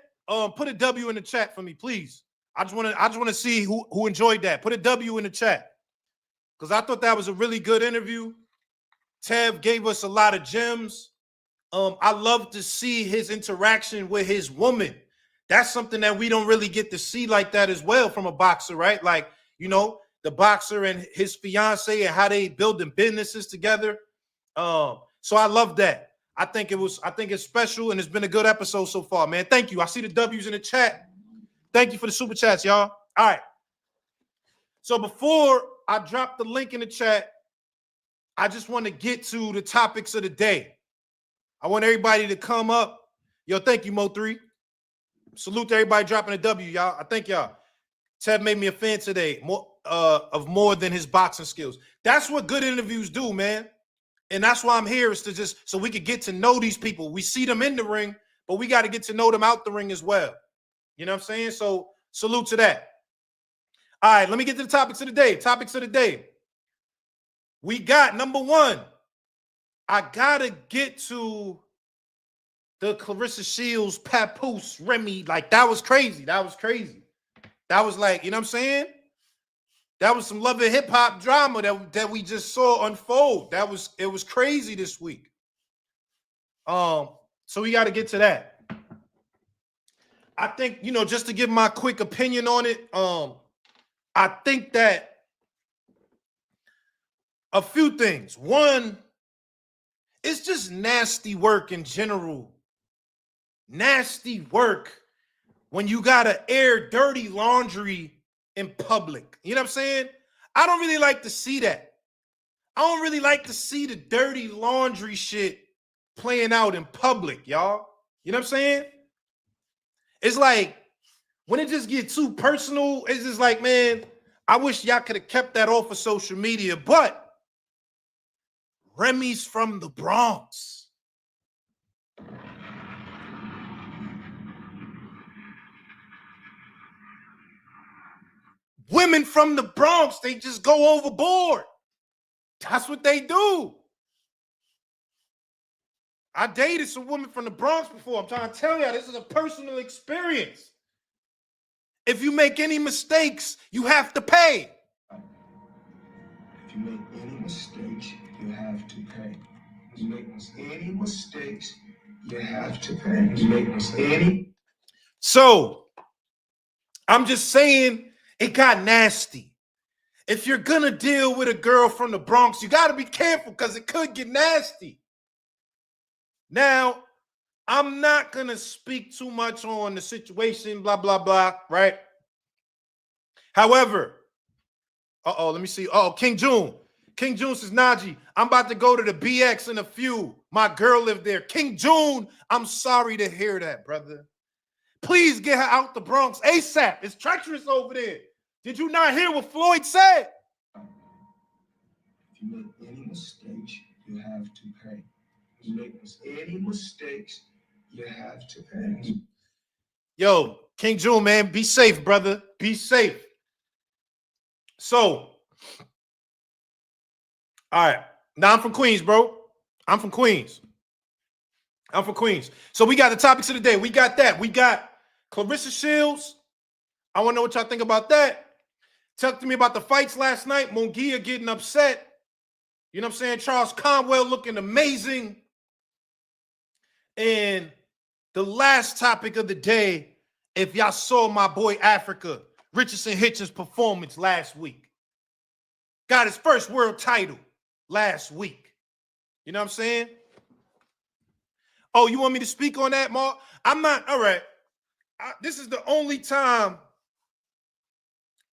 put a W in the chat for me, please. I just want to see who enjoyed that. Put a W in the chat because I thought that was a really good interview. Tev gave us a lot of gems. I love to see his interaction with his woman. That's something that we don't really get to see like that as well from a boxer, right? Like, you know, the boxer and his fiance and how they building businesses together. So I love that. I think it's special and it's been a good episode so far, man. Thank you. I see the W's in the chat. Thank you for the super chats, y'all. All right. So before I drop the link in the chat, I just want to get to the topics of the day. I want everybody to come up. Yo, thank you, Mo3. Salute to everybody dropping a W, y'all. I thank y'all. Tev made me a fan today, more than his boxing skills. That's what good interviews do, man. And that's why I'm here, is to just so we could get to know these people. We see them in the ring, but we got to get to know them out the ring as well. You know what I'm saying? So salute to that. All right, let me get to the topics of the day. We got number one. I gotta get to the Clarissa Shields, Papoose, Remy. Like, that was crazy. That was like, you know what I'm saying? That was some Love and Hip Hop drama that we just saw unfold. It was crazy this week. So we got to get to that. I think, you know, just to give my quick opinion on it, I think that a few things. One, it's just nasty work in general. Nasty work when you gotta air dirty laundry in public. You know what I'm saying? I don't really like to see that. I don't really like to see the dirty laundry shit playing out in public, y'all. You know what I'm saying? It's like when it just gets too personal, it's just like, man, I wish y'all could have kept that off of social media, but Remy's from the Bronx. Women from the Bronx, they just go overboard. That's what they do. I dated some women from the Bronx before. I'm trying to tell you, this is a personal experience. If you make any mistakes, you have to pay. If you make any mistakes, you have to pay. If you make any mistakes, you have to pay. If you make any. So, I'm just saying it got nasty. If you're going to deal with a girl from the Bronx, you got to be careful because it could get nasty. Now, I'm not going to speak too much on the situation, blah, blah, blah, right? However, let me see. King June. King June says, Naji, I'm about to go to the BX in a few. My girl lived there. King June, I'm sorry to hear that, brother. Please get her out the Bronx ASAP. It's treacherous over there. Did you not hear what Floyd said? If you make any mistakes, you have to pay. If you make any mistakes, you have to pay. Yo, King June, man, be safe, brother. Be safe. So, all right. Now I'm from Queens, bro. I'm from Queens. So we got the topics of the day. We got that. We got Clarissa Shields. I want to know what y'all think about that. Talk to me about the fights last night. Munguia getting upset. You know what I'm saying? Charles Conwell looking amazing. And the last topic of the day, if y'all saw my boy Africa, Richardson Hitchens' performance last week. Got his first world title last week. You know what I'm saying? Oh, you want me to speak on that, Mark? I'm not. All right. This is the only time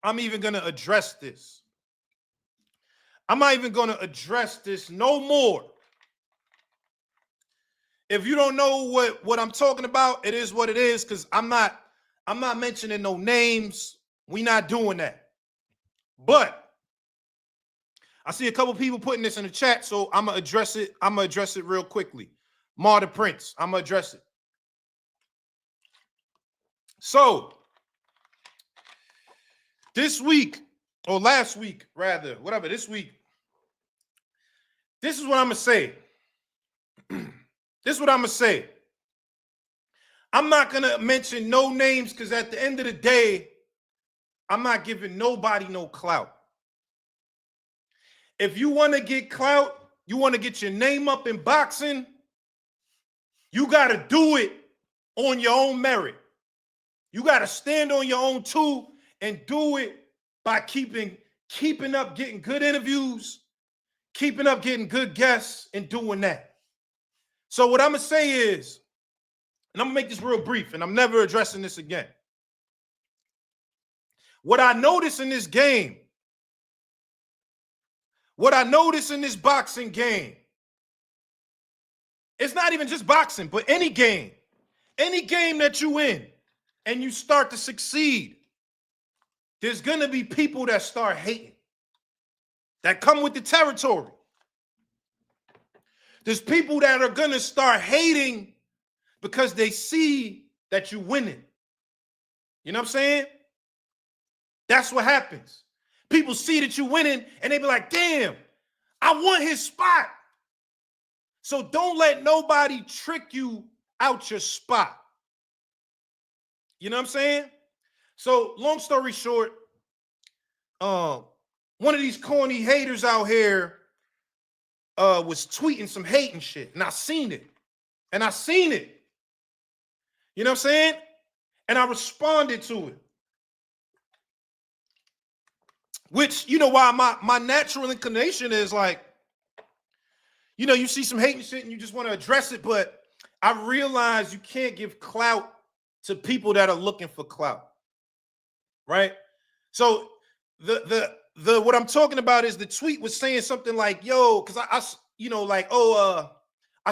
I'm even going to address this. I'm not even going to address this no more. If you don't know what I'm talking about, it is what it is, because I'm not mentioning no names. We not doing that. But I see a couple people putting this in the chat, so I'm gonna address it. I'm gonna address it real quickly. Marta Prince, I'm gonna address it. So this week, or last week, rather, whatever, this week, this is what I'm gonna say. This is what I'm gonna say. I'm not gonna mention no names because at the end of the day, I'm not giving nobody no clout. If you want to get clout, you want to get your name up in boxing, you got to do it on your own merit. You got to stand on your own too and do it by keeping up getting good interviews, keeping up getting good guests, and doing that. So what I'm going to say is, and I'm going to make this real brief, and I'm never addressing this again. What I notice in this game, what I notice in this boxing game, it's not even just boxing, but any game that you in and you start to succeed, there's going to be people that start hating, that come with the territory. There's people that are going to start hating because they see that you're winning. You know what I'm saying? That's what happens. People see that you're winning and they be like, damn, I want his spot. So don't let nobody trick you out your spot. You know what I'm saying? So long story short, one of these corny haters out here was tweeting some hating shit. And I seen it. You know what I'm saying? And I responded to it. Which, you know, why my natural inclination is like, you know, you see some hating shit and you just want to address it, but I realize you can't give clout to people that are looking for clout, right? So the what I'm talking about is the tweet was saying something like, yo, because I you know, like, I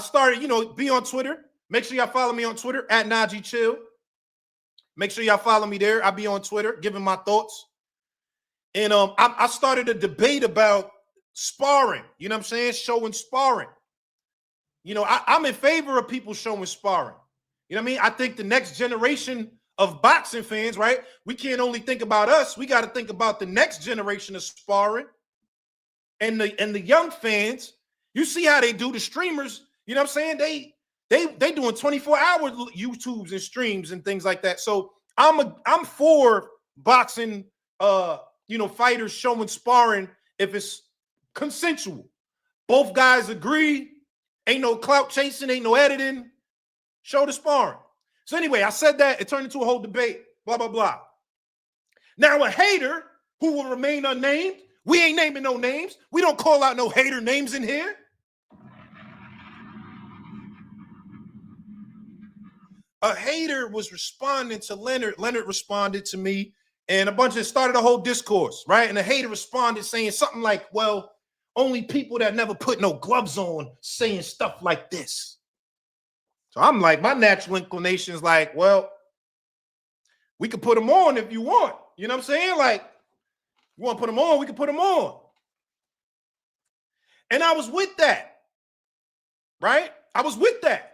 started, you know, be on Twitter. Make sure y'all follow me on Twitter at Naji Chill. Make sure y'all follow me there. I'll be on Twitter giving my thoughts. And I started a debate about sparring, you know what I'm saying? Showing sparring. You know, I'm in favor of people showing sparring. You know what I mean? I think the next generation of boxing fans, right? We can't only think about us. We got to think about the next generation of sparring and the young fans. You see how they do the streamers. You know what I'm saying? They doing 24-hour YouTubes and streams and things like that. So I'm for boxing, fighters showing sparring if it's consensual. Both guys agree. Ain't no clout chasing. Ain't no editing. Show the sparring. So anyway, I said that. It turned into a whole debate. Blah blah blah. Now a hater who will remain unnamed. We ain't naming no names. We don't call out no hater names in here. A hater was responding to Leonard. Leonard responded to me, and a bunch of started a whole discourse, right? And the hater responded saying something like, well, only people that never put no gloves on saying stuff like this. So I'm like, my natural inclination is like, well, we could put them on if you want. You know what I'm saying? Like, you want to put them on, we can put them on. And I was with that, right? I was with that.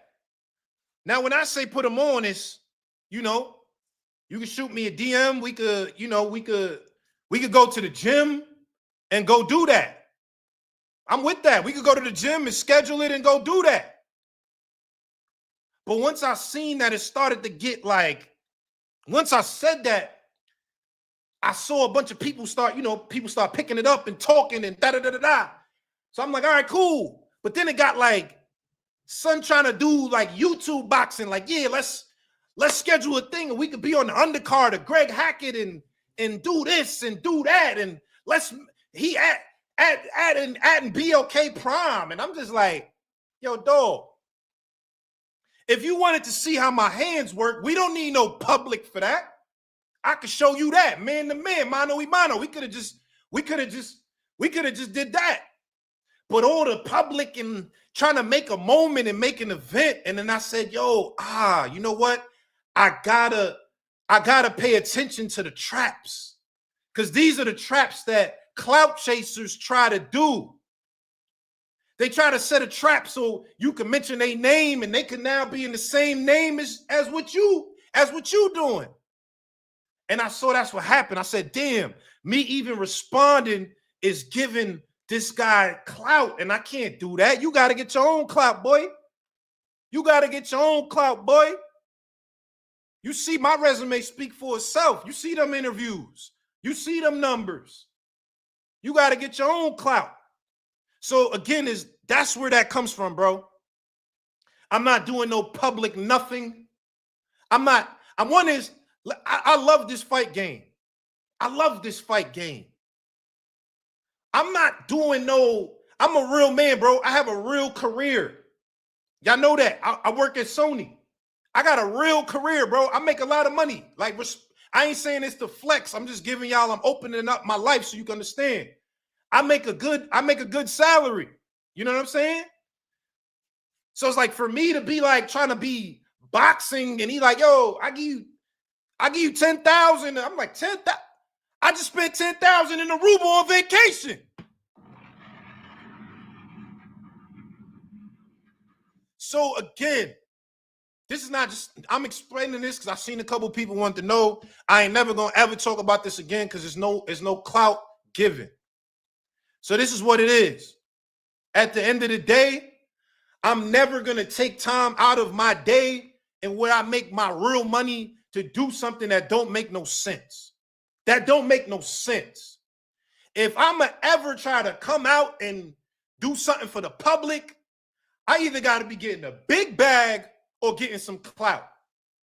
Now, when I say put them on, it's, you can shoot me a DM. We could go to the gym and go do that. I'm with that. We could go to the gym and schedule it and go do that. But once I seen that, it started to get like, once I said that, I saw a bunch of people start picking it up and talking and da-da-da-da-da. So I'm like, all right, cool. But then it got like, son trying to do like YouTube boxing, like, yeah, let's schedule a thing and we could be on the undercard of Greg Hackett and do this and do that. And adding BLK Prime. And I'm just like, yo, dog, if you wanted to see how my hands work, we don't need no public for that. I could show you that, man to man, mano y mano. We could have just did that. But all the public and trying to make a moment and make an event. And then I said, yo, you know what? I gotta pay attention to the traps. Because these are the traps that clout chasers try to do. They try to set a trap so you can mention their name and they can now be in the same name as what you doing. And I saw that's what happened. I said, damn, me even responding is giving this guy clout, and I can't do that. You got to get your own clout, boy. You got to get your own clout, boy. You see my resume speak for itself. You see them interviews. You see them numbers. You got to get your own clout. So again, that's where that comes from, bro. I'm not doing no public nothing. I love this fight game. I love this fight game. I'm not doing I'm a real man, bro. I have a real career. Y'all know that. I work at Sony. I got a real career, bro. I make a lot of money. Like, I ain't saying it's to flex. I'm just giving y'all, I'm opening up my life so you can understand. I make a good salary. You know what I'm saying? So it's like for me to be like trying to be boxing and he like, yo, I give you 10,000. I'm like, 10,000. I just spent 10,000 in Aruba on vacation. So again, this is not just, I'm explaining this because I've seen a couple people want to know. I ain't never gonna ever talk about this again because there's no clout given. So this is what it is. At the end of the day, I'm never gonna take time out of my day and where I make my real money to do something that don't make no sense. That don't make no sense. If I'm ever try to come out and do something for the public, I either got to be getting a big bag or getting some clout.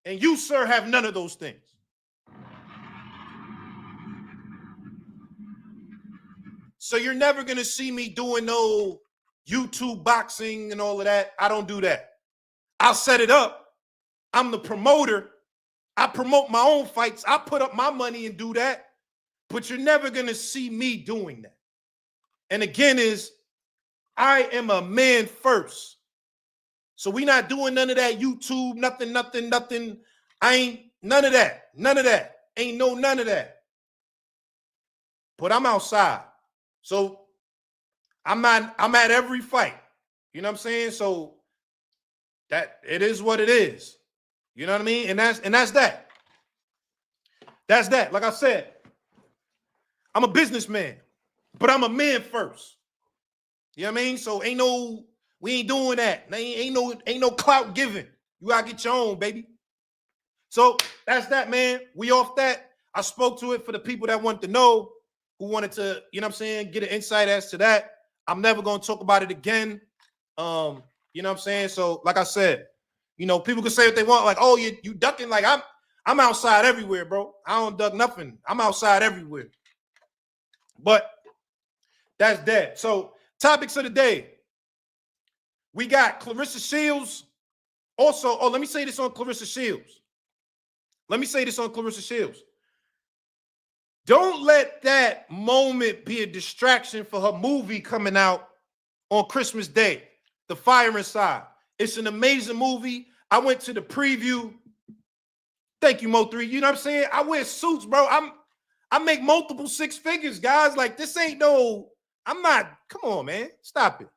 And you, sir, have none of those things. So you're never going to see me doing no YouTube boxing and all of that. I don't do that. I'll set it up. I'm the promoter. I promote my own fights. I put up my money and do that. But you're never going to see me doing that. And again I am a man first. So we not doing none of that YouTube, nothing. I ain't none of that. None of that. Ain't none of that. But I'm outside. So I'm at every fight. You know what I'm saying? So that it is what it is. You know what I mean? And that's that. That's that. Like I said, I'm a businessman, but I'm a man first. You know what I mean? So we ain't doing that. Ain't no clout giving. You gotta get your own, baby. So that's that, man. We off that. I spoke to it for the people that wanted to know, who wanted to, you know what I'm saying, get an insight as to that. I'm never gonna talk about it again. You know what I'm saying? So, like I said, you know, people can say what they want, like, oh, you ducking. Like, I'm outside everywhere, bro. I don't duck nothing. I'm outside everywhere. But that's that. So, topics of the day. We got Clarissa Shields. Also, let me say this on Clarissa Shields. Don't let that moment be a distraction for her movie coming out on Christmas Day, The Fire Inside. It's an amazing movie. I went to the preview. Thank you, Mo3. You know what I'm saying? I wear suits, bro. I make multiple six figures, guys. Like, this ain't no, I'm not, come on, man. Stop it.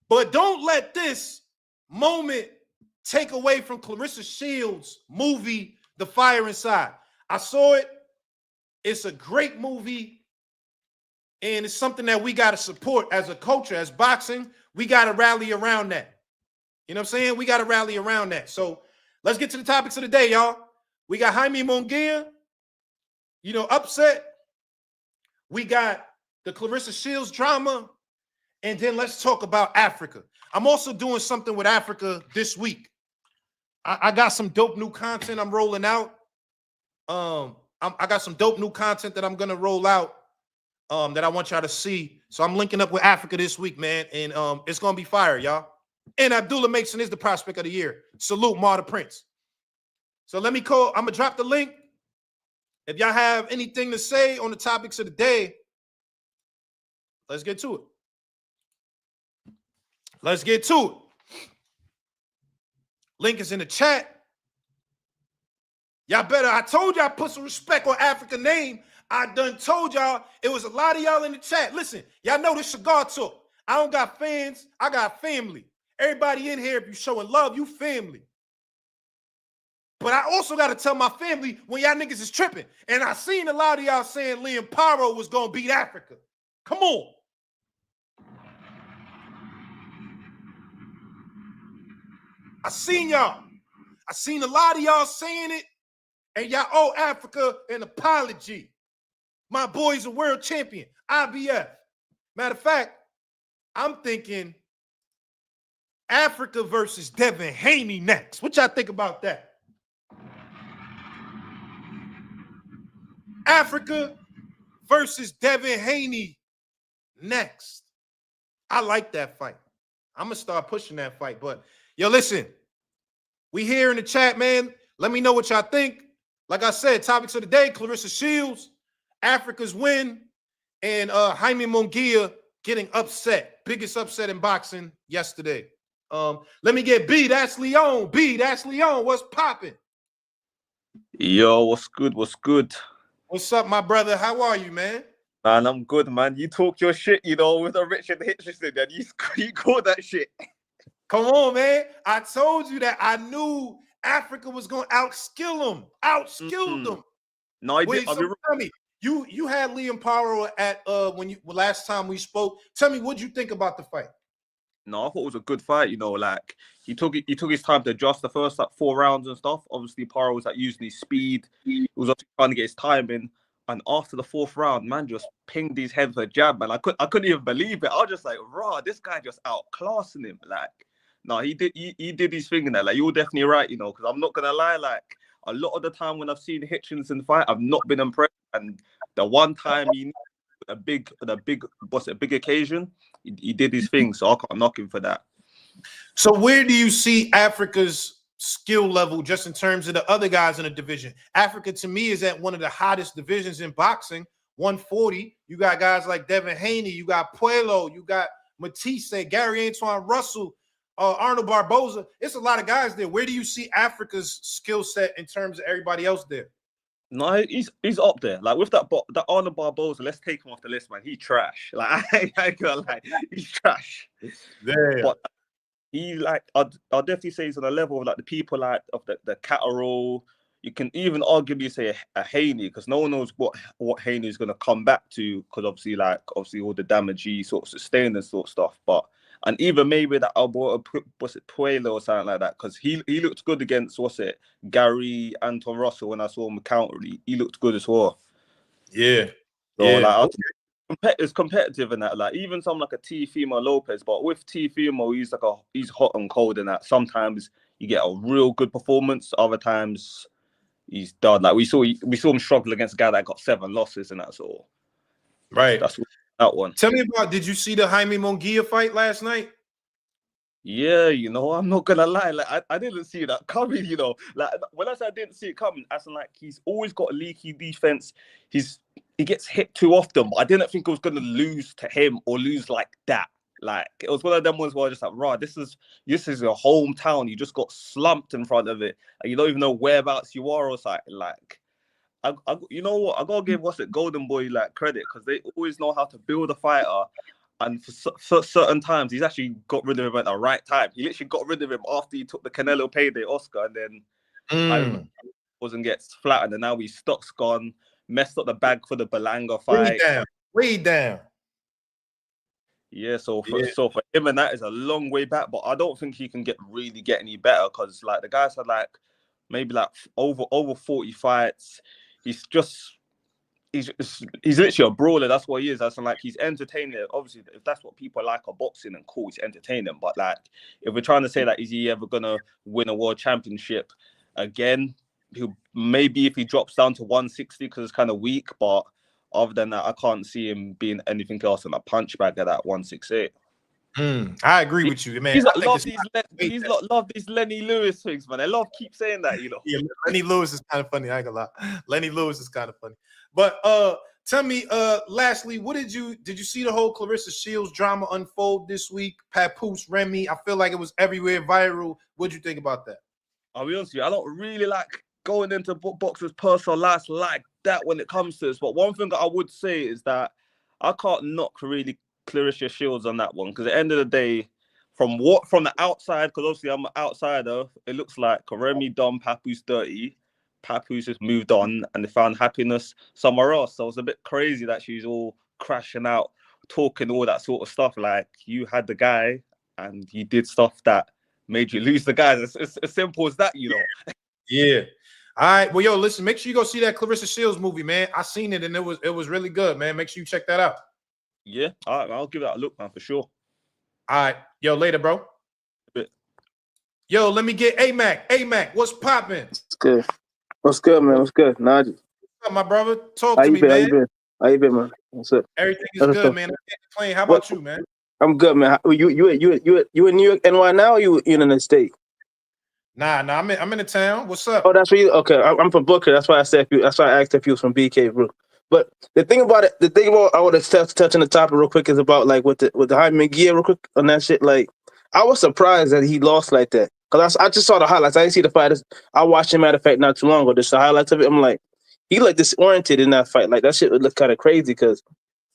But don't let this moment take away from Clarissa Shields' movie, The Fire Inside. I saw it. It's a great movie. And it's something that we got to support as a culture, as boxing. We got to rally around that. You know what I'm saying? We got to rally around that. So let's get to the topics of the day, y'all. We got Jaime Munguia, upset. We got the Clarissa Shields drama. And then let's talk about Africa. I'm also doing something with Africa this week. I got some dope new content I'm rolling out. I got some dope new content that I'm going to roll out that I want y'all to see. So I'm linking up with Africa this week, man. And it's going to be fire, y'all. And Abdullah Mason is the prospect of the year. Salute, Marta Prince. So I'm going to drop the link. If y'all have anything to say on the topics of the day, let's get to it. Link is in the chat. I told y'all put some respect on Africa name. I done told y'all it was a lot of y'all in the chat. Listen, y'all know this Cigar Talk. I don't got fans. I got family. Everybody in here, if you showing love, you family. But I also got to tell my family when y'all niggas is tripping. And I seen a lot of y'all saying Liam Paro was going to beat Africa. Come on. I seen y'all. I seen a lot of y'all saying it. And y'all owe Africa an apology. My boy's a world champion. IBF. Matter of fact, I'm thinking Africa versus Devin Haney next. What y'all think about that? Africa versus Devin Haney next. I like that fight. I'm going to start pushing that fight. But, yo, listen. We here in the chat, man. Let me know what y'all think. Like I said, topics of the day, Clarissa Shields, Africa's win, and Jaime Munguia getting upset. Biggest upset in boxing yesterday. Let me get B. That's Leon. B. That's Leon. What's popping? Yo, what's good? What's up, my brother? How are you, man? Man, I'm good, man. You talk your shit, with the Richard Hitchison, and you call that shit. Come on, man. I told you that I knew Africa was going to outskill them. Outskilled them. No, I did. Wait, so tell me, you had Liam Paro at last time we spoke. Tell me, what'd you think about the fight? No, I thought it was a good fight. Like he took his time to adjust the first 4 rounds and stuff. Obviously, Paro was using his speed. He was obviously trying to get his time in. And after the 4th round, man just pinged his head for a jab, man. I couldn't even believe it. I was just like, raw, this guy just outclassing him. Like, no, he did his thing in there. Like, you're definitely right, because I'm not gonna lie, like a lot of the time when I've seen Hitchinson fight, I've not been impressed. And the one time he a big occasion, he did his thing. So I can't knock him for that. So where do you see Africa's skill level just in terms of the other guys in the division? Africa, to me, is at one of the hottest divisions in boxing, 140. You got guys like Devin Haney, you got Puello, you got Matisse, Gary Antoine Russell, Arnold Barboza. It's a lot of guys there. Where do you see Africa's skill set in terms of everybody else there? No, he's up there. Like with that Arnold Barboza, let's take him off the list, man. He trash. Like I ain't gonna lie, he's trash. There. But he I'll definitely say he's on a level of like the people like of the Catterall, you can even arguably say a Haney, because no one knows what Haney is going to come back to, because obviously all the damage he sort of sustained and sort of stuff. But and even maybe that Alberto, was it Puelo or something like that, because he looked good against Gary Anton Russell. When I saw him counter, he looked good as well. Yeah, So yeah. like it's competitive in that. Like even someone like a Teofimo Lopez, but with Teofimo, he's hot and cold in that. Sometimes you get a real good performance, other times he's done. Like we saw him struggle against a guy that got 7 losses, and that's all. Right. That's that one. Tell me about. Did you see the Jaime Munguia fight last night? Yeah, I'm not gonna lie. Like I didn't see that coming. Like when I said I didn't see it coming, as in like he's always got a leaky defense. He gets hit too often, but I didn't think it was gonna lose to him or lose like that. Like it was one of them ones where I was just like, right, this is your hometown. You just got slumped in front of it, and you don't even know whereabouts you are or something. Like, you know what? I gotta give Golden Boy like credit, because they always know how to build a fighter. And for certain times, he's actually got rid of him at the right time. He literally got rid of him after he took the Canelo payday Oscar, and then Jaime wasn't gets flattened, and now his stock's gone. Messed up the bag for the Belanga fight. Way down. Yeah, so for him, and that is a long way back, but I don't think he can really get any better, because like the guys had like maybe like over 40 fights. He's literally a brawler. That's what he is. That's like he's entertaining. Obviously, if that's what people like are boxing and cool, he's entertaining. But like, if we're trying to say that is he ever gonna win a world championship again? Maybe if he drops down to 160 because it's kind of weak, but other than that, I can't see him being anything else than a punch bag at that 168. I agree with you, man. Love these Lenny Lewis things, man. I keep saying that, Yeah, Lenny Lewis is kind of funny. I ain't gonna lie. Lenny Lewis is kind of funny. But tell me, lastly, what did you see the whole Clarissa Shields drama unfold this week? Papoose, Remy, I feel like it was everywhere viral. What'd you think about that? I'll be honest with you, I don't really like going into boxers' personal lives like that when it comes to this. But one thing that I would say is that I can't knock really Clarissa Shields on that one, because at the end of the day, from the outside, because obviously I'm an outsider, it looks like Remy done Papoose dirty. Papoose has moved on and they found happiness somewhere else. So it's a bit crazy that she's all crashing out, talking all that sort of stuff. Like, you had the guy and you did stuff that made you lose the guys. It's as simple as that, Yeah. All right. Well, yo, listen, make sure you go see that Clarissa Shields movie, man. I seen it and it was really good, man. Make sure you check that out. Yeah. All right, I'll give that a look, man, for sure. All right. Yo, later, bro. Yo, let me get A-Mac. A-Mac, what's popping? What's good? What's good, man? What's good? Naji. What's up, my brother? Talk to me, man. How you been, man? What's up? Everything is good, man. I can't complain. How about you, man? I'm good, man. You in New York, NY now, or you in the state? Nah, I'm in the town. What's up? Oh, that's where you. Okay, I'm from Booker. That's why I said that's why I asked if you was from BK, bro. But the thing about I want to touch on the topic real quick is about like with the Jaime Munguia real quick on that shit. Like, I was surprised that he lost like that, because I just saw the highlights. I didn't see the fight. I watched him, matter of fact, not too long ago. Just the highlights of it. I'm like, he looked disoriented in that fight. Like, that shit would look kind of crazy, because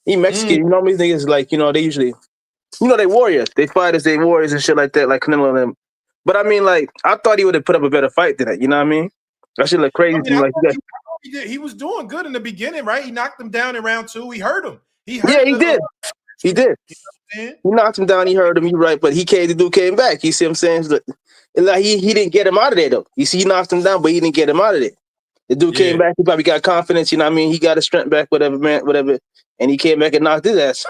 he Mexican. You know, these niggas like, they usually, they warriors. They fighters, they warriors and shit like that, like Canelo and them. But I mean, like, I thought he would have put up a better fight than that. You know what I mean? That shit look crazy. He was doing good in the beginning, right? He knocked him down in round 2. He hurt him. He did. He did. He knocked him down. He hurt him. You're right. But the dude came back. You see what I'm saying? Like, he didn't get him out of there, though. You see, he knocked him down, but he didn't get him out of there. The dude came back. He probably got confidence. You know what I mean? He got his strength back, whatever. And he came back and knocked his ass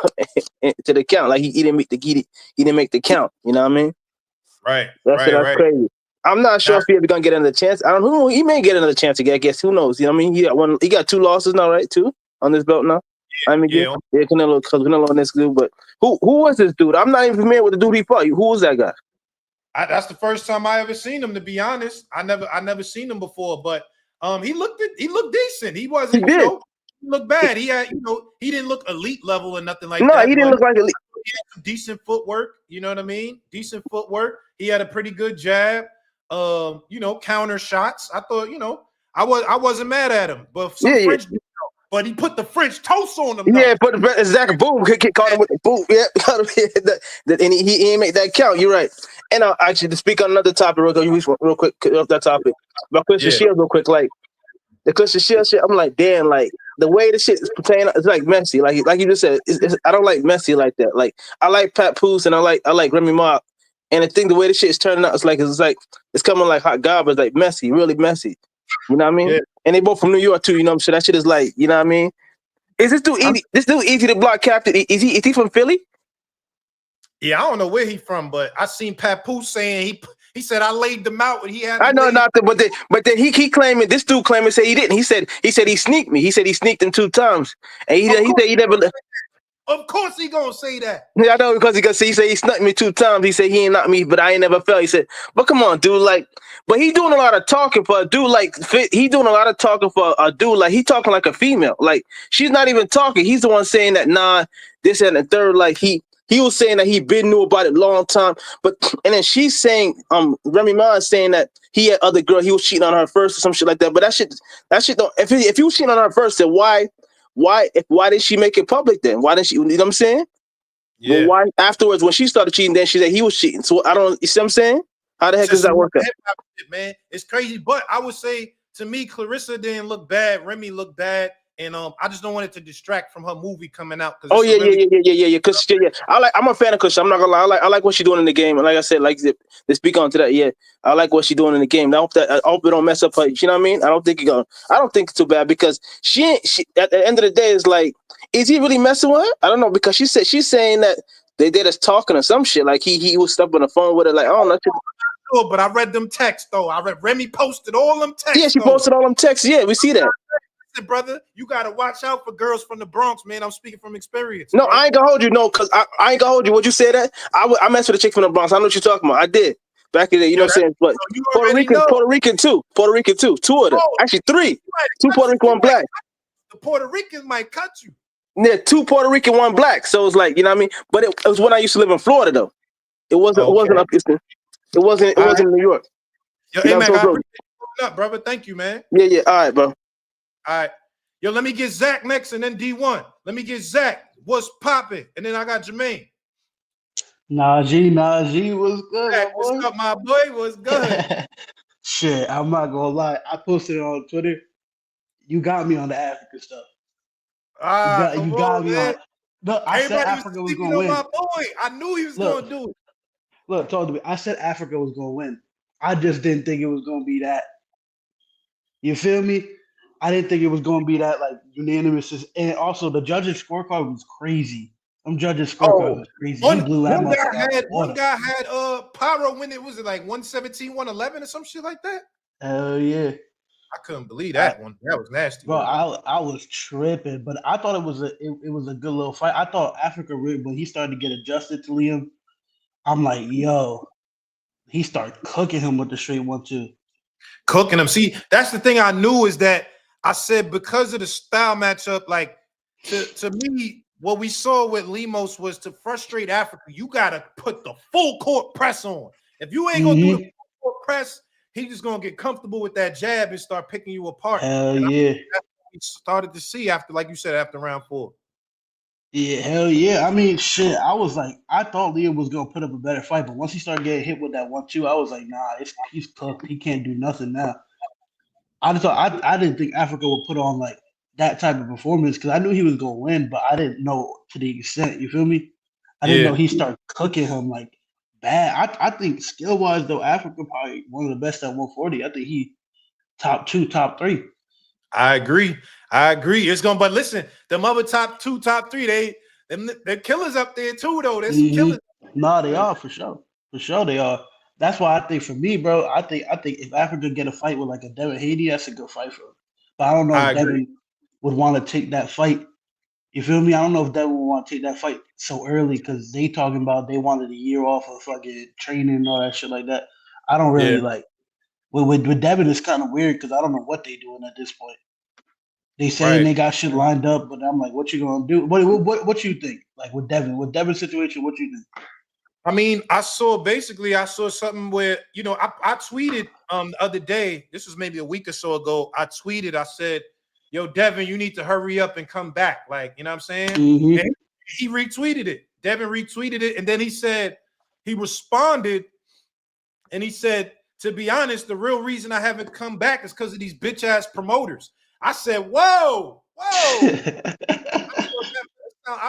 to the count. Like, he didn't make the count. You know what I mean? Right. That's crazy. I'm not sure if he ever gonna get another chance. I don't know. He may get another chance again. I guess, who knows? You know what I mean? He got 2 losses now, right? 2 on this belt now. Canelo and this dude. But who was this dude? I'm not even familiar with the dude he fought. Who was that guy? That's the first time I ever seen him, to be honest. I never seen him before, but he looked decent. He wasn't, he looked bad. He had, he didn't look elite level or nothing like that. No, he didn't look like elite. He had some decent footwork. You know what I mean? Decent footwork. He had a pretty good jab. Counter shots. I thought, I wasn't mad at him. But some French dude, but he put the French toast on them. Yeah, Though. but exactly. Boom. Caught him with the boom. Yeah, caught him. And he ain't make that count. You're right. And actually, to speak on another topic, real quick, off that topic, about Clarissa Yeah. Shields, real quick, like the Clarissa Shields shit. I'm like, damn, like the way the shit is pertaining, it's like messy. Like you just said, I don't like messy like that. Like I like Pat Poose and I like Remy Ma. And I think the way the shit is turning out, it's coming like hot garbage, like messy, really messy. You know what I mean? Yeah. And they both from New York too. You know what I'm saying? That shit is like, you know what I mean? Is this dude easy? This dude easy to block, Captain? Is he from Philly? Yeah, I don't know where he from, but I seen Papoose saying he said I laid them out and he had. I know nothing, but then he claiming, this dude claiming say he didn't. He said he sneaked me. He said he sneaked him 2 times, and he said he never. Of course he gonna say that. Yeah, I know because he said he snuck me 2 times. He said he ain't knocked me, but I ain't never fell. He said, but come on, dude, like, but he doing a lot of talking for a dude like he doing a lot of talking for a dude like he talking like a female. Like she's not even talking. He's the one saying that nah, this and the third. Like he was saying that he been knew about it long time, but and then she's saying Remy Ma is saying that he had other girl, he was cheating on her first or some shit like that. But that shit don't. If he was cheating on her first, then why did she make it public then? Why didn't she? You know what I'm saying? Yeah. Well, why afterwards when she started cheating, then she said he was cheating. So I don't. You see what I'm saying? How the heck does that work out? Man, it's crazy. But I would say to me, Clarissa didn't look bad. Remy looked bad. And I just don't want it to distract from her movie coming out. Oh yeah. Cause I'm a fan of Clarissa. I'm not gonna lie. I like what she's doing in the game. And like I said, like to speak on to that, yeah, I like what she's doing in the game. I hope it don't mess up her. You know what I mean? I don't think it's too bad because she at the end of the day is like, is he really messing with her? I don't know because she's saying that they did us talking or some shit. Like he was stuck on the phone with her. Like I don't know. Sure, but I read them texts though. I read Remy posted all them texts. Yeah, she posted all them texts. Yeah, we see that. Brother, you gotta watch out for girls from the Bronx, man. I'm speaking from experience. No, bro. I ain't gonna hold you. No, cause I ain't gonna hold you. Would you say that? I messed with a chick from the Bronx. I know what you're talking about. I did back in the day. You know what I'm saying? But Puerto Rican too. 2 of them. Actually 3. 2 Puerto Rican, 1 black. The Puerto Ricans might cut you. Yeah, 2 Puerto Rican, 1 black. So it's like, you know what I mean? But it was when I used to live in Florida though. It wasn't up Eastern. It wasn't in New York. Yo, hey, man, I appreciate you up, brother. Thank you, man. Yeah. All right, bro. All right. Yo, let me get Zach next and then D1. Let me get Zach. What's popping? And then I got Jermaine. Naji was good. Zach, what's up, my boy? What's good? Shit, I'm not gonna lie. I posted it on Twitter. You got me on the Africa stuff. You got me on. Look, I said Africa was gonna win. My boy. I knew he was gonna do it. Look, talk to me. I said Africa was gonna win. I just didn't think it was gonna be that. You feel me? I didn't think it was going to be that like unanimous. And also, the judges' scorecard was crazy. Some judges' scorecard was crazy. One guy had Pyro when it was like 117, 111 or some shit like that. Hell yeah! I couldn't believe that one. That was nasty, bro. I was tripping, but I thought it was a good little fight. I thought Africa when he started to get adjusted to Liam, I'm like, yo, he started cooking him with the straight 1-2. Cooking him. See, that's the thing I knew is that I said because of the style matchup, like to me, what we saw with Lemos was to frustrate Africa. You gotta put the full court press on. If you ain't gonna do the full court press, he's just gonna get comfortable with that jab and start picking you apart. Hell yeah! That's what we started to see after, like you said, after round 4. Yeah, hell yeah. I mean, shit. I was like, I thought Liam was gonna put up a better fight, but once he started getting hit with that 1-2, I was like, nah, he's cooked. He can't do nothing now. I didn't think Africa would put on like that type of performance because I knew he was gonna win, but I didn't know to the extent. You feel me? I didn't know he started cooking him like bad. I think skill wise though, Africa probably one of the best at 140. I think he top 2, top 3. I agree. It's gonna, but listen, them other top 2, top 3, they're killers up there too, though. There's some killers. Nah, they are for sure. For sure they are. That's why I think for me, bro, I think if Africa get a fight with like a Devin Haney, that's a good fight for him. But I don't know if Devin would want to take that fight. You feel me? I don't know if Devin would want to take that fight so early because they talking about they wanted a year off of fucking training and all that shit like that. I don't really like. With Devin, it's kind of weird because I don't know what they doing at this point. They saying they got shit lined up, but I'm like, what you gonna do? What you think? Like with Devin's situation, what you think? I mean, I saw something where, you know, I tweeted the other day, this was maybe a week or so ago. I tweeted, I said, yo, Devin, you need to hurry up and come back. Like, you know what I'm saying? Mm-hmm. And he retweeted it. Devin retweeted it. And then he said, he responded and he said, to be honest, the real reason I haven't come back is because of these bitch ass promoters. I said, whoa. I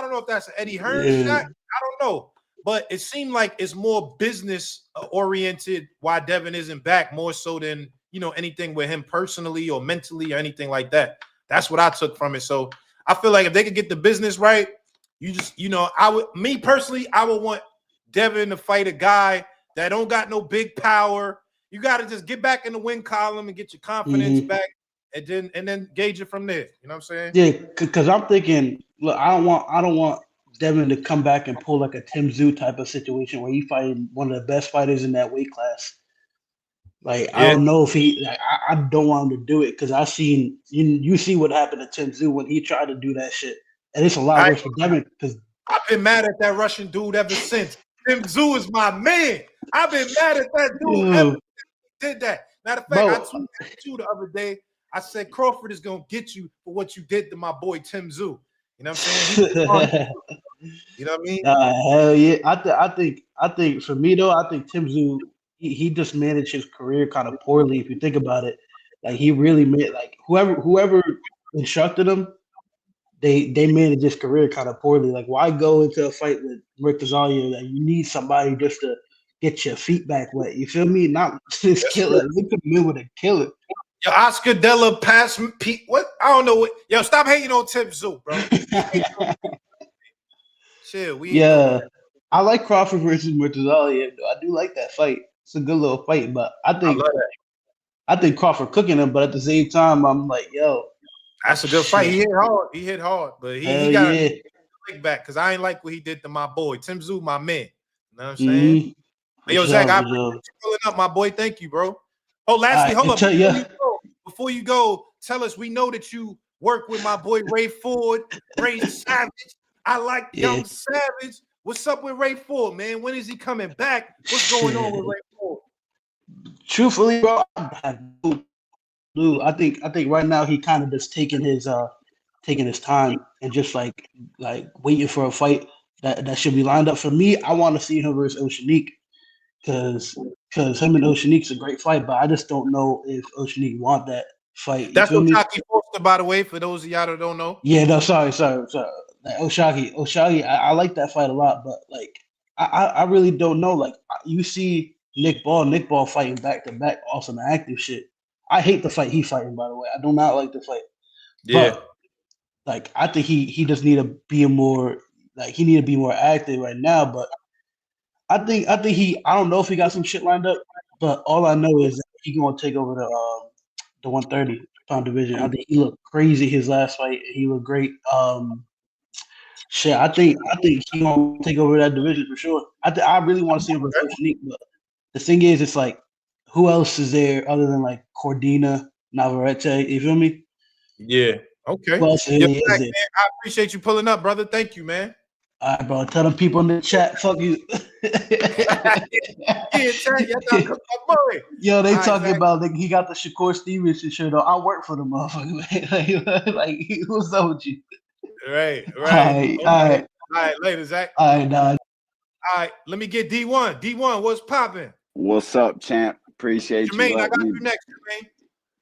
don't know if that's an Eddie Hearn shot. I don't know. But it seemed like it's more business oriented why Devin isn't back, more so than, you know, anything with him personally or mentally or anything like that. That's what I took from it. So I feel like if they could get the business right, you just, you know, I would want Devin to fight a guy that don't got no big power. You got to just get back in the win column and get your confidence back, and then gauge it from there. You know what I'm saying? Yeah, because I'm thinking, look, I don't want Devin to come back and pull like a Tim Tszyu type of situation where he fighting one of the best fighters in that weight class. Like, I don't know if he. Like, I don't want him to do it because I seen you see what happened to Tim Tszyu when he tried to do that shit, and it's a lot worse for Devin because I've been mad at that Russian dude ever since. Tim Tszyu is my man. I've been mad at that dude ever since he did that. Matter of fact, I tweeted you the other day. I said Crawford is gonna get you for what you did to my boy Tim Tszyu. You know what I'm saying? You know what I mean? Hell yeah. I think for me though, I think Tim Tszyu he just managed his career kind of poorly. If you think about it, like he really made like whoever instructed him, they managed his career kind of poorly. Like, why go into a fight with Rick Tazalia? Like, you need somebody just to get your feet back wet. You feel me? Not just kill it. They could be with a killer. Yo, Oscar Della pass Pete. What? I don't know what. Yo, stop hating on Tim Tszyu, bro. Chill. We ain't doing that. I like Crawford versus Tazalia. I do like that fight. It's a good little fight, but I think Crawford cooking him. But at the same time, I'm like, yo, that's a good fight. He hit hard, but he got a leg back because I ain't like what he did to my boy Tim Tszyu, my man. You know what I'm saying? But yo, Zach, I appreciate you pulling up, my boy. Thank you, bro. Oh, lastly, hold up. Before you go, tell us. We know that you work with my boy Ray Ford, Ray Savage. I like Young Savage. What's up with Ray Ford, man? When is he coming back? What's going on with Ray Ford? Truthfully, bro, I think right now he kind of just taking his time and just like waiting for a fight that should be lined up. For me, I want to see him versus Oceanique because him and Oceanique's a great fight, but I just don't know if Oceanique want that fight. That's Oshaki Foster, by the way, for those of y'all that don't know. Yeah, no, sorry. Like, Oshaki, I like that fight a lot, but like I really don't know. Like, you see Nick Ball fighting back to back, awesome active shit. I hate the fight he fighting, by the way. I do not like the fight. Yeah. But like, I think he just need to be more active right now. But I think I don't know if he got some shit lined up, but all I know is that he gonna take over the 130 pound division. I think he looked crazy his last fight. He looked great. I think he gonna take over that division for sure. I really want to see him versus Oceanique, but the thing is, it's like, who else is there other than like Cordina, Navarrete? You feel me? Yeah. Okay. Who else Yo, Zach, man, I appreciate you pulling up, brother. Thank you, man. All right, bro. Tell them people in the chat, fuck you. Yo, they talking about he got the Shakur Stevenson shirt on. I work for the motherfucker. like what's up with you? Right. All right, later, Zach. All right, dog. All right, let me get D1. D1, what's popping? What's up, champ? Appreciate Jermaine, you. I got you next, Jermaine.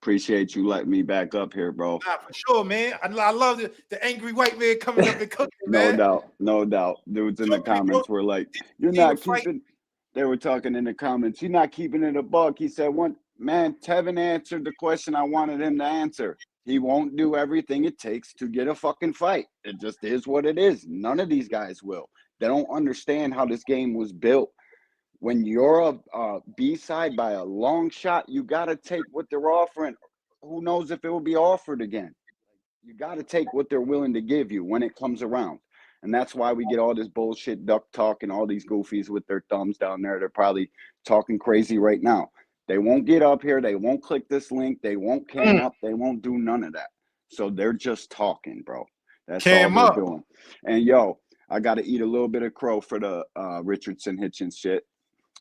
Appreciate you letting me back up here, bro. Nah, for sure, man. I love the angry white man coming up and cooking, man. No doubt. Dudes in the comments were like, you're not keeping. They were talking in the comments, you're not keeping it a buck. He said, Tevin answered the question I wanted him to answer. He won't do everything it takes to get a fucking fight. It just is what it is. None of these guys will. They don't understand how this game was built. When you're a B-side by a long shot, you got to take what they're offering. Who knows if it will be offered again? You got to take what they're willing to give you when it comes around. And that's why we get all this bullshit duck talk and all these goofies with their thumbs down there. They're probably talking crazy right now. They won't get up here. They won't click this link. They won't cam up. They won't do none of that. So they're just talking, bro. That's all they're doing. And, yo, I got to eat a little bit of crow for the Richardson Hitchens shit.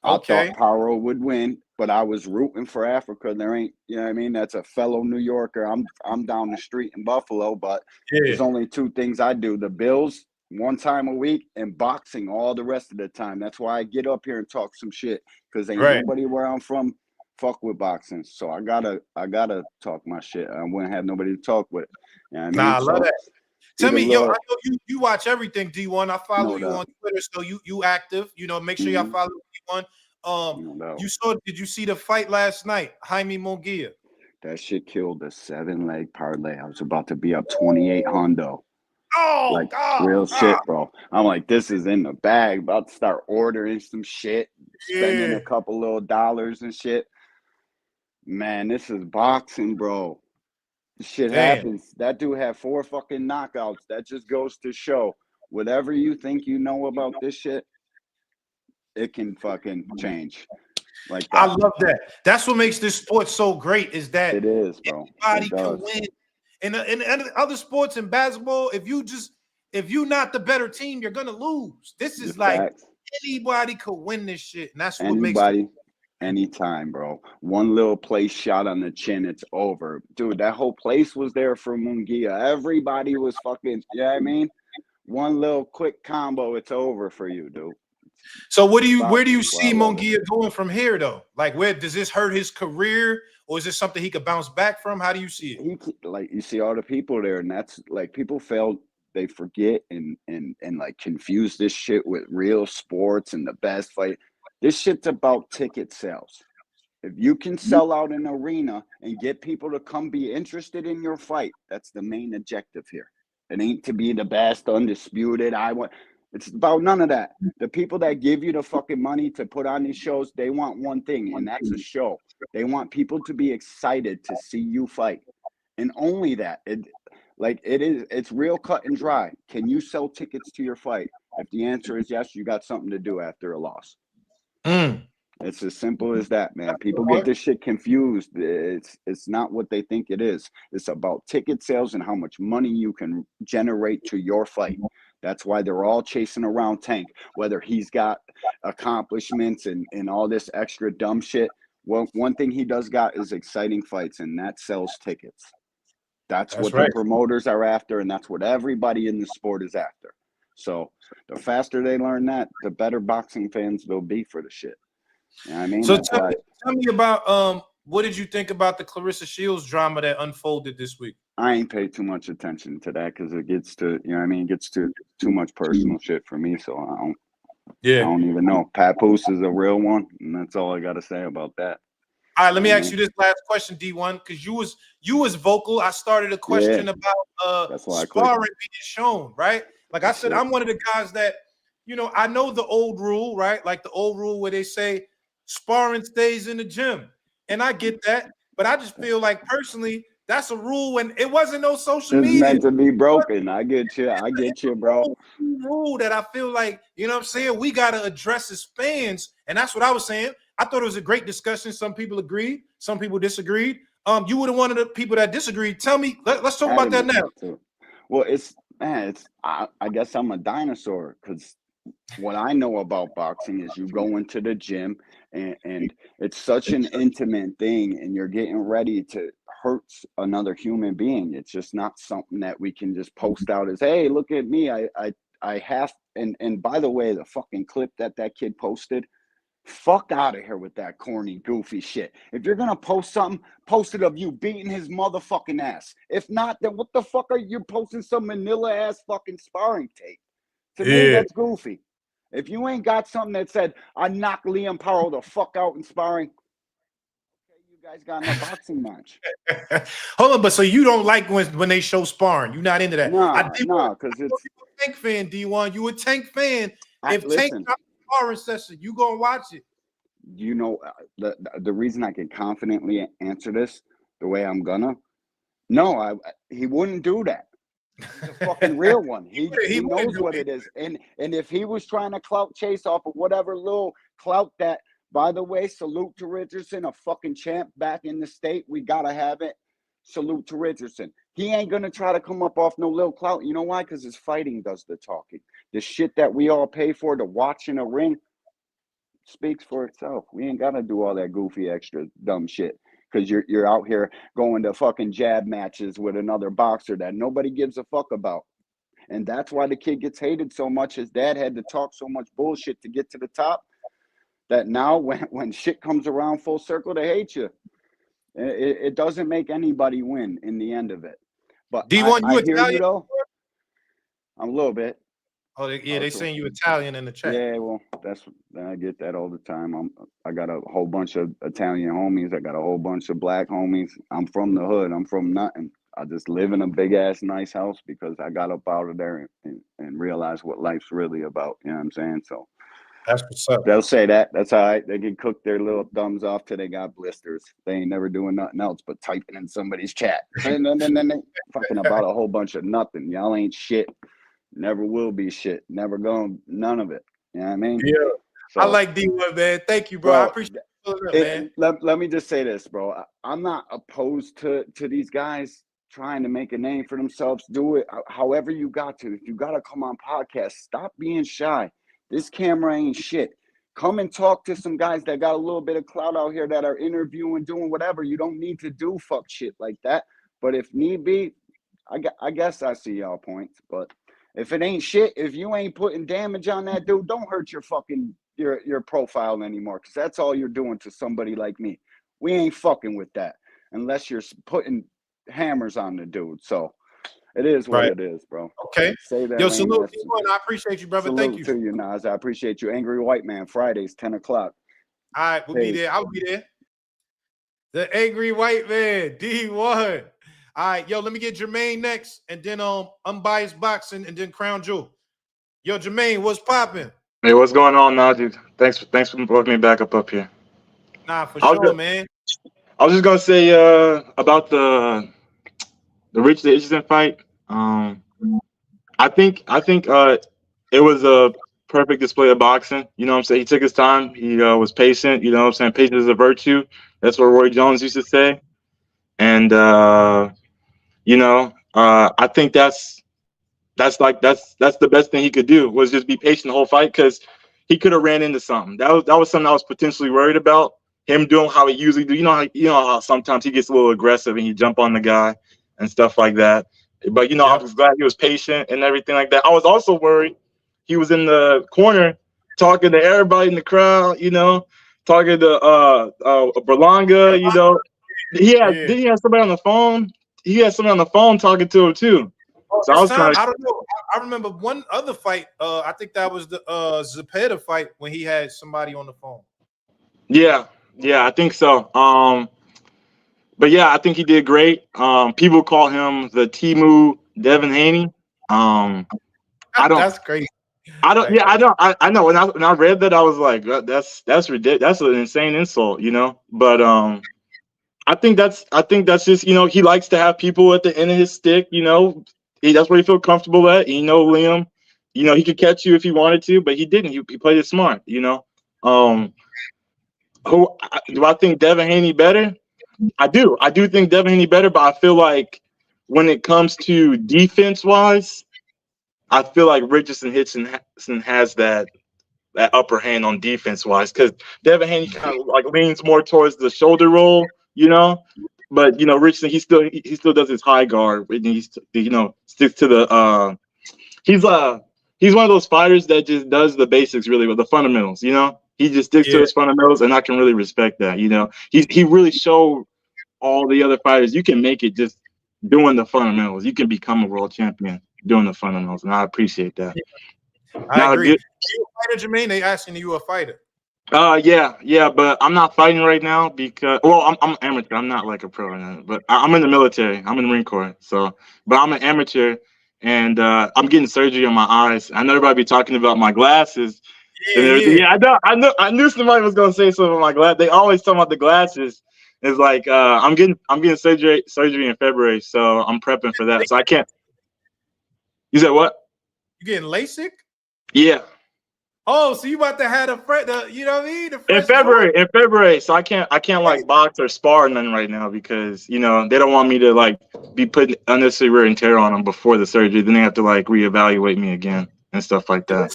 I thought Paro would win. but I was rooting for Africa. There ain't, you know what I mean? That's a fellow New Yorker. I'm down the street in Buffalo, but there's only two things I do: the Bills one time a week and boxing all the rest of the time. That's why I get up here and talk some shit, because ain't nobody where I'm from fuck with boxing. So I gotta talk my shit. I wouldn't have nobody to talk with. You know what I mean? Nah, I love that. Tell me, little, I know you watch everything, D1. I follow you on Twitter, so you active. You know, make sure y'all follow D1. Did you see the fight last night? Jaime Munguia. That shit killed a 7-leg parlay. I was about to be up 28 hundo. Oh, like God. Real shit, bro. I'm like, this is in the bag. About to start ordering some shit, spending a couple little dollars and shit. Man, this is boxing, bro. Shit happens. That dude had 4 fucking knockouts. That just goes to show, whatever you think you know about this shit, it can fucking change. Like that. I love that. That's what makes this sport so great, is that it is, bro. Anybody can win. In other sports, in basketball, if you're not the better team, you're gonna lose. This is like anybody could win this shit, and that's what makes it. Anytime, bro. One little place shot on the chin, it's over. Dude, that whole place was there for Munguia. Everybody was fucking, you know what I mean? One little quick combo, it's over for you, dude. So where do you see Munguia going from here, though? Like, where does this hurt his career, or is this something he could bounce back from? How do you see it? Like, you see all the people there, and that's like, people they forget and like confuse this shit with real sports and the best fight. This shit's about ticket sales. If you can sell out an arena and get people to come be interested in your fight, that's the main objective here. It ain't to be the best, undisputed. It's about none of that. The people that give you the fucking money to put on these shows, they want one thing, and that's a show. They want people to be excited to see you fight. And only that. It's real cut and dry. Can you sell tickets to your fight? If the answer is yes, you got something to do after a loss. It's as simple as that, man. People get this shit confused. It's not what they think it is. It's about ticket sales and how much money you can generate to your fight. That's why they're all chasing around Tank, whether he's got accomplishments and all this extra dumb shit. Well, one thing he does got is exciting fights, and that sells tickets. That's what the promoters are after, and that's what everybody in the sport is after. So the faster they learn that, the better boxing fans they'll be for the shit. You know what I mean? So tell me about what did you think about the Clarissa Shields drama that unfolded this week? I ain't paid too much attention to that because it gets to, you know what I mean, it gets to too much personal shit for me. So I don't even know. Papoose is a real one, and that's all I got to say about that. All right, let me ask you this last question, D1, because you was vocal. I started a question about sparring being shown, right? Like I said, I'm one of the guys that, you know, I know the old rule, right? Like the old rule where they say sparring stays in the gym. And I get that, but I just feel like personally, that's a rule when it wasn't no social media. It's meant to be broken. I get you, bro. Rule that I feel like, you know what I'm saying, we got to address as fans. And that's what I was saying. I thought it was a great discussion. Some people agreed, some people disagreed. You were one of the people that disagreed. Tell me, let's talk about that now. Well, I guess I'm a dinosaur, because what I know about boxing is you go into the gym and it's such an intimate thing, and you're getting ready to hurt another human being. It's just not something that we can just post out as, hey, look at me. I have, and by the way, the fucking clip that kid posted, fuck out of here with that corny, goofy shit. If you're gonna post something, post it of you beating his motherfucking ass. If not, then what the fuck are you posting some manila ass fucking sparring tape? To me, that's goofy. If you ain't got something that said, I knocked Liam Powell the fuck out in sparring, okay, you guys got in a boxing match. Hold on, but so you don't like when they show sparring? You're not into that? No, because it's a Tank fan, D1. You a Tank fan? If Tank got a sparring session, you gonna watch it? You know, the reason I can confidently answer this the way I'm gonna, he wouldn't do that. He's a fucking real one. He knows what it is. And if he was trying to clout chase off of whatever little clout that, by the way, salute to Richardson, a fucking champ back in the state. We gotta have it. Salute to Richardson. He ain't gonna try to come up off no little clout. You know why? Because his fighting does the talking. The shit that we all pay for to watch in a ring, speaks for itself. We ain't gotta do all that goofy extra dumb shit because you're out here going to fucking jab matches with another boxer that nobody gives a fuck about. And that's why the kid gets hated so much. His dad had to talk so much bullshit to get to the top that now when shit comes around full circle, they hate you. It doesn't make anybody win in the end of it. But D1, you I hear you Italian? though. I'm a little bit. Oh, they saying you Italian in the chat. Yeah, well, I get that all the time. I got a whole bunch of Italian homies. I got a whole bunch of black homies. I'm from the hood. I'm from nothing. I just live in a big ass nice house because I got up out of there and realized what life's really about. You know what I'm saying? So that's what's up. They'll say that. That's all right. They can cook their little thumbs off till they got blisters. They ain't never doing nothing else but typing in somebody's chat. And then fucking about a whole bunch of nothing. Y'all ain't shit. Never will be shit. Never going, none of it. You know what I mean? Yeah. So, I like D1, man. Thank you, bro. I appreciate it, man. Let me just say this, bro. I'm not opposed to these guys trying to make a name for themselves. Do it however you got to. If you got to come on podcast, stop being shy. This camera ain't shit. Come and talk to some guys that got a little bit of clout out here that are interviewing, doing whatever. You don't need to do fuck shit like that. But if need be, I guess I see y'all points. But if it ain't shit, if you ain't putting damage on that dude, don't hurt your fucking your profile anymore, because that's all you're doing to somebody like me. We ain't fucking with that unless you're putting hammers on the dude. So it is what it is, bro. Okay. Say that. Yo, salute D1. I appreciate you, brother. Thank you. To you, Nas. I appreciate you. Angry White Man, Fridays, 10 o'clock. All right, we'll be there. I'll be there. The Angry White Man, D1. All right, yo, let me get Jermaine next, and then Unbiased Boxing, and then Crown Jewel. Yo, Jermaine, what's popping? Hey, what's going on, Naji? Thanks for welcoming me back up here. Nah, for sure, man. I was just gonna say about the Rich the Itchison fight. I think it was a perfect display of boxing. You know what I'm saying? He took his time. He was patient. You know what I'm saying? Patience is a virtue. That's what Roy Jones used to say. And I think that's the best thing he could do, was just be patient the whole fight, because he could have ran into something. That was something I was potentially worried about. Him doing how he usually do. You know how sometimes he gets a little aggressive and he jump on the guy and stuff like that. But I was glad he was patient and everything like that. I was also worried he was in the corner talking to everybody in the crowd, talking to Berlanga, Did he have somebody on the phone? He had somebody on the phone talking to him too. So I was trying to, I don't know. I remember one other fight. I think that was the Zepeda fight when he had somebody on the phone. Yeah, I think so. But yeah, I think he did great. People call him the Temu Devin Haney. That's crazy. I don't. Yeah, I know. When I read that, I was like, that's ridiculous. That's an insane insult, But I think that's just, he likes to have people at the end of his stick. That's where he feel comfortable at. Liam, he could catch you if he wanted to, but he didn't. He played it smart. Do I think Devin Haney better? I do think Devin Haney better, but I feel like when it comes to defense wise, I feel like Richardson Hitchison has that upper hand on defense wise, because Devin Haney kind of like leans more towards the shoulder roll, but Richardson he still does his high guard, and he sticks to the he's one of those fighters that just does the basics really, with the fundamentals, he just sticks to his fundamentals, and I can really respect that. He really showed all the other fighters you can make it just doing the fundamentals. You can become a world champion doing the fundamentals, and I appreciate that. I agree. Are you a fighter, Jermaine? They asking you a fighter. Yeah, but I'm not fighting right now because, well, I'm amateur. I'm not like a pro, but I'm in the military. I'm in the Marine Corps. So, but I'm an amateur, and I'm getting surgery on my eyes. I know everybody be talking about my glasses and everything. Yeah, I knew somebody was gonna say something about my glasses. They always talk about the glasses. It's like I'm getting surgery in February, so I'm prepping for that. So I can't. You said what? You getting LASIK? Yeah. Oh, so you about to have you know what I mean? In February. So I can't like box or spar or nothing right now, because they don't want me to like be putting unnecessary wear and tear on them before the surgery. Then they have to like reevaluate me again and stuff like that.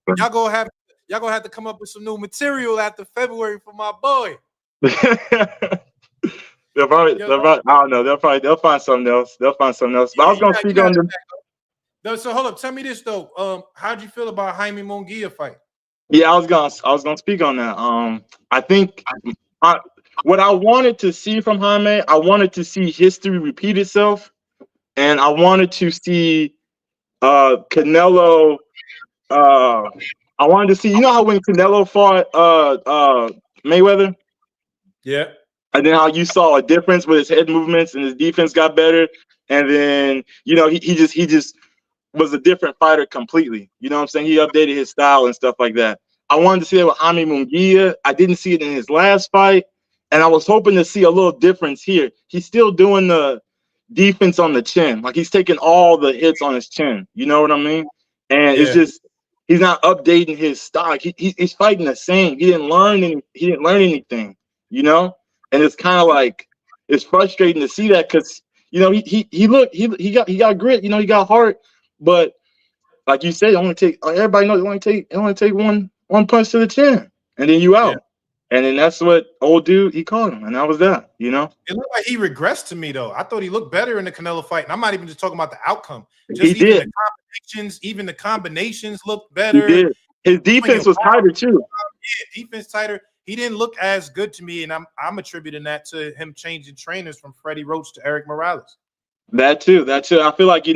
Listen, man, y'all gonna have to come up with some new material after February for my boy. They'll probably, I don't know. They'll find something else. They'll find something else. But I was gonna speak on them. So hold up, tell me this though. How'd you feel about Jaime Munguia fight? Yeah, I was gonna speak on that. I think what I wanted to see from Jaime, I wanted to see history repeat itself, and I wanted to see Canelo. I wanted to see, you know how when Canelo fought Mayweather, yeah, and then how you saw a difference with his head movements and his defense got better, and then he just was a different fighter completely. You know what I'm saying? He updated his style and stuff like that. I wanted to see that with Jaime Munguia. I didn't see it in his last fight, and I was hoping to see a little difference here. He's still doing the defense on the chin, like he's taking all the hits on his chin. You know what I mean? And it's just he's not updating his style. He's fighting the same. He didn't learn anything. You know, and it's kind of like it's frustrating to see that because he got grit. You know, he got heart. But like you said, everybody knows it only take one punch to the chin, and then you out. Yeah. And then that's what old dude he called him, and that was that. You know, it looked like he regressed to me though. I thought he looked better in the Canelo fight, and I'm not even just talking about the outcome. Even the combinations looked better. He did. His defense was tighter too. Yeah, defense tighter. He didn't look as good to me, and I'm attributing that to him changing trainers from Freddie Roach to Eric Morales. That too. I feel like he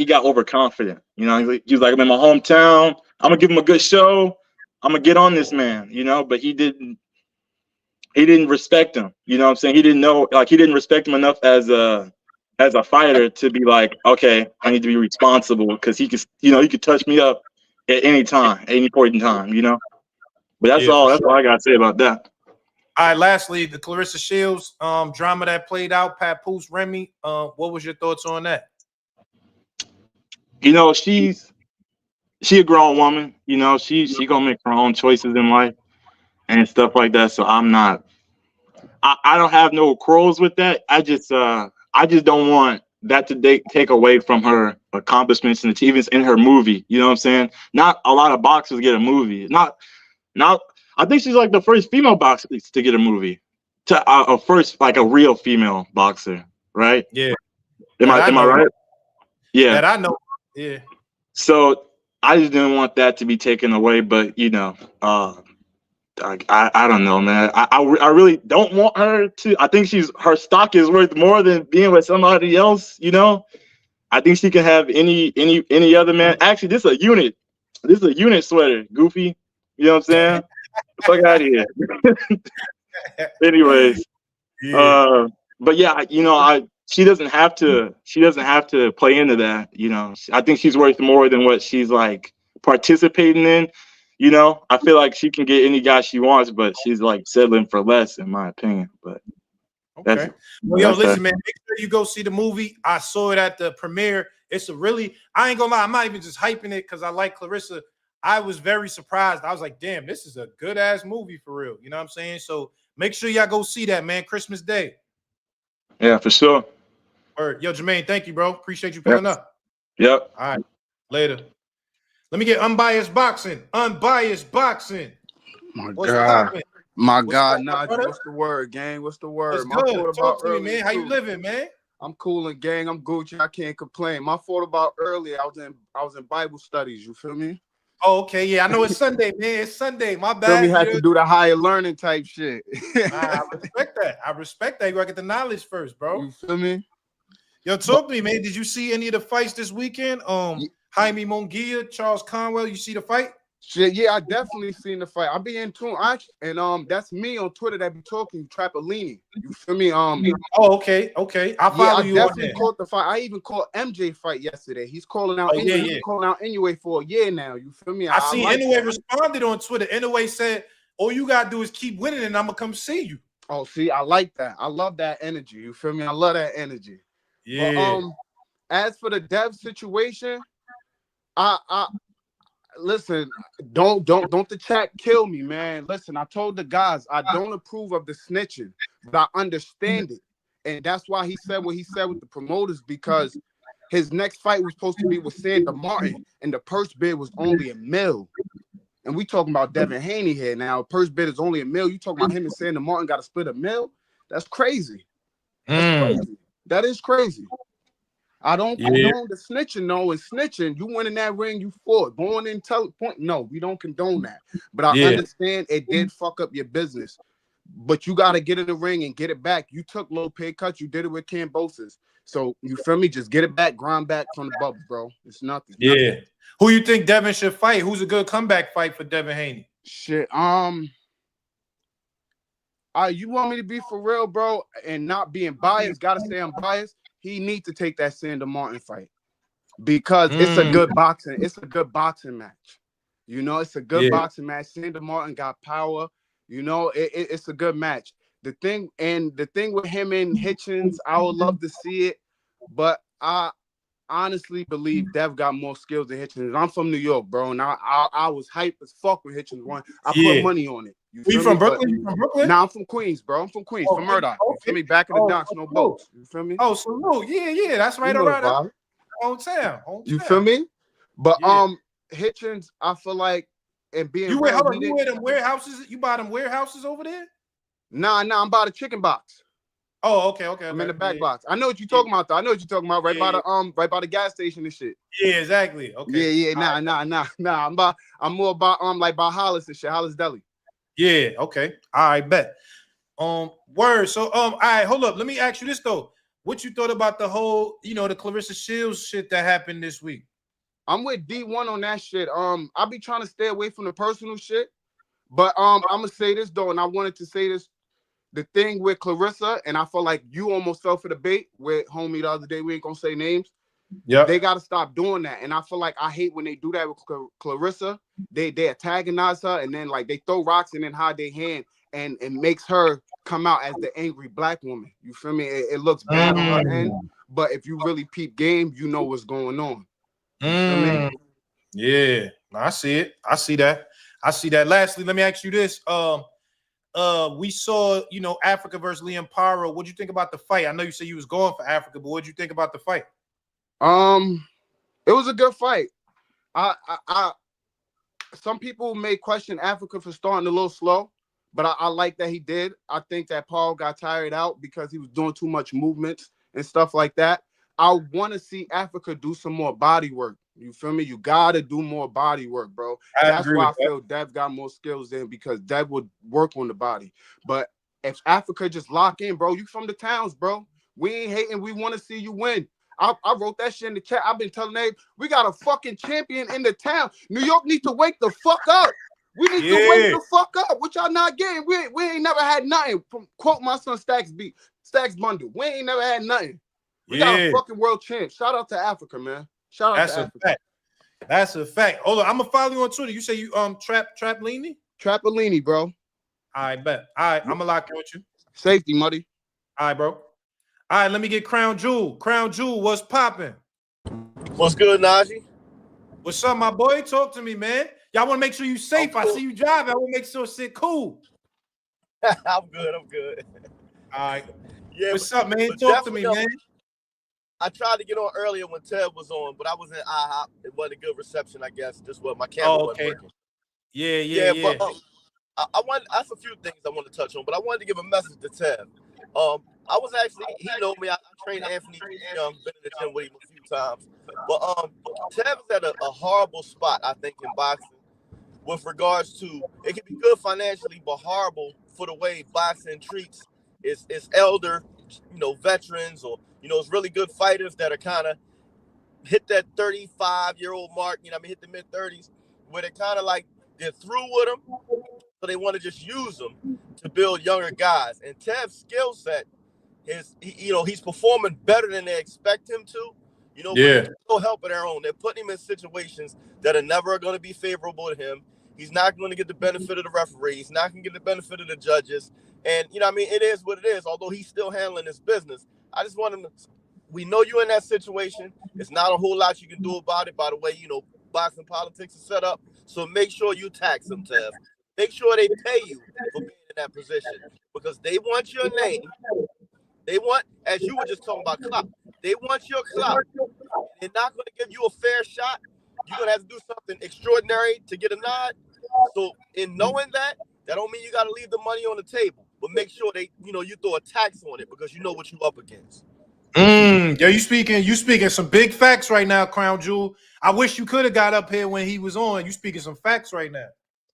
got overconfident. You know, he's like, I'm in my hometown. I'm gonna give him a good show. I'm gonna get on this man. You know, but he didn't respect him. You know what I'm saying? He didn't respect him enough as a fighter to be like, okay, I need to be responsible because he could touch me up at any time, at any point in time. You know. But that's all I gotta say about that. All right, lastly, the Clarissa Shields drama that played out, Papoose Remy. What was your thoughts on that? You know, she a grown woman. You know, she gonna make her own choices in life and stuff like that. So I don't have no quarrels with that. I just don't want that to take away from her accomplishments and achievements in her movie. You know what I'm saying? Not a lot of boxers get a movie. Not I think she's like the first female boxer to get a movie, first like a real female boxer, right? Yeah. Am I right? Yeah. That I know. Yeah. So I just didn't want that to be taken away, but you know, I don't know, man. I really don't want her to. I think her stock is worth more than being with somebody else. You know, I think she can have any other man. Actually, this is a unit. This is a unit sweater, Goofy. You know what I'm saying? Fuck out of here. Anyways, but yeah, you know, she doesn't have to play into that. You know, I think she's worth more than what she's like participating in. You know, I feel like she can get any guy she wants, but she's like settling for less, in my opinion. But okay. Well, listen, man, make sure you go see the movie. I saw it at the premiere. I ain't gonna lie, I'm not even just hyping it because I like Clarissa. I was very surprised. I was like, damn, this is a good ass movie for real. You know what I'm saying? So make sure y'all go see that, man. Christmas Day. Yeah, for sure. Word. Yo, Jermaine, thank you, bro. Appreciate you pulling up. Yep. All right. Later. Let me get unbiased boxing. Unbiased boxing. My God, Naji, what's the word, gang? What's the word? What's good? Talk to me, man. How you living, man? I'm cooling, gang. I'm Gucci. I can't complain. My fault about earlier. I was in Bible studies. You feel me? Oh, okay. Yeah, I know it's Sunday, man. It's Sunday. My bad. Feel me? Had to do the higher learning type shit. I respect that. You gotta get the knowledge first, bro. You feel me? Yo, talk to me, man. Did you see any of the fights this weekend? Jaime Munguia, Charles Conwell. You see the fight? Shit, yeah, I definitely seen the fight. I be in tune, and that's me on Twitter that be talking Trapolini. You feel me? Oh, okay. I follow you. I definitely caught the fight. I even caught MJ fight yesterday. He's calling out. He's calling out anyway for a year now. You feel me? I see. Anyway, responded on Twitter. Anyway, said, "All you gotta do is keep winning, and I'm gonna come see you." Oh, see, I like that. I love that energy. You feel me? I love that energy. Yeah. But, as for the Dev situation, I listen, don't the chat kill me, man. Listen, I told the guys I don't approve of the snitching, but I understand it. And that's why he said what he said with the promoters, because his next fight was supposed to be with Sandra Martin, and the purse bid was only $1 million. And we talking about Devin Haney here now. Purse bid is only $1 million. You talking about him and Sandra Martin got to split $1 million? That's crazy. That's crazy. That is crazy. I don't condone the snitching, no, and snitching. You went in that ring, you fought. Going in point. No, we don't condone that. But I understand it did fuck up your business. But you got to get in the ring and get it back. You took low pay cuts. You did it with Cambosis. So you feel me? Just get it back, grind back from the bubble, bro. It's nothing. Yeah. Who you think Devin should fight? Who's a good comeback fight for Devin Haney? Shit. You want me to be for real, bro, and not being biased? Gotta say I'm biased. He needs to take that Sandra Martin fight because it's a good boxing. It's a good boxing match. You know, it's a good boxing match. Sandra Martin got power. You know, it's a good match. The thing with him and Hitchens, I would love to see it, but I honestly believe Dev got more skills than Hitchens. I'm from New York, bro, and I was hyped as fuck when Hitchens won. I put money on it. You from Brooklyn? You from Brooklyn? Nah, I'm from Queens, bro. I'm from Queens, from Murdoch. You feel me? Back in the docks, no boats. You feel me? Oh, salute. Yeah. That's right around hometown. You feel me? But Hitchens, I feel like, and being you wear them warehouses? You buy them warehouses over there? Nah, I'm by the chicken box. Oh, okay. I'm in the back box. I know what you're talking about, though. I know what you're talking about. Right by the gas station and shit. Yeah, exactly. Okay. Yeah. Nah. I'm more about like by Hollis and shit. Hollis Deli. Yeah. Okay. All right. Bet. Word. So all right. Hold up. Let me ask you this though. What you thought about the whole, the Clarissa Shields shit that happened this week? I'm with D1 on that shit. I be trying to stay away from the personal shit, but I'm gonna say this though, and I wanted to say this. The thing with Clarissa, and I feel like you almost fell for the bait with homie the other day. We ain't gonna say names. Yeah, they gotta stop doing that. And I feel like I hate when they do that with Clarissa. They antagonize her and then like they throw rocks and then hide their hand and it makes her come out as the angry black woman. You feel me? It looks bad on her end, but if you really peep game, you know what's going on. You feel me? Yeah, I see it. I see that. Lastly, let me ask you this. We saw, Africa versus Liam Paro. What'd you think about the fight? I know you said you was going for Africa, but what'd you think about the fight? It was a good fight. Some people may question Africa for starting a little slow, but I like that he did. I think that Paul got tired out because he was doing too much movements and stuff like that. I want to see Africa do some more body work. You feel me? You got to do more body work, bro. That's why I feel Dev got more skills than because Dev would work on the body. But if Africa just lock in, bro, you from the towns, bro. We ain't hating. We want to see you win. I wrote that shit in the chat. I've been telling Abe, we got a fucking champion in the town. New York needs to wake the fuck up. We need to wake the fuck up. What y'all not getting? We ain't never had nothing. From quote my son Stacks Bundle. We ain't never had nothing. We got a fucking world champ. Shout out to Africa, man. Shout out to Africa. Fact. That's a fact. Hold on, I'm gonna follow you on Twitter. You say you Trapolini? Trapolini, bro. I bet. All right, I'm gonna lock in with you. Safety, muddy. All right, bro. All right, let me get Crown Jewel. Crown Jewel, what's popping? What's good, Naji? What's up, my boy? Talk to me, man. Y'all want to make sure you safe. I see you driving. I want to make sure it's cool. I'm good. All right. Yeah. What's up, man? Talk to me, man. I tried to get on earlier when Ted was on, but I was in IHOP. It wasn't a good reception, I guess. Just what my camera wasn't working. Yeah. But I want. That's a few things I want to touch on, but I wanted to give a message to Ted. I was actually, he know me. I trained Anthony Young, been in the gym with him a few times. But Ted was at a horrible spot, I think, in boxing with regards to it can be good financially, but horrible for the way boxing treats its elder, veterans or it's really good fighters that are kind of hit that 35-year-old mark. Hit the mid 30s, where they're kind of like they're through with them, so they want to just use them to build younger guys. And Tev's skill set he's performing better than they expect him to. But there's no help of their own. They're putting him in situations that are never going to be favorable to him. He's not going to get the benefit of the referee. He's not going to get the benefit of the judges. And, it is what it is, although he's still handling his business. I just want him to, we know you're in that situation. It's not a whole lot you can do about it by the way, boxing politics is set up. So make sure you tax them, Tev. Make sure they pay you for being in that position because they want your name. They want, as you were just talking about, clout. They want your clout. They're not going to give you a fair shot. You're going to have to do something extraordinary to get a nod. So in knowing that don't mean you got to leave the money on the table, but make sure you throw a tax on it because you know what you up against. Yeah, you speaking some big facts right now, Crown Jewel. I wish you could have got up here when he was on. You speaking some facts right now.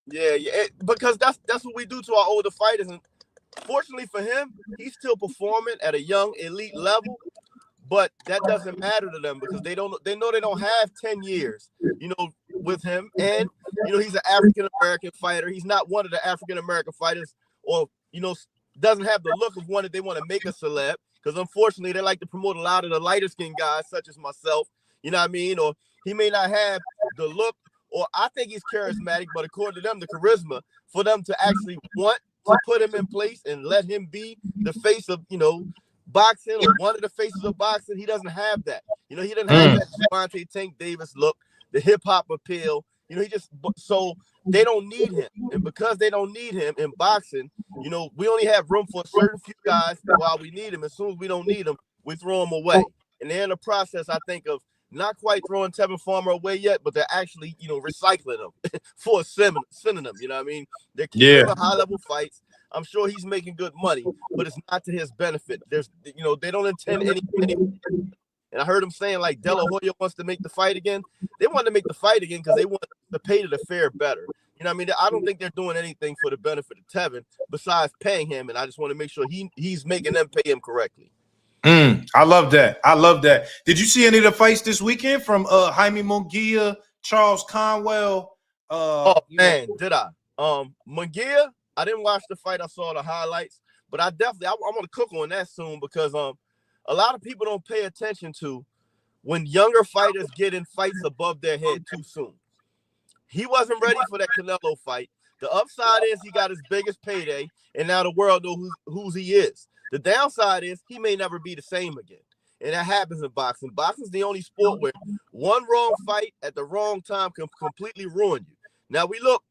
Yeah, because that's what we do to our older fighters, and fortunately for him, he's still performing at a young elite level. But that doesn't matter to them because they know they don't have 10 years, with him. And, he's an African-American fighter. He's not one of the African-American fighters or, doesn't have the look of one that they want to make a celeb because unfortunately they like to promote a lot of the lighter skinned guys such as myself, you know what I mean? Or he may not have the look, or I think he's charismatic, but according to them, the charisma for them to actually want to put him in place and let him be the face of, boxing or one of the faces of boxing. He doesn't have that. He doesn't have that Devontae Tank Davis look, the hip hop appeal. So they don't need him. And because they don't need him in boxing, we only have room for a certain few guys while we need him. As soon as we don't need them, we throw them away. And they're in the process, I think, of not quite throwing Tevin Farmer away yet, but they're actually, recycling them for a synonym. You know what I mean? They're keeping him in high-level fights. I'm sure he's making good money, but it's not to his benefit. They don't intend any. And I heard him saying like De La Hoya wants to make the fight again. They want to make the fight again because they want to pay the fare better. You know what I mean? I don't think they're doing anything for the benefit of Tevin besides paying him, and I just want to make sure he's making them pay him correctly. I love that. I love that. Did you see any of the fights this weekend from Jaime Munguia, Charles Conwell? Did I? Munguia, I didn't watch the fight. I saw the highlights, but I'm going to cook on that soon because a lot of people don't pay attention to when younger fighters get in fights above their head too soon. He wasn't ready for that Canelo fight. The upside is he got his biggest payday, and now the world knows who he is. The downside is he may never be the same again. And that happens in boxing. Boxing's the only sport where one wrong fight at the wrong time can completely ruin you. Now we look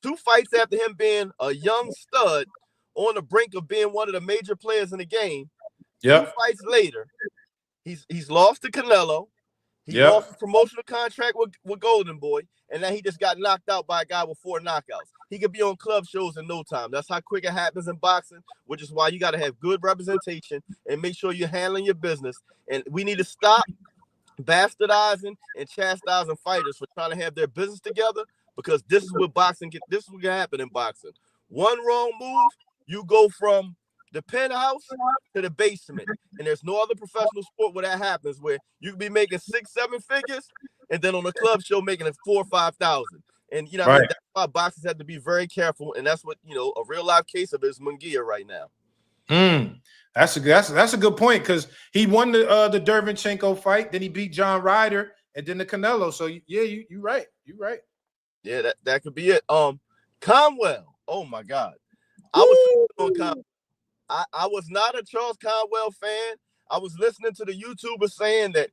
2 fights after him being a young stud on the brink of being one of the major players in the game. 2 fights later, he's lost to Canelo. He lost his promotional contract with Golden Boy, and now he just got knocked out by a guy with 4 knockouts. He could be on club shows in no time. That's how quick it happens in boxing, which is why you got to have good representation and make sure you're handling your business. And we need to stop bastardizing and chastising fighters for trying to have their business together, because this is what this is what can happen in boxing. One wrong move, you go from the penthouse to the basement, and there's no other professional sport where that happens, where you can be making 6-7 figures, and then on a club show making it 4,000 or 5,000. And I mean, that's why boxers have to be very careful, and that's what a real life case of it is Munguia right now. That's a good point, because he won the Derevyanchenko fight, then he beat John Ryder, and then the Canelo. So yeah, you're right. You're right. Yeah, that could be it. Conwell. Oh my God, I was on Conwell. I was not a Charles Conwell fan. I was listening to the YouTubers saying that,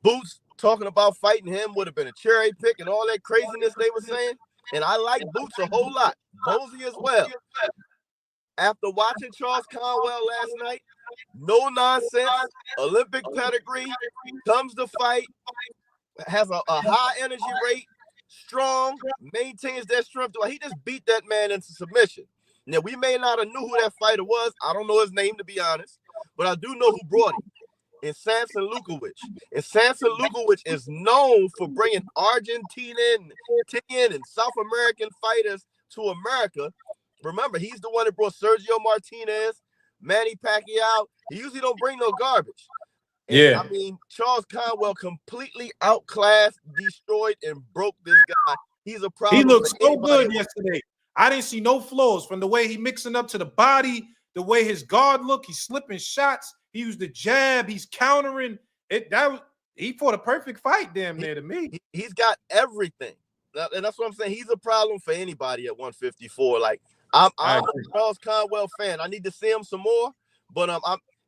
Boots talking about fighting him would have been a cherry pick and all that craziness they were saying. And I like Boots a whole lot. Bozy as well. After watching Charles Conwell last night, no nonsense, Olympic pedigree, comes to fight, has a high energy rate, strong, maintains that strength. He just beat that man into submission. Now, we may not have knew who that fighter was. I don't know his name, to be honest, but I do know who brought him. It's Samson Lukowicz. And Samson Lukowicz is known for bringing Argentinian and South American fighters to America. Remember, he's the one that brought Sergio Martinez, Manny Pacquiao. He usually don't bring no garbage. And, I mean, Charles Conwell completely outclassed, destroyed, and broke this guy. He's a problem. He looked so good yesterday. I didn't see no flaws from the way he mixing up to the body, the way his guard looked. He's slipping shots. He used the jab. He's countering it. He fought a perfect fight, damn near to me. He's got everything, and that's what I'm saying. He's a problem for anybody at 154. Like I'm a Charles Conwell fan. I need to see him some more, but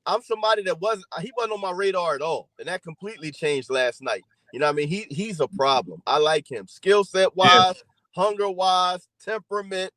I'm somebody that wasn't on my radar at all, and that completely changed last night. You know what I mean? He's a problem. I like him, skill set wise, hunger wise, temperament,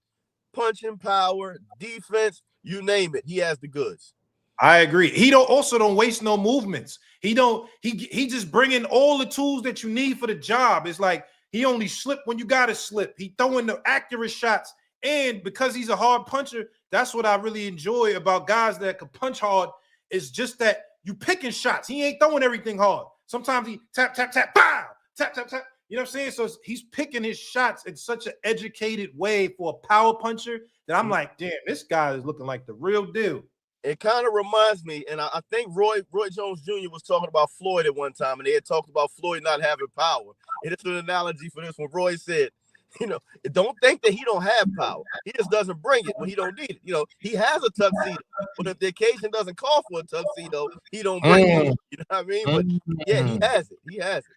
punching power, defense, you name it. He has the goods. I agree. He don't waste no movements. He just bring in all the tools that you need for the job. It's like He only slip when you gotta slip. He throwing the accurate shots. And because he's a hard puncher, that's what I really enjoy about guys that can punch hard, is just that you picking shots. He ain't throwing everything hard. Sometimes he tap, tap, tap, pow, tap, tap, tap. You know what I'm saying? So he's picking his shots in such an educated way for a power puncher that I'm like, damn, this guy is looking like the real deal. It kind of reminds me, and I think Roy Jones Jr. was talking about Floyd at one time, and they had talked about Floyd not having power. And it's an analogy for this when Roy said, don't think that he don't have power. He just doesn't bring it when he don't need it. He has a tuxedo, but if the occasion doesn't call for a tuxedo, he don't bring it. You know what I mean? But yeah, he has it. He has it.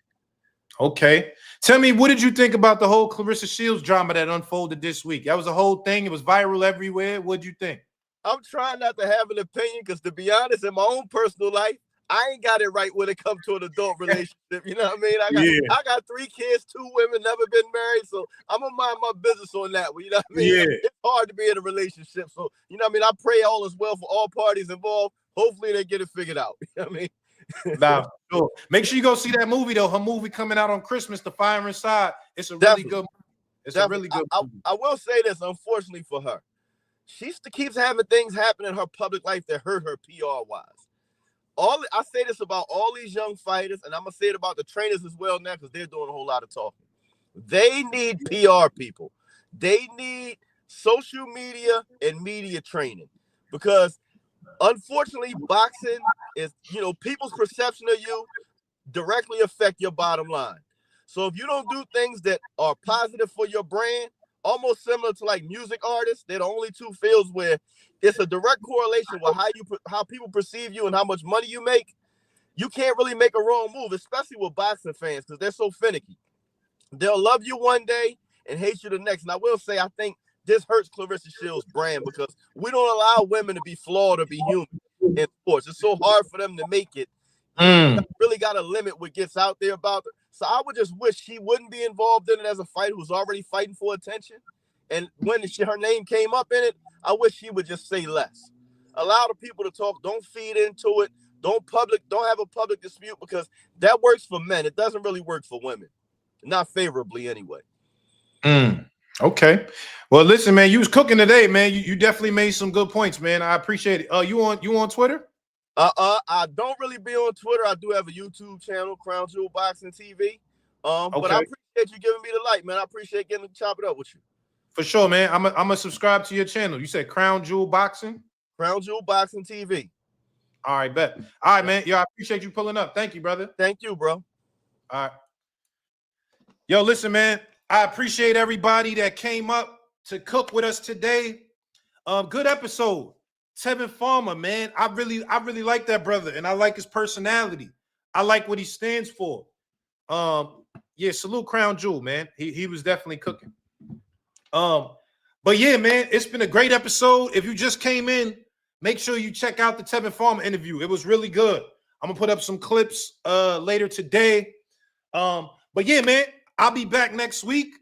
Okay. Tell me, what did you think about the whole Clarissa Shields drama that unfolded this week? That was a whole thing. It was viral everywhere. What'd you think? I'm trying not to have an opinion because, to be honest, in my own personal life, I ain't got it right when it comes to an adult relationship. You know what I mean? I got 3 kids, 2 women, never been married, so I'm gonna mind my business on that one. You know what I mean? Yeah. It's hard to be in a relationship, so you know what I mean. I pray all is well for all parties involved. Hopefully, they get it figured out. You know what I mean? Nah, sure. Make sure you go see that movie though. Her movie coming out on Christmas, The Fire Inside. It's a really good. It's a really good movie. I will say this, unfortunately for her, she keeps having things happen in her public life that hurt her PR wise. I say this about all these young fighters, and I'm gonna say it about the trainers as well now because they're doing a whole lot of talking. They need PR people. They need social media and media training because, unfortunately, boxing is, people's perception of you directly affect your bottom line. So if you don't do things that are positive for your brand, almost similar to like music artists, they're the only 2 fields where it's a direct correlation with how people perceive you and how much money you make. You can't really make a wrong move, especially with boxing fans, because they're so finicky. They'll love you one day and hate you the next. And I will say, I think this hurts Clarissa Shields' brand because we don't allow women to be flawed or be human in sports. It's so hard for them to make it. You really got to limit what gets out there about her. So I would just wish she wouldn't be involved in it as a fighter who's already fighting for attention. And when her name came up in it, I wish she would just say less. Allow the people to talk. Don't feed into it. Don't have a public dispute because that works for men. It doesn't really work for women. Not favorably anyway. Okay. Well, listen, man, you was cooking today, man. You definitely made some good points, man. I appreciate it. You on Twitter? I don't really be on Twitter. I do have a YouTube channel, Crown Jewel Boxing TV. But I appreciate you giving me the light, man. I appreciate getting to chop it up with you. For sure, man. I'm gonna subscribe to your channel. You said Crown Jewel Boxing? Crown Jewel Boxing TV. All right, bet. All right, man. Yo, I appreciate you pulling up. Thank you, brother. Thank you, bro. All right. Yo, listen, man. I appreciate everybody that came up to cook with us today. Good episode. Tevin Farmer, man. I really like that brother, and I like his personality. I like what he stands for. Yeah, salute Crown Jewel, man. He was definitely cooking. But yeah, man, it's been a great episode. If you just came in, make sure you check out the Tevin Farmer interview. It was really good. I'm gonna put up some clips later today. But yeah, man, I'll be back next week.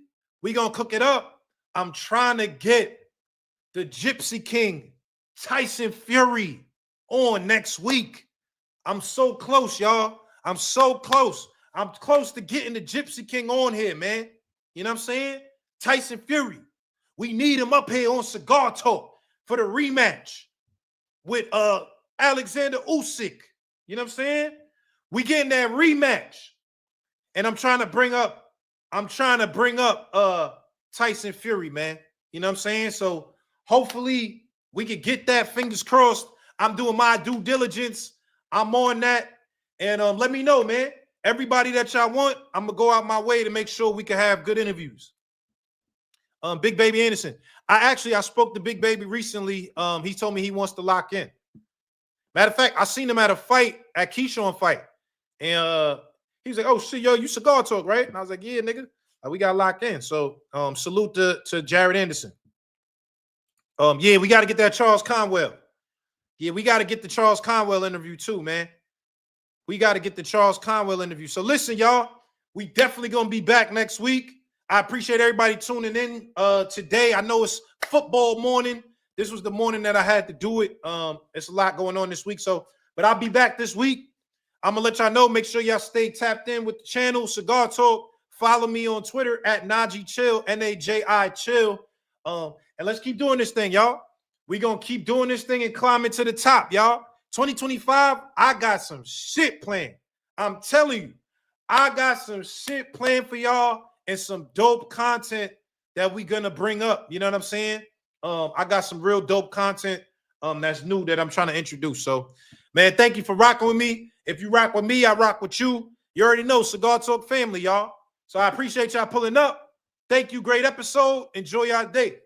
We gonna cook it up. I'm trying to get the Gypsy King, Tyson Fury, on next week. I'm so close, y'all. I'm so close. I'm close to getting the Gypsy King on here, man. You know what I'm saying? Tyson Fury. We need him up here on Cigar Talk for the rematch with Alexander Usyk. You know what I'm saying? We getting that rematch. And I'm trying to bring up Tyson Fury, man. You know what I'm saying? So hopefully we can get that. Fingers crossed. I'm doing my due diligence. I'm on that. And let me know, man. Everybody that y'all want, I'm going to go out my way to make sure we can have good interviews. Big Baby Anderson. I spoke to Big Baby recently. He told me he wants to lock in. Matter of fact, I seen him at a fight, at Keyshawn fight. And he was like, oh, shit, yo, you Cigar Talk, right? And I was like, yeah, nigga. We got locked in. So salute to Jared Anderson. Yeah, we got to get that Charles Conwell. Yeah, we got to get the Charles Conwell interview too, man. We got to get the Charles Conwell interview. So listen, y'all, we definitely going to be back next week. I appreciate everybody tuning in today. I know it's football morning. This was the morning that I had to do it. It's a lot going on this week. But I'll be back this week. I'm going to let y'all know. Make sure y'all stay tapped in with the channel, Cigar Talk, Follow me on Twitter at Naji Chill, N-A-J-I Chill. And let's keep doing this thing, y'all. We're going to keep doing this thing and climbing to the top, y'all. 2025, I got some shit planned. I'm telling you, I got some shit planned for y'all and some dope content that we're going to bring up. You know what I'm saying? I got some real dope content that's new that I'm trying to introduce. So, man, thank you for rocking with me. If you rock with me, I rock with you. You already know, Cigar Talk family, y'all. So I appreciate y'all pulling up. Thank you. Great episode. Enjoy your day.